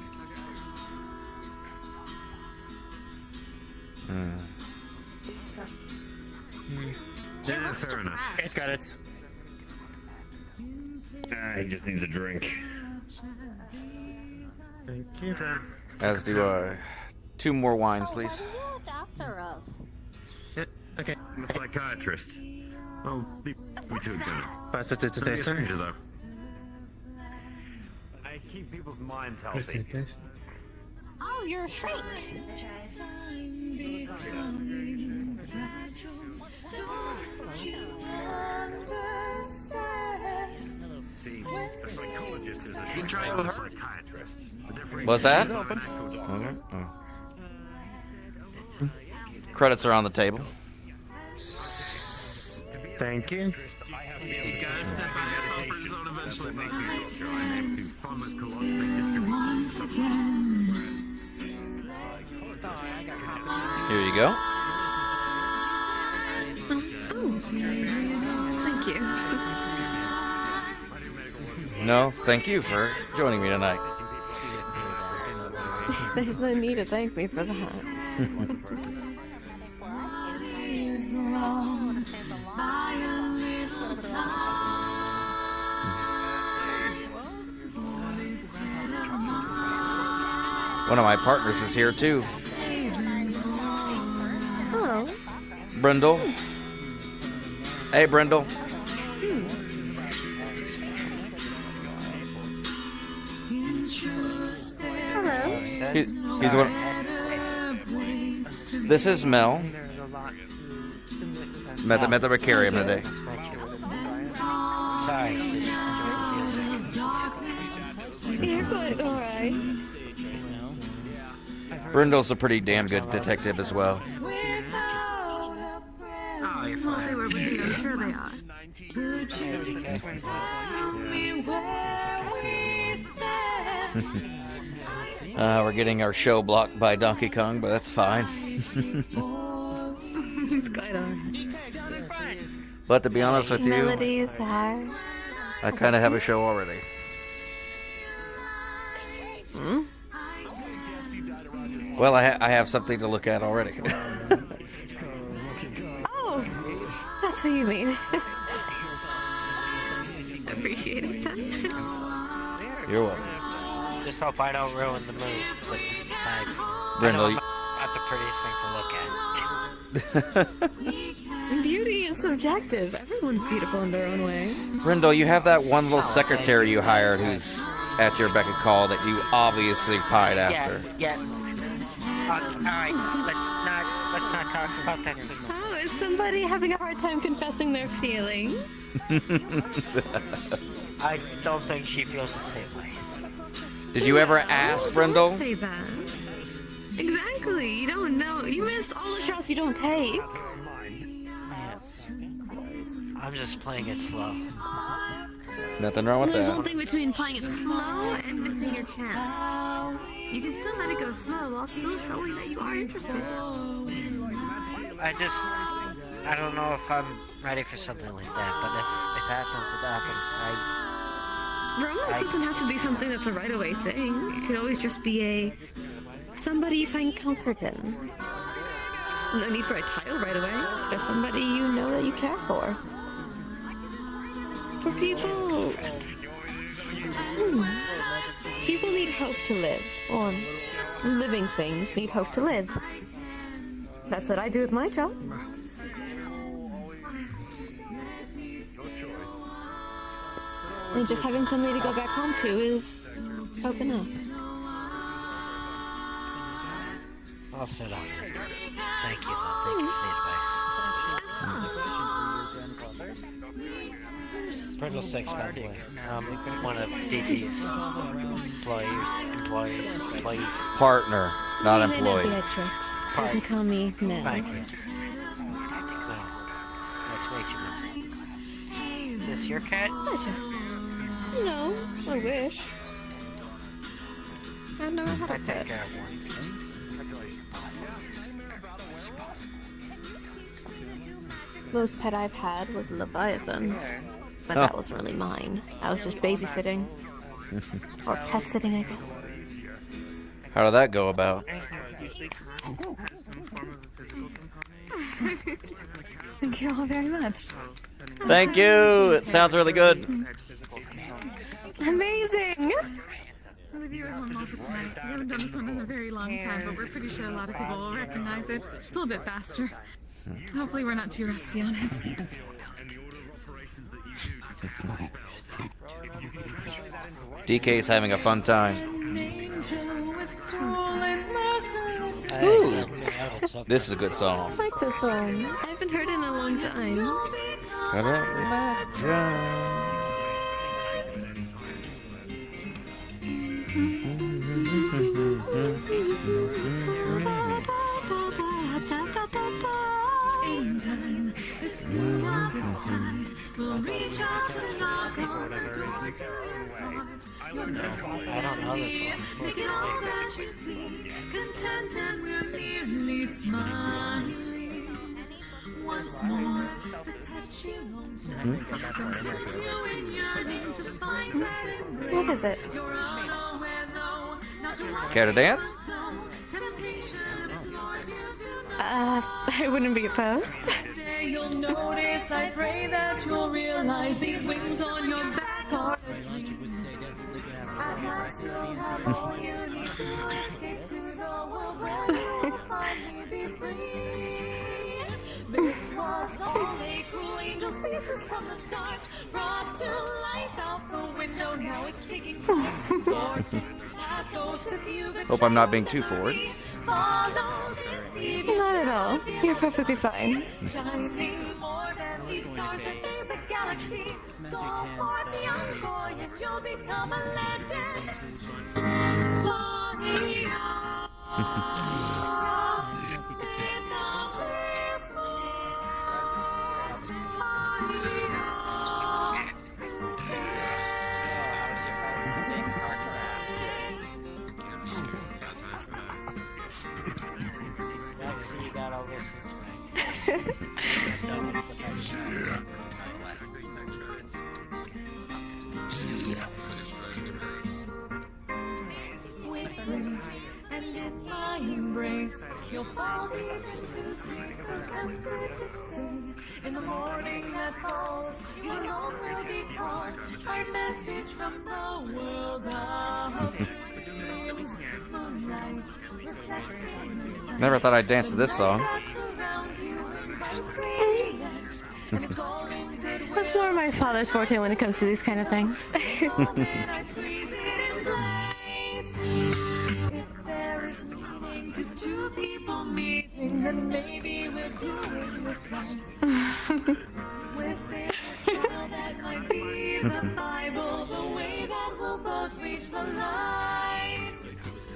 Speaker 5: Yeah, fair enough. It's got it. He just needs a drink.
Speaker 10: Thank you.
Speaker 1: As do I. 2 more wines, please.
Speaker 9: After us.
Speaker 10: Okay.
Speaker 5: I'm a psychiatrist. Oh, we took Gunner.
Speaker 10: Pass it to
Speaker 5: Don't be a stranger, though. I keep people's minds healthy.
Speaker 9: Oh, you're a shrink.
Speaker 5: See, a psychologist is a psychiatrist.
Speaker 1: What's that?
Speaker 5: Okay.
Speaker 1: Oh. Credits are on the table.
Speaker 10: Thank you.
Speaker 8: You gotta step out of your comfort zone eventually,
Speaker 1: Here you go.
Speaker 23: Thank you.
Speaker 1: No, thank you for joining me tonight.
Speaker 15: There's no need to thank me for that.
Speaker 1: One of my partners is here too.
Speaker 15: Hello.
Speaker 1: Brindle. Hey, Brindle.
Speaker 15: Hello.
Speaker 1: He's one. This is Mel. Methabacarium today.
Speaker 3: Sorry.
Speaker 15: You're quite alright.
Speaker 1: Brindle's a pretty damn good detective as well.
Speaker 3: Oh, you're
Speaker 2: Well,
Speaker 3: fine.
Speaker 2: they were with you. I'm sure they are.
Speaker 1: We're getting our show blocked by Donkey Kong, but that's fine.
Speaker 2: It's quite alright.
Speaker 1: But to be honest with you,
Speaker 15: Melodies are.
Speaker 1: I kind of have a show already. Well, I have something to look at already.
Speaker 15: Oh, that's what you mean.
Speaker 2: Appreciate it.
Speaker 1: You're welcome.
Speaker 3: Just hope I don't ruin the mood. But
Speaker 1: Brindle,
Speaker 3: I know I'm not the prettiest thing to look at.
Speaker 6: Beauty is subjective. Everyone's beautiful in their own way.
Speaker 1: Brindle, you have that one little secretary you hired who's at your beck and call that you obviously pied after.
Speaker 3: Yeah. Alright, let's not talk about that.
Speaker 15: Oh, is somebody having a hard time confessing their feelings?
Speaker 3: I don't think she feels the same way.
Speaker 1: Did you ever ask Brindle?
Speaker 2: Don't say that.
Speaker 6: Exactly. You don't know. You missed all the shots you don't take.
Speaker 3: I'm just playing it slow.
Speaker 1: Nothing wrong with
Speaker 6: There's
Speaker 1: that.
Speaker 6: one thing between playing it slow and missing your chance.
Speaker 2: You can still let it go slow while still showing that you are interested.
Speaker 3: I don't know if I'm ready for something like that, but if it happens, it happens.
Speaker 6: Romance doesn't have to be something that's a right away thing. It could always just be
Speaker 15: Somebody you find comfort in.
Speaker 6: no need for a title right away.
Speaker 15: Just somebody you know that you care for. For people... People need hope to live. Or living things need hope to live. That's what I do with my job. And just having somebody to go back home to is hope enough.
Speaker 3: I'll sit on it. Thank you, though. Thank you for the advice. Brindle 6, by the way. One of DT's employees.
Speaker 1: Partner, not employee.
Speaker 15: Beatrix. You can call me Mel.
Speaker 3: Thank you. Nice to meet you, Miss. Is this your cat?
Speaker 15: No, I wish. I've never had a
Speaker 3: I take
Speaker 15: pet.
Speaker 3: care of one.
Speaker 15: Most pet I've had was Leviathan. But that wasn't really mine. I was just babysitting. Or pet sitting, I guess.
Speaker 1: How did that go about?
Speaker 23: Thank you all very much.
Speaker 1: Thank you. It sounds really good.
Speaker 15: Amazing!
Speaker 2: We'll leave you at home also tonight. We haven't done this one in a very long time, but we're pretty sure a lot of people will recognize it. It's a little bit faster. Hopefully we're not too rusty on it.
Speaker 1: DK's having a fun time. Ooh. This is a good song.
Speaker 6: I like this song. I haven't heard it in a long time.
Speaker 14: In time, this blue of the sky will reach out to knock on the door.
Speaker 3: I don't know this one.
Speaker 14: Make it all that you see, content and we're nearly smiling. Once more, the touch
Speaker 15: What is it?
Speaker 1: Care to dance?
Speaker 15: I wouldn't be opposed.
Speaker 14: You'll notice, I pray that you'll realize these wings on your back are at last you'll have all you need to escape to the world where you'll finally be free. This was all a cruel angel's thesis from the start, brought to life out the window. Now it's taking flight.
Speaker 1: Hope I'm not being too forward.
Speaker 15: Not at all. You're perfectly fine.
Speaker 14: Shining more than these stars that bathe the galaxy. Go for the young boy and you'll become a legend. And in my embrace, you'll fall deep into sleep, so tempted to stay. In the morning that falls, your own will be called. Our message from the world of dreams. Moonlight reflects.
Speaker 1: Never thought I'd dance to this song.
Speaker 15: That's more my father's forte when it comes to these kind of things.
Speaker 14: To two people meeting, then maybe we're doing this right. With this spell that might be the Bible, the way that we'll both reach the light.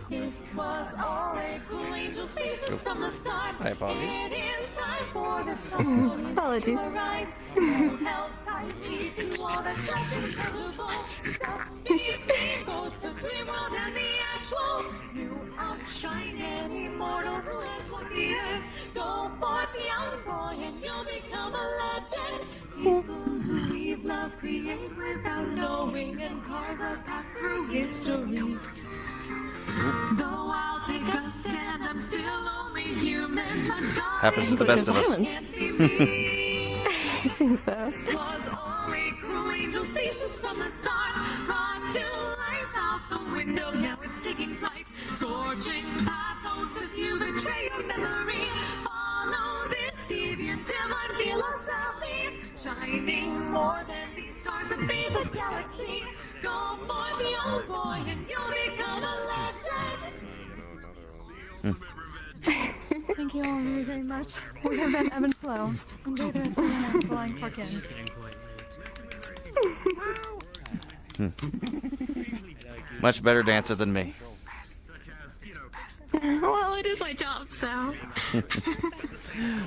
Speaker 14: This was all a cool angel's thesis from the start.
Speaker 1: My apologies.
Speaker 14: It is time for the sun.
Speaker 15: Apologies.
Speaker 14: Held tightly to all that's just invisible. Stop between both the dream world and the actual. You outshine any mortal who has walked the earth. Go forth, young boy, and you'll become a legend. People believe love create without knowing and carve a path through history. Though I'll take a stand, I'm still only human.
Speaker 1: Happens to the best of us.
Speaker 15: I think so.
Speaker 14: This was all a cruel angel's thesis from the start. Brought to life out the window, now it's taking flight. Scorching pathos if you betray your memory. Follow this deviant demon philosophy. Shining more than these stars that bathe the galaxy. Go for the old boy and you'll become a legend.
Speaker 23: Thank you all very, very much. We have been Ebb and Flow. Enjoy the rest of your night flying pork in.
Speaker 1: Much better dancer than me.
Speaker 2: Well, it is my job, so.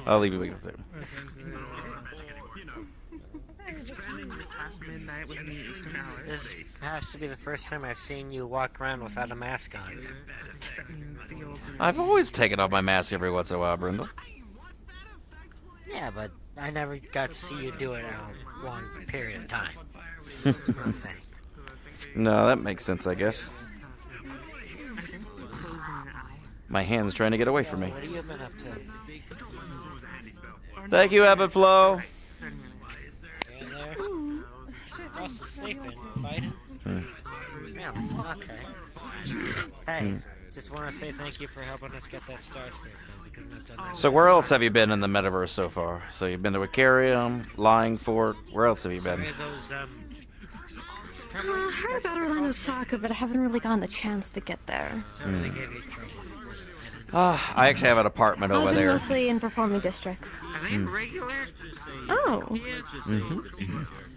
Speaker 1: I'll leave you with it.
Speaker 3: This has to be the first time I've seen you walk around without a mask on.
Speaker 1: I've always taken off my mask every once in a while, Brindle.
Speaker 3: Yeah, but I never got to see you do it in a long period of time.
Speaker 1: No, that makes sense, I guess. My hand's trying to get away from me.
Speaker 3: What have you been up to?
Speaker 1: Thank you, Ebb and Flow.
Speaker 3: Russ is sleeping, fighting? Yeah, okay. Hey, just want to say thank you for helping us get that star scrape done. We couldn't have done that.
Speaker 1: So where else have you been in the metaverse so far? So you've been to Wicarium, Lying Fort. Where else have you been?
Speaker 3: Those,
Speaker 15: I heard about Orlando Soccer, but I haven't really gotten the chance to get there.
Speaker 1: I actually have an apartment over
Speaker 15: I've been
Speaker 1: there.
Speaker 15: mostly in performing districts.
Speaker 3: Are they regular?
Speaker 15: Oh.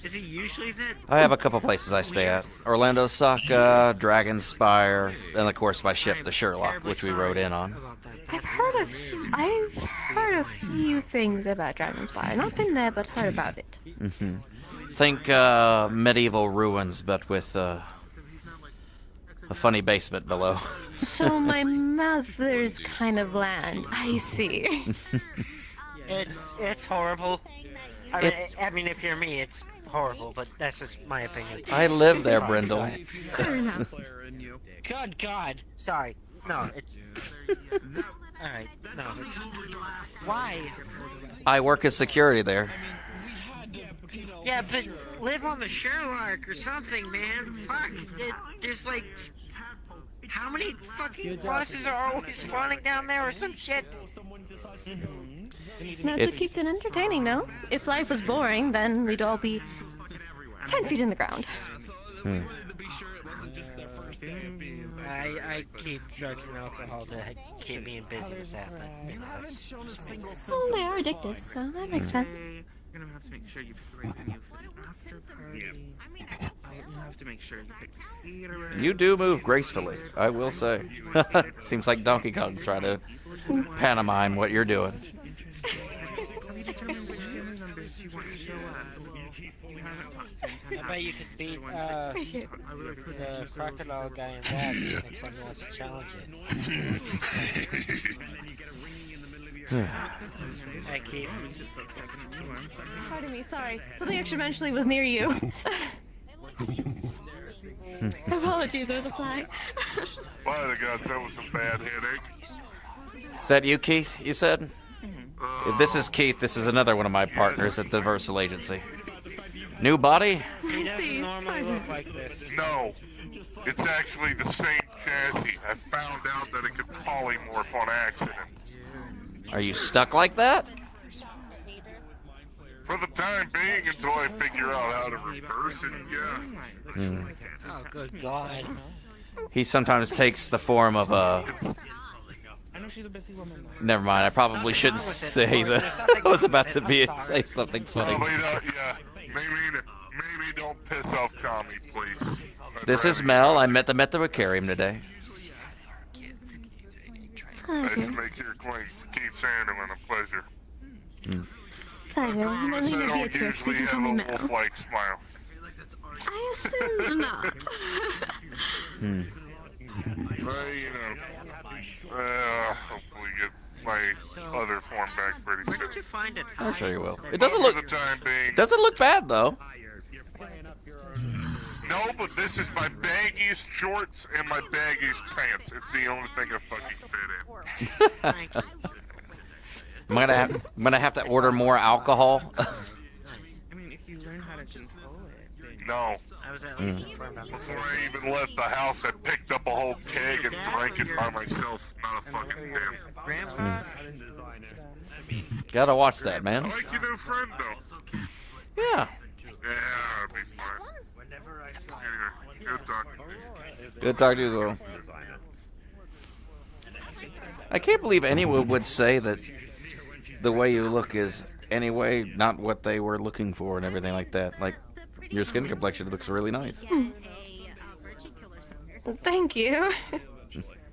Speaker 3: Is it usually that?
Speaker 1: I have a couple places I stay at. Orlando Soccer, Dragon Spire, and of course my ship, the Sherlock, which we rode in on.
Speaker 15: I've heard a few things about Dragonspire. Not been there, but heard about it.
Speaker 1: Think medieval ruins, but with a funny basement below.
Speaker 15: So my mother's kind of land. I see.
Speaker 3: It's horrible. I mean, if you're me, it's horrible, but that's just my opinion.
Speaker 1: I live there, Brindle.
Speaker 2: Fair enough.
Speaker 3: Good God! Sorry. No, it's. Alright, no. It's... Why?
Speaker 1: I work as security there.
Speaker 3: Yeah, but live on the Sherlock or something, man. Fuck. There's like. How many fucking bosses are always spawning down there or some shit?
Speaker 15: No, it just keeps it entertaining, no? If life was boring, then we'd all be 10 feet in the ground.
Speaker 3: I keep drugs and alcohol to keep me busy with that, but...
Speaker 15: Well, they are addictive, so that makes sense.
Speaker 12: You're gonna have to make sure you pick the right venue for the after party. You have to make sure you pick the theater.
Speaker 1: You do move gracefully, I will say. Seems like Donkey Kong's trying to pantomime what you're doing.
Speaker 3: I bet you could beat the crocodile guy in that next time he wants to challenge it. Hey, Keith.
Speaker 15: Pardon me, sorry. Something extra-dimensionally was near you. Apologies, there was a fly.
Speaker 22: By the gods, that was a bad headache.
Speaker 1: Is that you, Keith, you said? If this is Keith, this is another one of my partners at the Versal Agency. New body?
Speaker 3: He doesn't normally look like this.
Speaker 22: No, it's actually the same chassis. I found out that it could polymorph on accident.
Speaker 1: Are you stuck like that?
Speaker 22: For the time being, until I figure out how to reverse it, yeah.
Speaker 3: Oh, good God.
Speaker 1: He sometimes takes the form of a... Never mind, I probably shouldn't say that. I was about to say something funny.
Speaker 22: Yeah, maybe don't piss off Kami, please.
Speaker 1: This is Mel. I met them at the Aquarium today.
Speaker 22: Nice to make your acquaintance. Keith Sanderman, a pleasure.
Speaker 15: Pleasure. You may leave it be a trick. You can call me Mel.
Speaker 22: Wolf-like smile.
Speaker 2: I assume not.
Speaker 22: Well, you know, hopefully get my other form back pretty soon.
Speaker 3: Where did you find it?
Speaker 1: I'm sure you will. It doesn't look...
Speaker 22: For the time being.
Speaker 1: Doesn't look bad, though.
Speaker 22: No, but this is my baggiest shorts and my baggiest pants. It's the only thing I fucking fit in.
Speaker 1: I'm gonna have to order more alcohol.
Speaker 12: I mean, if you learn how to control it.
Speaker 22: No.
Speaker 3: I was at least
Speaker 22: Before I even left the house, I picked up a whole keg and drank it by myself. Not a fucking damn.
Speaker 3: Grandpa?
Speaker 1: Gotta watch that,
Speaker 22: I
Speaker 1: man.
Speaker 22: like your new friend, though.
Speaker 1: Yeah.
Speaker 22: Yeah, it'll be fine. Anyway, good talking to you.
Speaker 1: Good talking to you, though. I can't believe anyone would say that the way you look is anyway not what they were looking for and everything like that. Like, your skin complexion looks really nice.
Speaker 15: Thank you.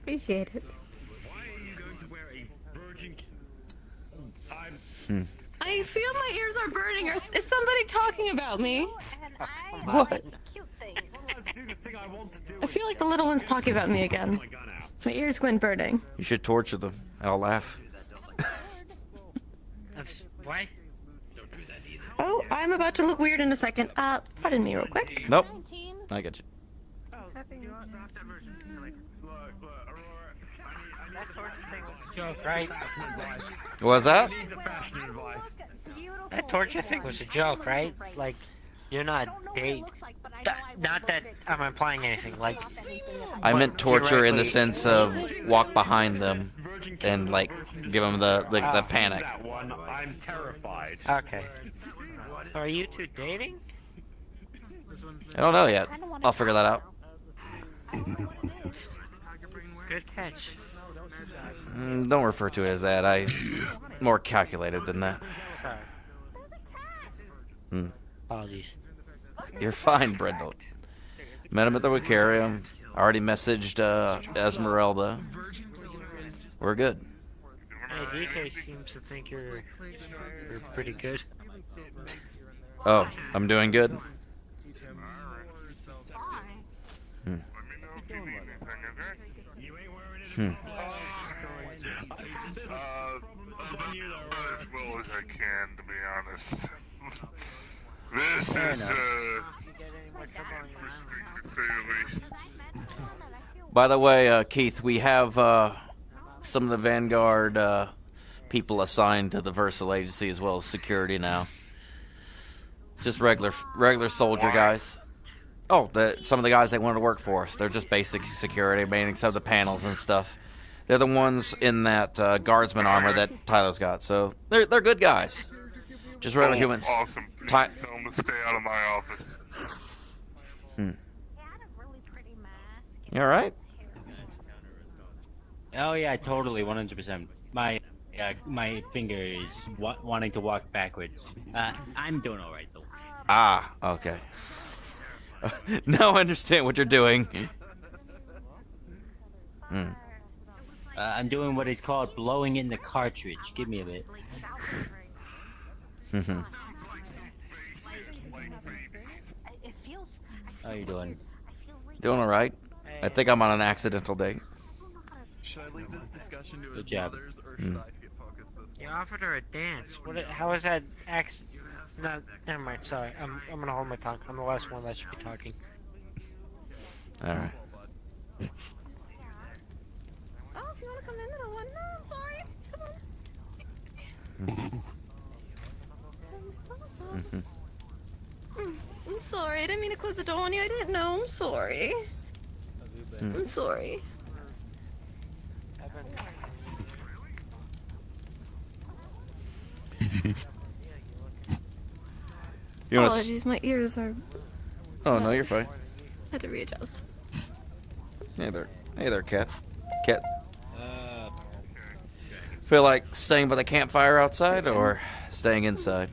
Speaker 15: Appreciate it. I feel my ears are burning. Is somebody talking about me?
Speaker 1: What?
Speaker 15: I feel like the little one's talking about me again. My ears went burning.
Speaker 1: You should torture them. I'll laugh.
Speaker 3: Why?
Speaker 15: Oh, I'm about to look weird in a second. Pardon me real quick.
Speaker 1: Nope. I get you.
Speaker 3: Joke, right?
Speaker 1: What was that?
Speaker 3: That torture thing was a joke, right? Like, you're not not that I'm implying anything. Like,
Speaker 1: I meant torture in the sense of walk behind them and like give them the panic.
Speaker 5: That one, I'm terrified.
Speaker 3: Okay. Are you two dating?
Speaker 1: I don't know yet. I'll figure that out.
Speaker 3: Good catch.
Speaker 1: Don't refer to it as that. I more calculated than that.
Speaker 3: Sorry. Apologies.
Speaker 1: You're fine, Brindle. Met him at the Aquarium. Already messaged Esmeralda. We're good.
Speaker 3: Hey, DK seems to think you're pretty good.
Speaker 1: Oh, I'm doing good.
Speaker 22: As well as I can, to be honest. This is,
Speaker 3: Fair
Speaker 22: interesting to say the least.
Speaker 1: By the way, Keith, we have some of the Vanguard people assigned to the Versal Agency as well as security now. Just regular soldier guys. Oh, some of the guys that wanted to work for us. They're just basic security, mainly except the panels and stuff. They're the ones in that guardsman armor that Tyler's got. So they're good guys. Just regular humans.
Speaker 22: Awesome. Tell them to stay out of my office.
Speaker 1: You all right?
Speaker 16: Oh yeah, totally, 100%. My finger is wanting to walk backwards. I'm doing all right though.
Speaker 1: Ah, okay. Now I understand what you're doing.
Speaker 16: I'm doing what is called blowing in the cartridge. Give me a bit. How you doing?
Speaker 1: Doing all right. I think I'm on an accidental date.
Speaker 12: Should I leave this discussion to
Speaker 16: Good
Speaker 12: his
Speaker 16: job.
Speaker 12: brothers, or should I get focused this
Speaker 3: You offered her a dance. How is that No, never mind. Sorry, I'm gonna hold my tongue. I'm the last one that should be talking.
Speaker 1: All right.
Speaker 11: Oh, if you want to come in, then I'll no, I'm sorry. Come on. I'm sorry. I didn't mean to close the door on you. I didn't know. I'm sorry. I'm sorry. Apologies, my ears are...
Speaker 1: Oh, no, you're fine.
Speaker 11: Had to readjust.
Speaker 1: Hey there, cat. Cat. Feel like staying by the campfire outside or staying inside?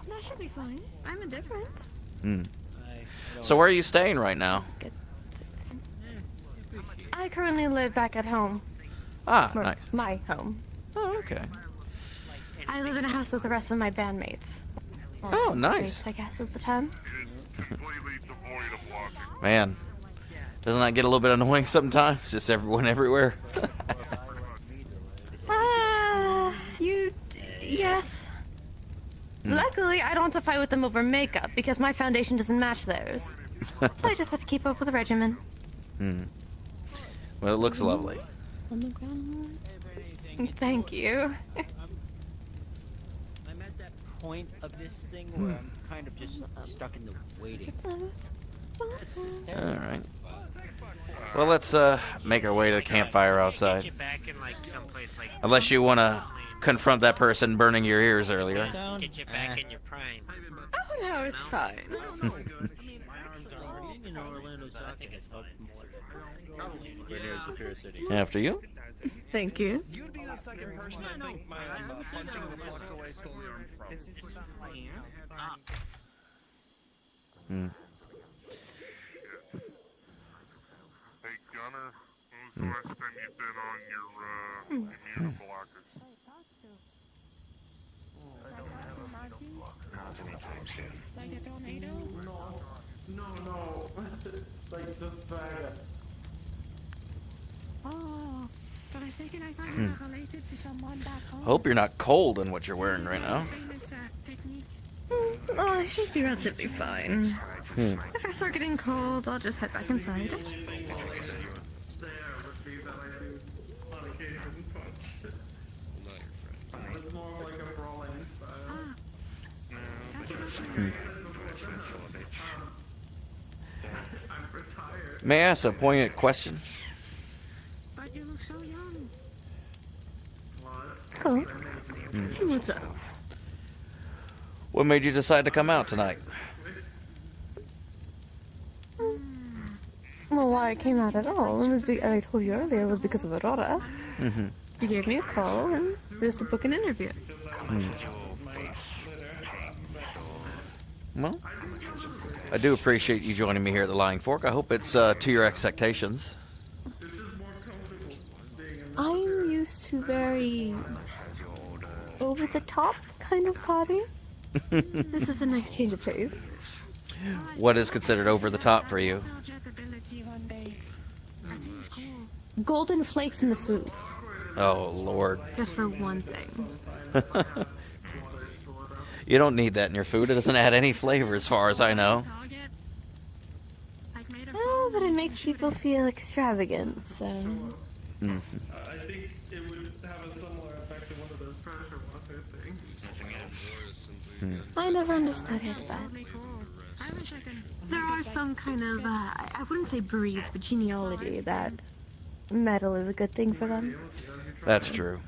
Speaker 11: That should be fine. I'm indifferent.
Speaker 1: So where are you staying right now?
Speaker 15: I currently live back at home.
Speaker 1: Ah,
Speaker 15: Or
Speaker 1: nice.
Speaker 15: My home.
Speaker 1: Oh, okay.
Speaker 15: I live in a house with the rest of my bandmates.
Speaker 1: Oh, nice.
Speaker 15: I guess is the term.
Speaker 1: Man, doesn't that get a little bit annoying sometimes? Just everyone everywhere.
Speaker 15: Yes. Luckily, I don't have to fight with them over makeup because my foundation doesn't match theirs. So I just have to keep up with the regimen.
Speaker 1: Well, it looks lovely.
Speaker 15: On the ground. Thank you.
Speaker 16: I'm at that point of this thing where I'm kind of just stuck in the waiting.
Speaker 1: All right. Well, let's make our way to the campfire outside. Unless you want to confront that person burning your ears earlier.
Speaker 3: Get you back in your prime.
Speaker 11: Oh no, it's fine.
Speaker 1: After you.
Speaker 11: Thank you.
Speaker 12: You'd be the second person I think my punching the blocks away still learned from.
Speaker 22: Hey, Gunner, when was the last time you've been on your immune blockers? Not anytime soon.
Speaker 11: Like a tornado?
Speaker 13: No. Like just bad.
Speaker 11: Oh, for a second I thought you were related to someone back home.
Speaker 1: Hope you're not cold in what you're wearing right now.
Speaker 11: Famous technique. Oh, I should be relatively fine. If I start getting cold, I'll just head back inside.
Speaker 13: It's more like a brawling style. I'm retired.
Speaker 1: May I ask a poignant question?
Speaker 11: But you look so young.
Speaker 15: Cool.
Speaker 11: What's up?
Speaker 1: What made you decide to come out tonight?
Speaker 15: Well, why I came out at all, it was I told you earlier, it was because of Aurora. You gave me a call and just to book an interview.
Speaker 1: Well, I do appreciate you joining me here at the Lying Fork. I hope it's to your expectations.
Speaker 15: I'm used to very over-the-top kind of parties. This is a nice change of pace.
Speaker 1: What is considered over the top for you?
Speaker 15: Golden flakes in the food.
Speaker 1: Oh, Lord.
Speaker 11: Just for one thing.
Speaker 1: You don't need that in your food. It doesn't add any flavor as far as I know.
Speaker 15: Oh, but it makes people feel extravagant, so...
Speaker 1: Mm.
Speaker 13: I think it would have a similar effect to one of those pressure washer things.
Speaker 15: I never understood it, but... There are some kind of, I wouldn't say breeds, but genealogy that metal is a good thing for them.
Speaker 1: That's true.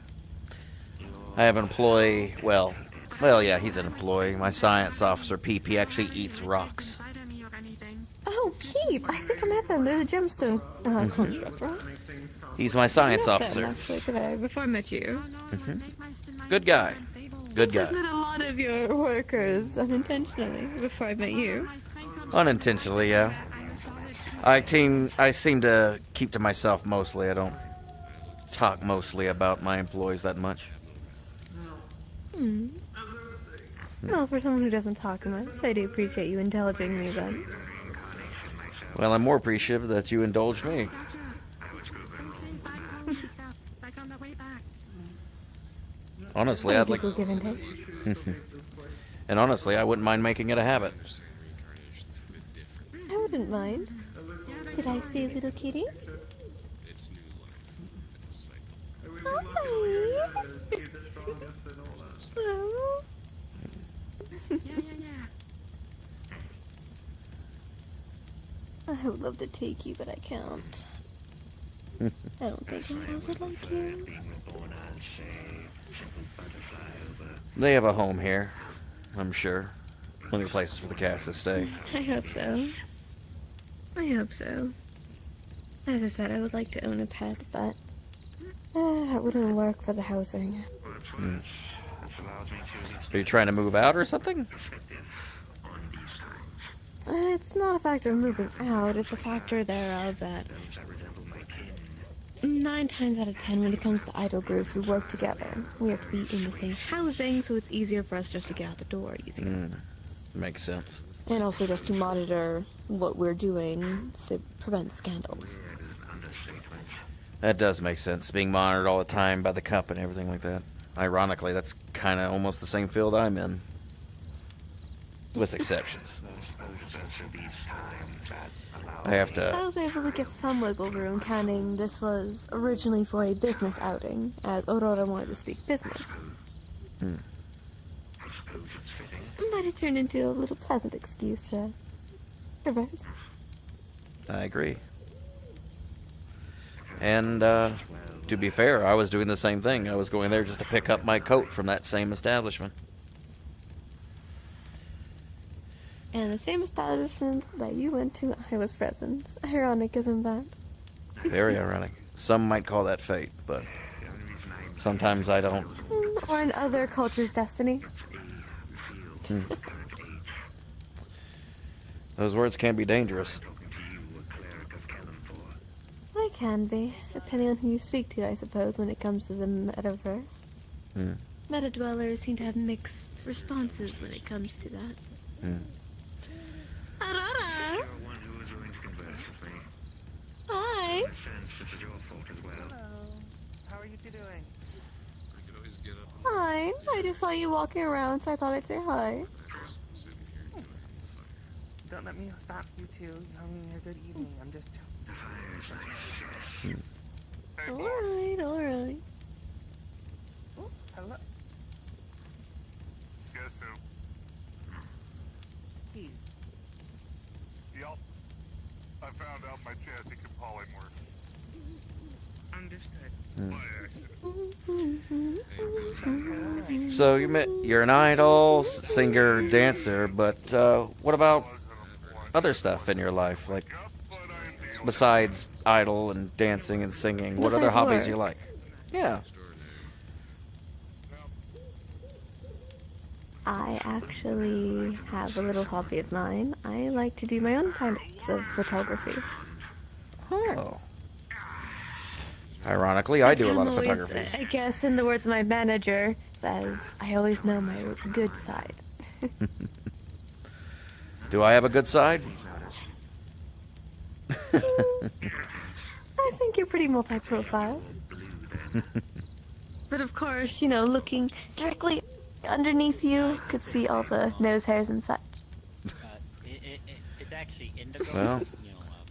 Speaker 1: I have an employee, well, yeah, he's an employee. My science officer, Peep, he actually eats rocks.
Speaker 15: Oh, Peep! I think I met them. They're the gemstone construct, right?
Speaker 1: He's my science
Speaker 15: I met
Speaker 1: officer.
Speaker 15: them, actually, today, before I met you.
Speaker 1: Good guy. Good guy.
Speaker 15: I've met a lot of your workers unintentionally before I met you.
Speaker 1: Unintentionally, yeah. I seem to keep to myself mostly. I don't talk mostly about my employees that much.
Speaker 15: Well, for someone who doesn't talk much, I do appreciate you indulging me then.
Speaker 1: Well, I'm more appreciative that you indulged me. Honestly, I'd like...
Speaker 15: Give and take.
Speaker 1: And honestly, I wouldn't mind making it a habit.
Speaker 15: I wouldn't mind. Did I see a little kitty? Hi. Oh. I would love to take you, but I can't. I don't think anyone else would like you.
Speaker 1: They have a home here, I'm sure. Plenty of places for the cast to stay.
Speaker 15: I hope so. I hope so. As I said, I would like to own a pet, but that wouldn't work for the housing.
Speaker 1: Are you trying to move out or something?
Speaker 15: It's not a factor of moving out, it's a factor thereof that 9 times out of 10 when it comes to idol groups, we work together. We have to be in the same housing, so it's easier for us just to get out the door easier.
Speaker 1: Makes sense.
Speaker 15: And also just to monitor what we're doing to prevent scandals.
Speaker 1: That does make sense. Being monitored all the time by the company, everything like that. Ironically, that's kind of almost the same field I'm in. With exceptions. I have to...
Speaker 15: I was able to get some wiggle room, counting this was originally for a business outing, as Aurora wanted to speak business. But it turned into a little pleasant excuse to reverse.
Speaker 1: I agree. And, to be fair, I was doing the same thing. I was going there just to pick up my coat from that same establishment.
Speaker 15: And the same establishment that you went to, I was present. Ironic, isn't that?
Speaker 1: Very ironic. Some might call that fate, but sometimes I don't.
Speaker 15: Or in other cultures' destiny.
Speaker 1: Those words can be dangerous.
Speaker 15: They can be, depending on who you speak to, I suppose, when it comes to the metaverse. Meta-dwellers seem to have mixed responses when it comes to that. Aurora! Hi!
Speaker 3: How are you two doing?
Speaker 15: Hi. I just saw you walking around, so I thought I'd say hi.
Speaker 3: Don't let me stop you two having a good evening. I'm just...
Speaker 15: Alright, alright.
Speaker 3: Oh, hello.
Speaker 22: Guess who?
Speaker 3: Keys.
Speaker 22: Yep. I found out my chassis can polymorph.
Speaker 3: Understood.
Speaker 1: So you're an idol, singer, dancer, but what about other stuff in your life? Like, besides idol and dancing and singing, what other hobbies you like? Yeah.
Speaker 15: I actually have a little hobby of mine. I like to do my own types of photography.
Speaker 1: Oh. Ironically, I do a lot of photography.
Speaker 15: I guess, in the words of my manager, says, I always know my good side.
Speaker 1: Do I have a good side?
Speaker 15: I think you're pretty multi-profile. But of course, you know, looking directly underneath you. Could see all the nose hairs and such.
Speaker 16: It's actually indigo.
Speaker 1: Well,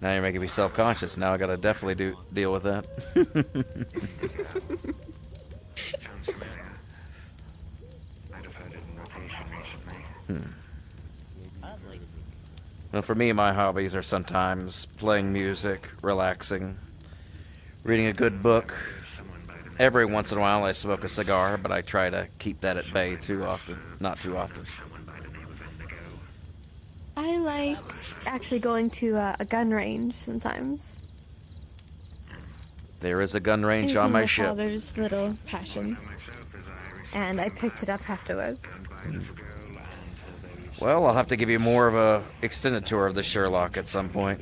Speaker 1: now you're making me self-conscious. Now I gotta definitely deal with that. Well, for me, my hobbies are sometimes playing music, relaxing, reading a good book. Every once in a while, I smoke a cigar, but I try to keep that at bay not too often.
Speaker 15: I like actually going to a gun range sometimes.
Speaker 1: There is a gun range
Speaker 15: It's
Speaker 1: on
Speaker 15: one
Speaker 1: my
Speaker 15: of my
Speaker 1: ship.
Speaker 15: father's little passions, and I picked it up afterwards.
Speaker 1: Well, I'll have to give you more of a extended tour of the Sherlock at some point.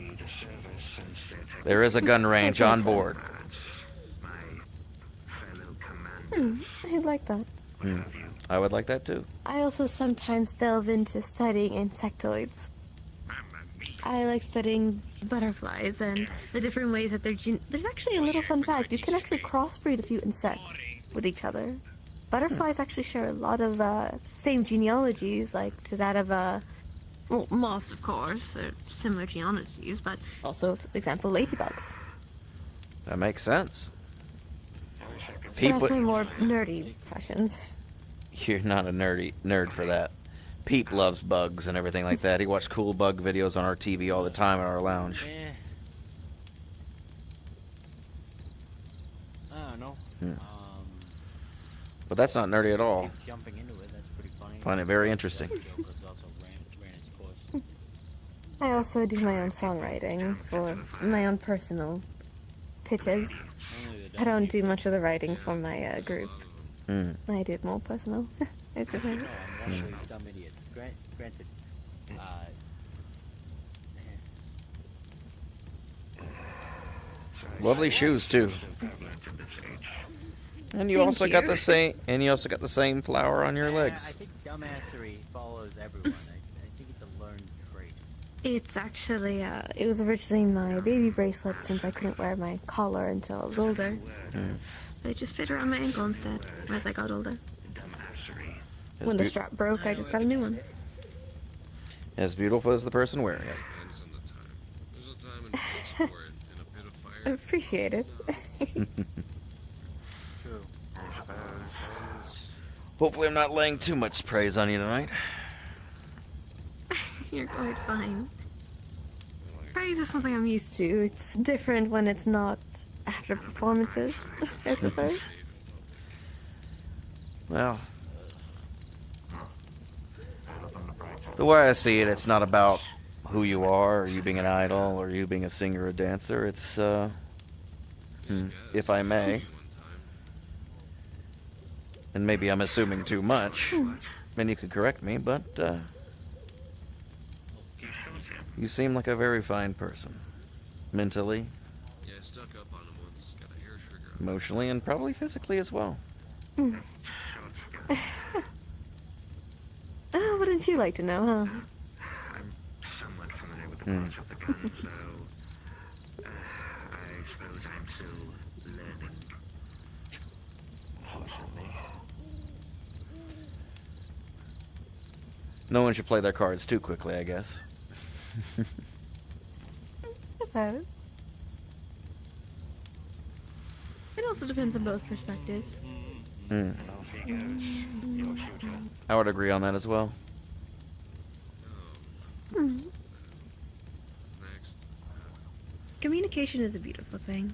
Speaker 1: There is a gun range on board.
Speaker 15: I'd like that.
Speaker 1: I would like that too.
Speaker 15: I also sometimes delve into studying insectoids. I like studying butterflies and the different ways that there's actually a little fun fact. You can actually crossbreed a few insects with each other. Butterflies actually share a lot of same genealogies, like to that of well, moths, of course. They're similar genealogies, but also, for example, ladybugs.
Speaker 1: That makes sense.
Speaker 15: That's my more nerdy passions.
Speaker 1: You're not a nerd for that. Peep loves bugs and everything like that. He watched cool bug videos on our TV all the time in our lounge.
Speaker 16: I don't know.
Speaker 1: But that's not nerdy at all.
Speaker 16: Jumping into it, that's pretty funny.
Speaker 1: Find it very interesting.
Speaker 15: I also do my own songwriting for my own personal pitches. I don't do much of the writing for my group. I do it more personal. I suppose.
Speaker 16: Dumb idiots. Granted.
Speaker 1: Lovely shoes too. And you
Speaker 15: Thank
Speaker 1: also
Speaker 15: you.
Speaker 1: got the same. And you also got the same flower on your
Speaker 16: I
Speaker 1: legs.
Speaker 16: think dumbassery follows everyone. I think it's a learned trait.
Speaker 15: It's actually, it was originally my baby bracelet since I couldn't wear my collar until I was older. It just fit around my ankle instead as I got older. When the strap broke, I just got a new one.
Speaker 1: As beautiful as the person wearing it.
Speaker 15: I appreciate it.
Speaker 1: Hopefully I'm not laying too much praise on you tonight.
Speaker 15: You're quite fine. Praise is something I'm used to. It's different when it's not after performances, I suppose.
Speaker 1: Well, the way I see it, it's not about who you are, or you being an idol, or you being a singer or dancer. It's, if I may, and maybe I'm assuming too much, and you could correct me, but you seem like a very fine person. Mentally,
Speaker 4: Yeah, I stuck up on him once. Got a hair trigger.
Speaker 1: emotionally, and probably physically as well.
Speaker 15: Oh, wouldn't you like to know, huh?
Speaker 22: I'm somewhat familiar with the parts of the guns, though. I suppose I'm still learning. Unfortunately.
Speaker 1: No one should play their cards too quickly, I guess.
Speaker 15: Suppose. It also depends on both perspectives.
Speaker 1: I would agree on that as well.
Speaker 15: Communication is a beautiful thing.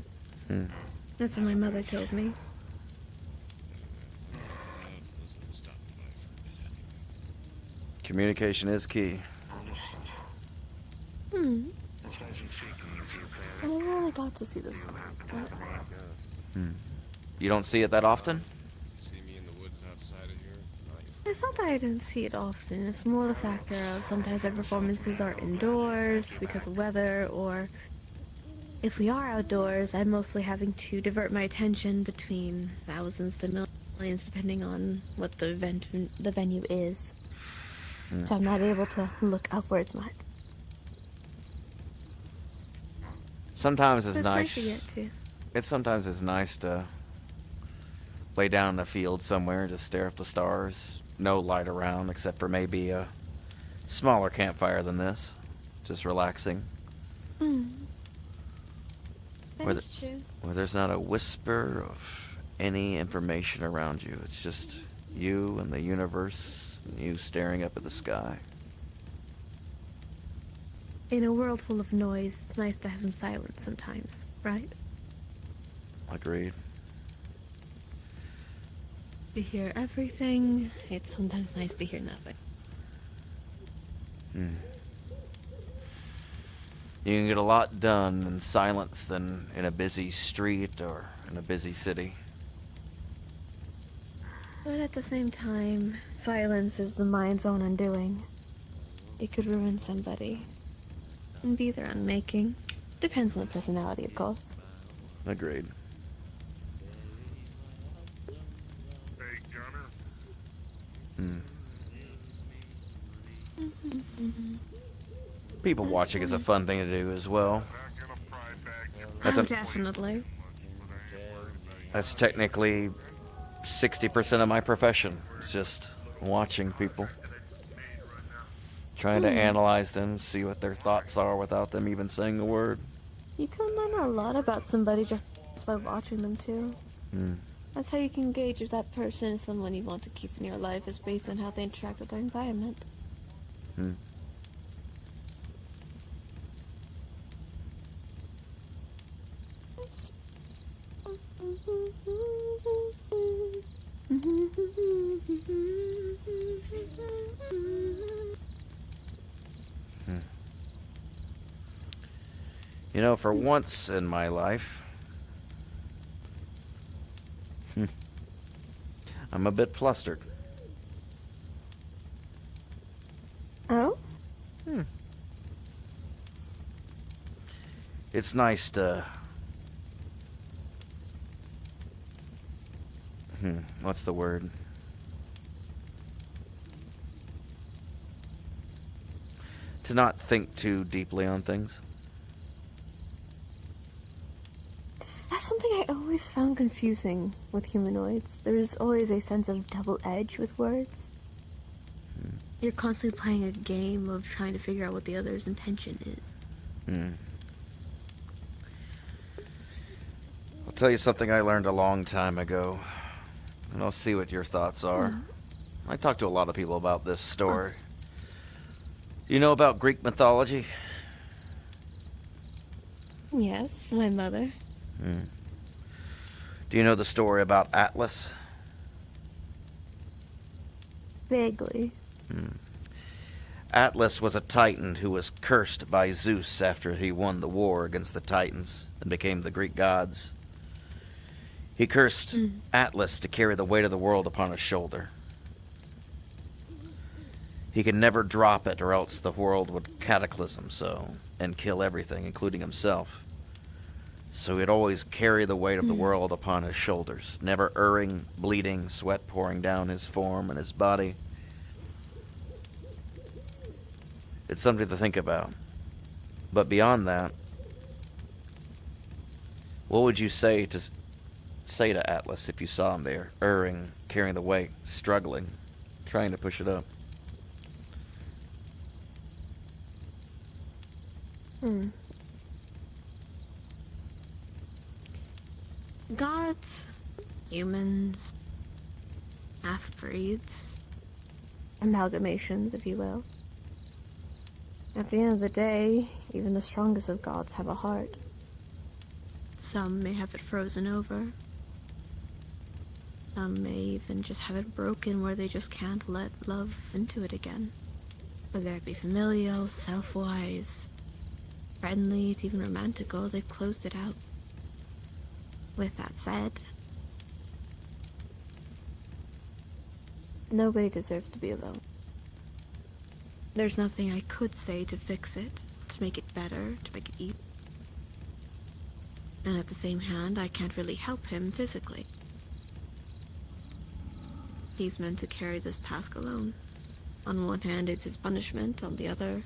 Speaker 15: That's what my mother told me.
Speaker 1: Communication is key.
Speaker 15: I'm really glad to see this.
Speaker 1: You don't see it that often?
Speaker 4: See me in the woods outside of here?
Speaker 15: It's not that I don't see it often. It's more the factor of sometimes our performances are indoors because of weather, or if we are outdoors, I'm mostly having to divert my attention between thousands to millions, depending on what the venue is. So I'm not able to look upwards much.
Speaker 1: Sometimes it's
Speaker 15: It's
Speaker 1: nice.
Speaker 15: to get to.
Speaker 1: Sometimes it's nice to lay down in the field somewhere and just stare up the stars, no light around except for maybe a smaller campfire than this. Just relaxing. Where there's not a whisper of any information around you. It's just you and the universe, and you staring up at the sky.
Speaker 15: In a world full of noise, it's nice to have some silence sometimes, right?
Speaker 1: Agreed.
Speaker 15: To hear everything, it's sometimes nice to hear nothing.
Speaker 1: You can get a lot done in silence than in a busy street or in a busy city.
Speaker 15: But at the same time, silence is the mind's own undoing. It could ruin somebody. And be their unmaking. Depends on the personality, of course.
Speaker 1: Agreed. People watching is a fun thing to do as well.
Speaker 15: Definitely.
Speaker 1: That's technically 60% of my profession. It's just watching people. Trying to analyze them, see what their thoughts are without them even saying a word.
Speaker 15: You can learn a lot about somebody just by watching them, too. That's how you can gauge if that person is someone you want to keep in your life, is based on how they interact with their environment.
Speaker 1: You know, for once in my life, I'm a bit flustered.
Speaker 15: Oh?
Speaker 1: It's nice to... what's the word? To not think too deeply on things.
Speaker 15: That's something I always found confusing with humanoids. There's always a sense of double edge with words. You're constantly playing a game of trying to figure out what the other's intention is.
Speaker 1: I'll tell you something I learned a long time ago, and I'll see what your thoughts are. I talked to a lot of people about this story. You know about Greek mythology?
Speaker 15: Yes, my mother.
Speaker 1: Do you know the story about Atlas?
Speaker 15: Vaguely.
Speaker 1: Atlas was a Titan who was cursed by Zeus after he won the war against the Titans and became the Greek gods. He cursed Atlas to carry the weight of the world upon his shoulder. He could never drop it or else the world would cataclysm and kill everything, including himself. So he'd always carry the weight of the world upon his shoulders, never erring, bleeding, sweat pouring down his form and his body. It's something to think about. But beyond that, what would you say to Atlas if you saw him there, erring, carrying the weight, struggling, trying to push it up?
Speaker 15: Gods, humans, half-breeds, amalgamations, if you will. At the end of the day, even the strongest of gods have a heart. Some may have it frozen over. Some may even just have it broken where they just can't let love into it again. Whether it be familial, self-wise, friendly, to even romantical, they've closed it out. With that said, nobody deserves to be alone. There's nothing I could say to fix it, to make it better, to make it easy. And at the same hand, I can't really help him physically. He's meant to carry this task alone. On one hand, it's his punishment, on the other,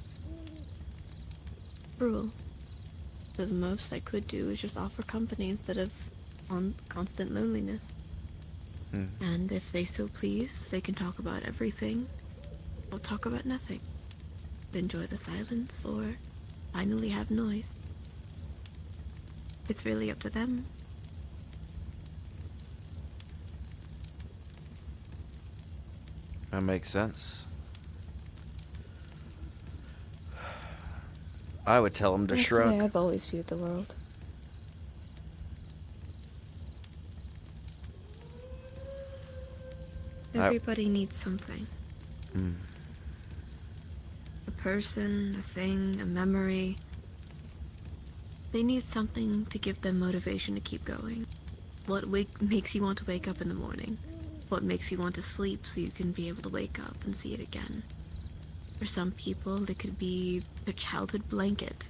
Speaker 15: cruel. Because the most I could do is just offer company instead of on constant loneliness.
Speaker 6: And if they so please, they can talk about everything, or talk about nothing. Enjoy the silence, or finally have noise. It's really up to them.
Speaker 1: That makes sense. I would tell him to
Speaker 15: That's the
Speaker 1: shrug.
Speaker 15: way I've always viewed the world.
Speaker 6: Everybody needs something.
Speaker 1: Hmm.
Speaker 6: A person, a thing, a memory. They need something to give them motivation to keep going. What makes you want to wake up in the morning? What makes you want to sleep so you can be able to wake up and see it again? For some people, it could be their childhood blanket.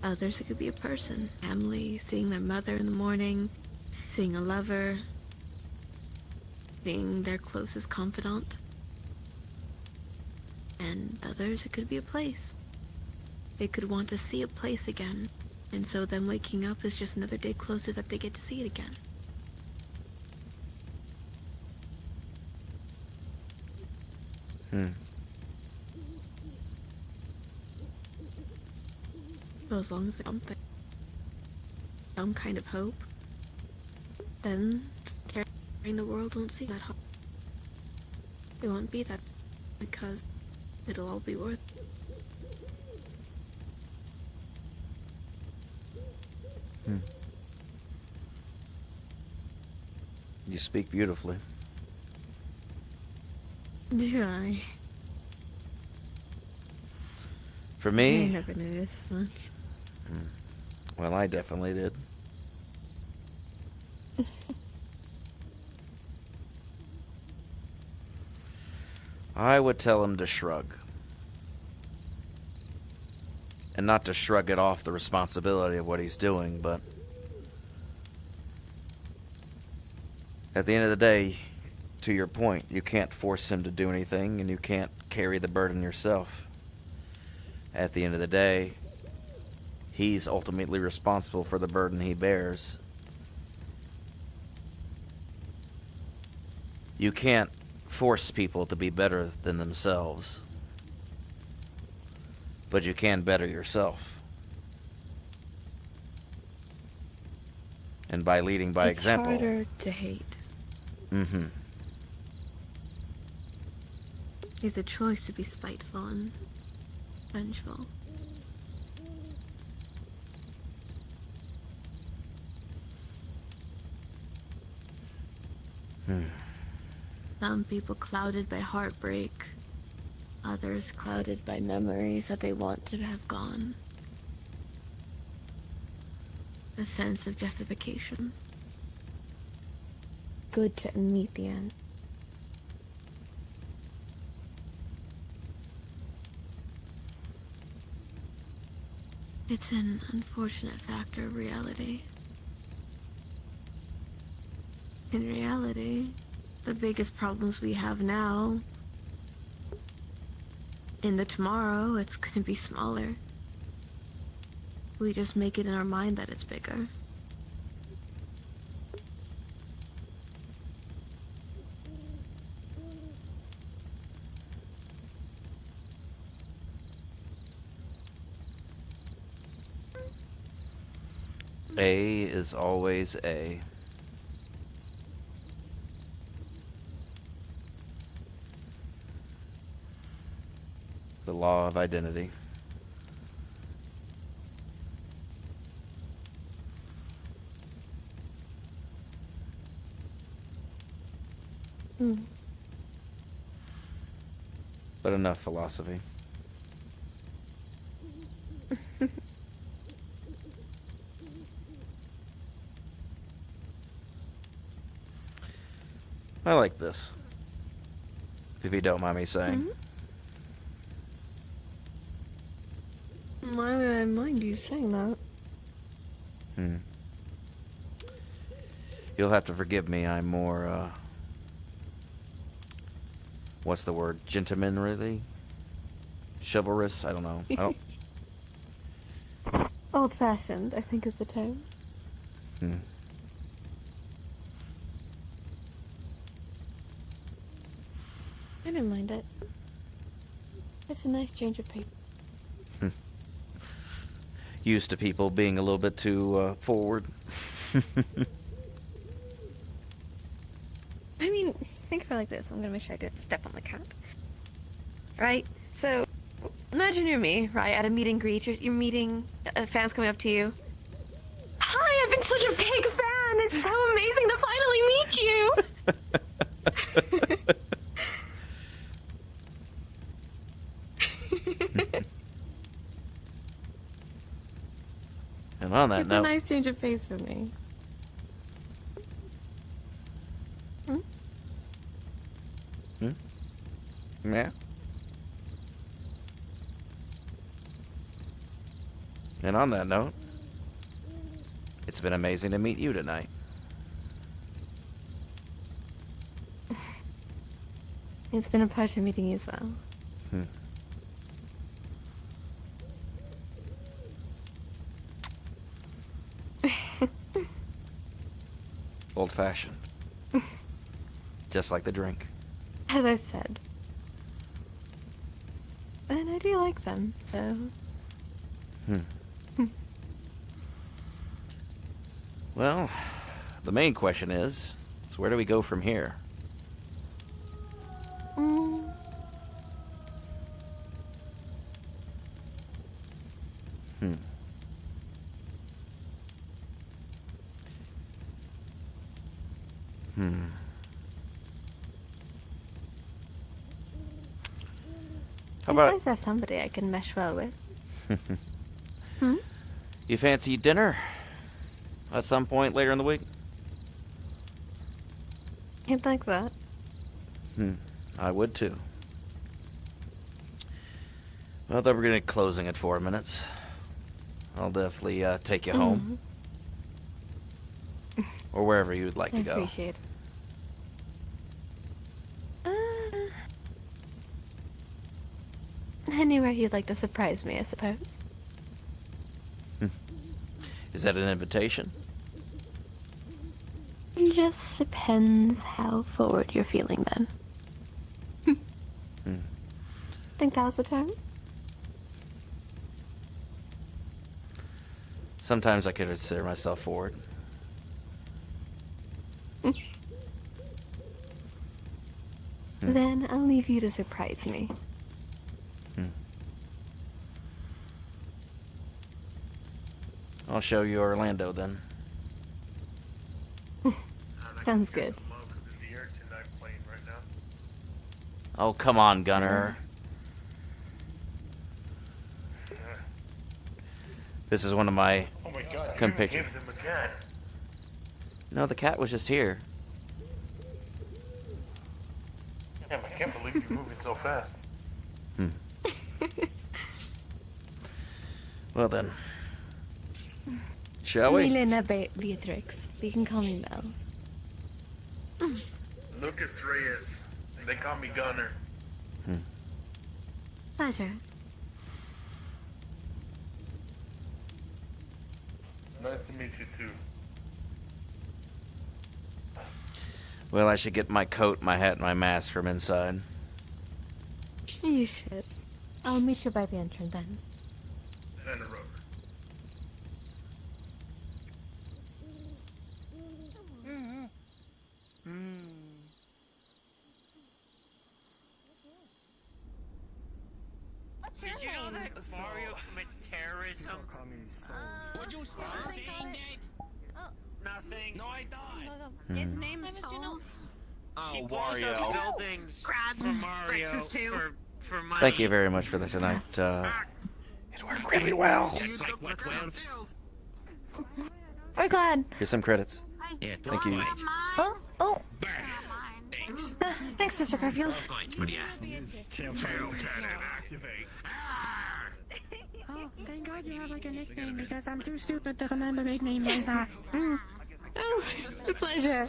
Speaker 6: Others, it could be a person, family, seeing their mother in the morning, seeing a lover, being their closest confidant. And others, it could be a place. They could want to see a place again, and so them waking up is just another day closer that they get to see it again. So as long as there's something, some kind of hope, then carrying the world won't see that hope. It won't be that, because it'll all be worth it.
Speaker 1: You speak beautifully.
Speaker 6: Do I?
Speaker 1: For
Speaker 6: I
Speaker 1: me,
Speaker 6: never noticed much.
Speaker 1: well, I definitely did. I would tell him to shrug. And not to shrug it off the responsibility of what he's doing, but at the end of the day, to your point, you can't force him to do anything, and you can't carry the burden yourself. At the end of the day, he's ultimately responsible for the burden he bears. You can't force people to be better than themselves, but you can better yourself. And by leading by example.
Speaker 6: It's harder to hate. It's a choice to be spiteful and vengeful. Some people clouded by heartbreak, others clouded by memories that they want to have gone. A sense of justification.
Speaker 15: Good to meet the end.
Speaker 6: It's an unfortunate factor of reality. In reality, the biggest problems we have now, in the tomorrow, it's gonna be smaller. We just make it in our mind that it's bigger.
Speaker 1: A is always A. The law of identity. But enough philosophy. I like this, if you don't mind me saying.
Speaker 6: Why would I mind you saying that?
Speaker 1: You'll have to forgive me, I'm more, what's the word? Gentlemanly? Chivalrous? I don't know. I don't...
Speaker 15: Old-fashioned, I think is the term. don't mind it. It's a nice change of pace.
Speaker 1: Used to people being a little bit too forward.
Speaker 15: I mean, think of it like this. I'm gonna make sure I don't step on the cat. Right? So, imagine you're me, right? At a meet and greet. You're meeting fans coming up to you. Hi, I've been such a big fan. It's so amazing to finally meet you.
Speaker 1: And on that
Speaker 15: It's
Speaker 1: note,
Speaker 15: a nice change of pace for me.
Speaker 1: yeah. And on that note, it's been amazing to meet you tonight.
Speaker 15: It's been a pleasure meeting you as well.
Speaker 1: Old-fashioned. Just like the drink.
Speaker 15: As I said. And I do like them, so...
Speaker 1: Well, the main question is where do we go from here? How
Speaker 15: It's
Speaker 1: about
Speaker 15: nice to have somebody I can mesh well with.
Speaker 1: you fancy dinner at some point later in the week?
Speaker 15: You'd like that?
Speaker 1: I would too. Well, then we're gonna be closing at 4 minutes. I'll definitely take you home. Or wherever you would like to
Speaker 15: I
Speaker 1: go.
Speaker 15: appreciate it. Anywhere you'd like to surprise me, I suppose.
Speaker 1: Is that an invitation?
Speaker 15: It just depends how forward you're feeling then. Think that was the term?
Speaker 1: Sometimes I could consider myself forward.
Speaker 15: Then I'll leave you to surprise me.
Speaker 1: I'll show you Orlando then.
Speaker 15: Sounds good.
Speaker 1: Oh, come on, Gunner. This is one of my...
Speaker 22: Oh my god,
Speaker 1: Come
Speaker 22: you
Speaker 1: pick
Speaker 22: gave
Speaker 1: it.
Speaker 22: them a cat.
Speaker 1: No, the cat was just here.
Speaker 22: Damn, I can't believe you're moving so fast.
Speaker 1: Well then. Shall we?
Speaker 15: Milena Beatrix. You can call me Mel.
Speaker 22: Lucas Reyes. They call me Gunner.
Speaker 15: Pleasure.
Speaker 22: Nice to meet you too.
Speaker 1: Well, I should get my coat, my hat, and my mask from inside.
Speaker 15: You should. I'll meet you by the entrance then.
Speaker 22: And a rubber.
Speaker 3: Did you know that Mario commits terrorism?
Speaker 10: Would you stop saying that?
Speaker 3: Nothing.
Speaker 10: No, I don't.
Speaker 3: His name is Souls. She
Speaker 10: Oh,
Speaker 3: blows
Speaker 10: Wario.
Speaker 3: up buildings for Mario for money.
Speaker 1: Thank you very much for that tonight. It worked really well.
Speaker 10: It's like what, 12?
Speaker 15: We're glad.
Speaker 1: Here's some credits.
Speaker 10: Yeah,
Speaker 1: Thank you.
Speaker 15: Oh, oh.
Speaker 10: Thanks.
Speaker 15: Thanks, Mr. Garfield.
Speaker 10: 12 coins for ya.
Speaker 13: Tail cannon activate.
Speaker 11: Oh, thank God you have like a nickname because I'm too stupid to remember nicknames like that.
Speaker 15: Oh, a pleasure.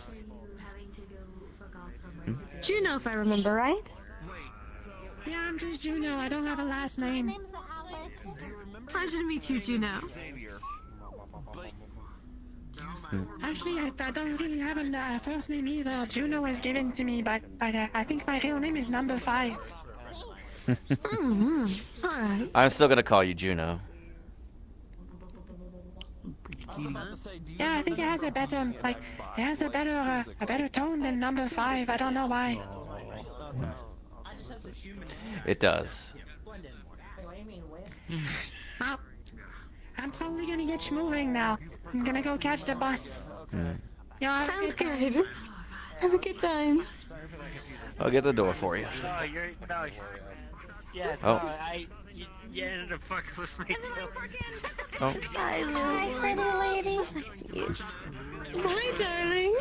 Speaker 15: Juno, if I remember right.
Speaker 11: Yeah, I'm just Juno. I don't have a last name.
Speaker 15: Pleasure to meet you, Juno.
Speaker 10: Actually, I don't really have a first name either. Juno was given to me, but I think my real name is Number 5.
Speaker 6: Alright.
Speaker 1: I'm still gonna call you Juno.
Speaker 10: Yeah, I think it has a better, a better tone than Number 5. I don't know why.
Speaker 1: It does.
Speaker 10: Well, I'm probably gonna get schmoving now. I'm gonna go catch the bus. Yeah,
Speaker 6: Sounds good. Have a good time.
Speaker 1: I'll get the door for you.
Speaker 3: No, yeah,
Speaker 1: Oh.
Speaker 3: you ended up fucking with me.
Speaker 1: Oh.
Speaker 6: Bye, pretty lady. Bye, darling.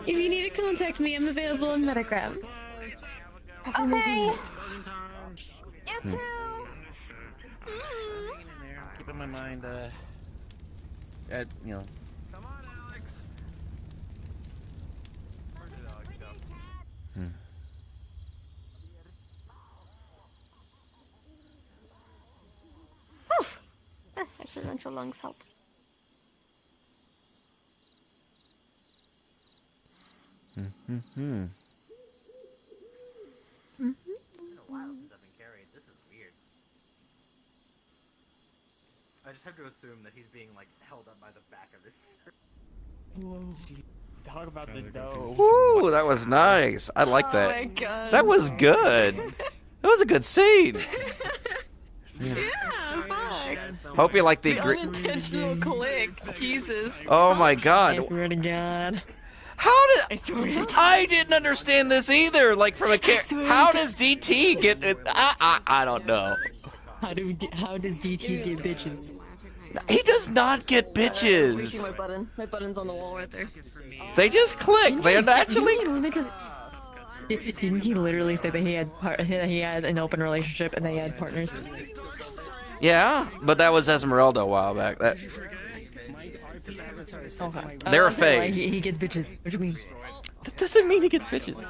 Speaker 6: If you need to contact me, I'm available on Metagram.
Speaker 9: Okay.
Speaker 16: Keep in my mind, you know.
Speaker 20: Come on, Alex.
Speaker 15: Accidental lungs help.
Speaker 17: I just have to assume that he's being like held up by the back of his shirt.
Speaker 10: Talk about the dough.
Speaker 1: Ooh, that was nice. I like that.
Speaker 6: my God.
Speaker 1: That was good. That was a good scene.
Speaker 6: Yeah, fuck.
Speaker 1: Hope you like the
Speaker 6: unintentional click. Jesus.
Speaker 1: Oh my God.
Speaker 6: I swear to God.
Speaker 1: How did
Speaker 6: I swear to God.
Speaker 1: I didn't understand this either? Like from a how does DT get it? I don't know.
Speaker 6: How does DT get bitches?
Speaker 1: He does not get bitches.
Speaker 6: My button. My button's on the wall right there.
Speaker 1: They just click. They're naturally.
Speaker 6: Didn't he literally say that he had an open relationship and they had partners?
Speaker 1: Yeah, but that was Esmeralda a while back. That
Speaker 6: Okay.
Speaker 1: they're a
Speaker 6: okay,
Speaker 1: fake.
Speaker 6: He gets bitches. What do you mean?
Speaker 1: That doesn't mean he gets bitches.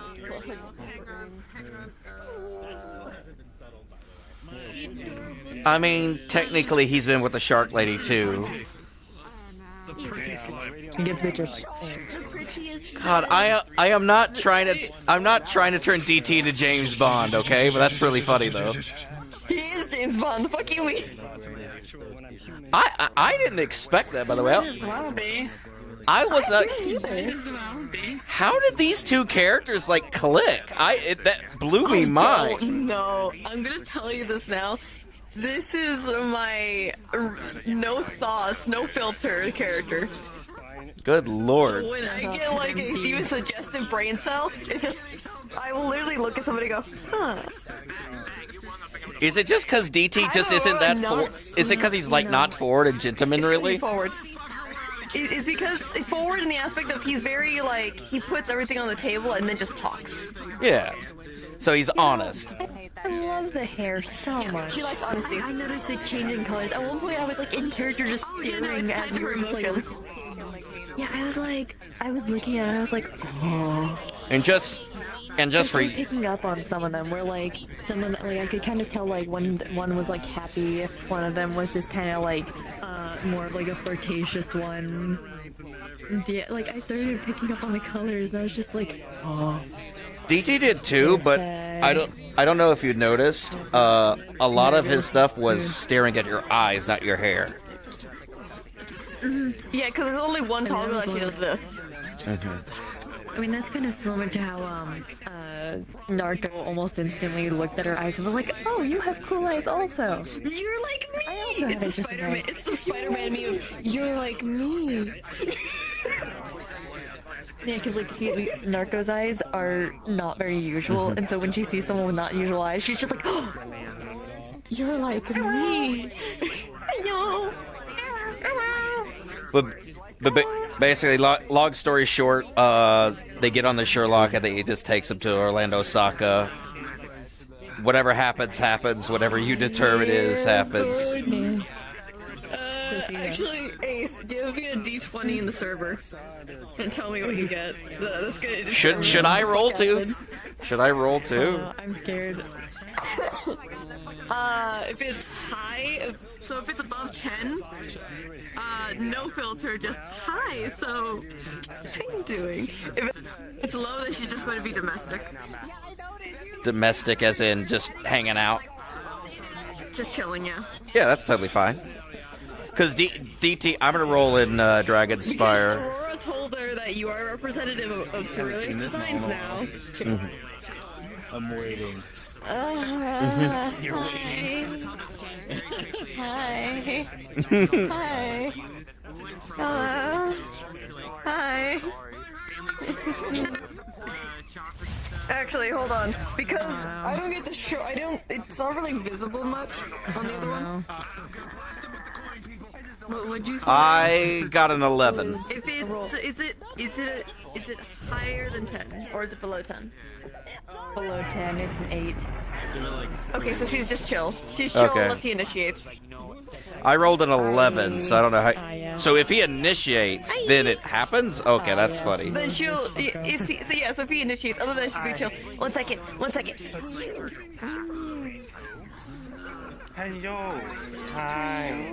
Speaker 1: I mean, technically, he's been with the shark lady too.
Speaker 6: He gets bitches.
Speaker 1: God, I am not trying to. I'm not trying to turn DT into James Bond, okay? But that's really funny though.
Speaker 6: He is James Bond. The fuck you mean?
Speaker 1: I didn't expect that, by the way. I was not. How did these two characters like click? That blew me mind.
Speaker 6: No, I'm gonna tell you this now. This is my no thoughts, no filter character.
Speaker 1: Good lord.
Speaker 6: When I get like a even suggestive brain cell, it's just I will literally look at somebody and go, huh.
Speaker 1: Is it just because DT just isn't that forward? Is it because he's like not forward and gentlemanly?
Speaker 6: Forward. It's because forward in the aspect of he's very like he puts everything on the table and then just talks.
Speaker 1: Yeah. So he's honest.
Speaker 15: I love the hair so much.
Speaker 6: She likes honesty.
Speaker 15: I noticed it changing colors. At one point, I was like in character, just staring at your emotions. Yeah, I was looking at it. I was like, oh.
Speaker 1: And just for
Speaker 15: I'm picking up on some of them. Where like someone like I could kind of tell like one was like happy, one of them was just kind of like more of like a flirtatious one. Yeah, like I started picking up on the colors, and I was just like, oh.
Speaker 1: DT did too, but I don't know if you noticed. A lot of his stuff was staring at your eyes, not your hair.
Speaker 6: Yeah, because there's only one toggle that does this.
Speaker 15: I mean, that's kind of similar to how Naruto almost instantly looked at her eyes and was like, "Oh, you have cool eyes, also."
Speaker 6: You're like me.
Speaker 15: I also have
Speaker 6: It's the Spider-Man. It's the Spider-Man meme. You're like me.
Speaker 15: Yeah, because like, see, Naruto's eyes are not very usual, and so when she sees someone with not usual eyes, she's just like, "Oh, you're like me."
Speaker 6: No.
Speaker 1: But basically, long story short, they get on the Sherlock and he just takes them to Orlando Saka. Whatever happens, happens. Whatever you determine is happens.
Speaker 6: Actually, give me a d20 in the server and tell me what you get. That's good.
Speaker 1: Should I roll too? Should I roll too?
Speaker 6: I'm scared. If it's high, so if it's above 10, no filter, just hi. So, how you doing? If it's low, then she's just going to be domestic.
Speaker 1: Domestic, as in just hanging out.
Speaker 6: Just chilling, yeah.
Speaker 1: Yeah, that's totally fine. Because DT, I'm gonna roll in Dragon Spire.
Speaker 6: Because Aurora told her that you are a representative of Surrealist Designs now.
Speaker 7: I'm waiting.
Speaker 15: You're waiting. Hi. Hi. Hello. Hi.
Speaker 6: Actually, hold on. Because I don't get to show. It's not really visible much on the other one. What would you say?
Speaker 1: I got an 11.
Speaker 6: If it's, is it higher than 10 or is it below 10?
Speaker 15: Below 10, it's an 8.
Speaker 6: Okay, so she's just chill. She's chill
Speaker 1: Okay.
Speaker 6: unless he initiates.
Speaker 1: I rolled an 11, so I don't know how. So if he initiates, then it happens. Okay, that's funny.
Speaker 6: Then she'll, if he initiates, other than she'll be chill. 1 second.
Speaker 12: Hello. Hi.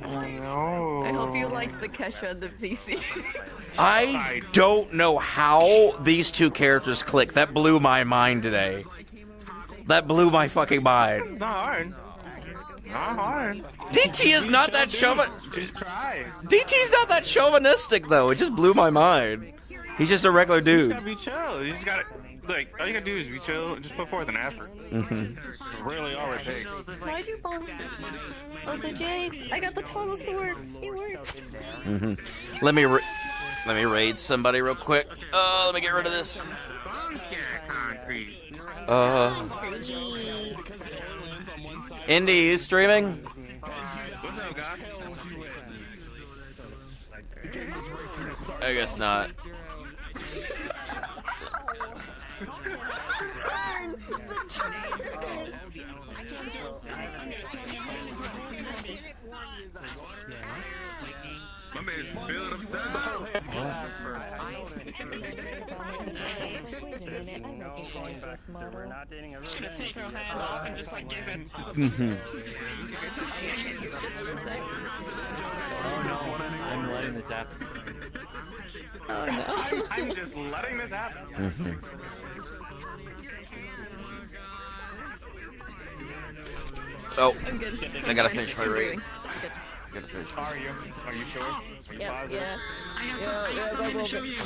Speaker 12: Hello.
Speaker 6: I hope you liked the Kesha and the PC.
Speaker 1: I don't know how these two characters click. That blew my mind today. That blew my fucking mind.
Speaker 12: It's not hard. Not hard.
Speaker 1: DT is not that
Speaker 12: Just try.
Speaker 1: DT's not that chauvinistic though. It just blew my mind. He's just a regular
Speaker 12: You
Speaker 1: dude.
Speaker 12: just gotta be chill. You just gotta, like, all you gotta do is be chill and just put forth an effort.
Speaker 1: Mm-hmm.
Speaker 12: Really all it takes.
Speaker 6: Why'd you bomb? Also, Jade, I got the tunnels to work. It works.
Speaker 1: Mm-hmm. Let me raid somebody real quick. Let me get rid of this. Indy, you streaming?
Speaker 12: What's up, guy?
Speaker 1: I guess not.
Speaker 20: My man's spilled upside down.
Speaker 17: We're not dating a
Speaker 3: Should have taken her hand off and just like give it.
Speaker 7: Oh no, I'm letting this happen.
Speaker 6: Oh no.
Speaker 12: I'm just letting this happen.
Speaker 1: Mm-hmm. Oh, I gotta finish my raid. I gotta finish.
Speaker 12: Are you sure? Are you positive?
Speaker 6: Yeah.
Speaker 2: I got something to show you.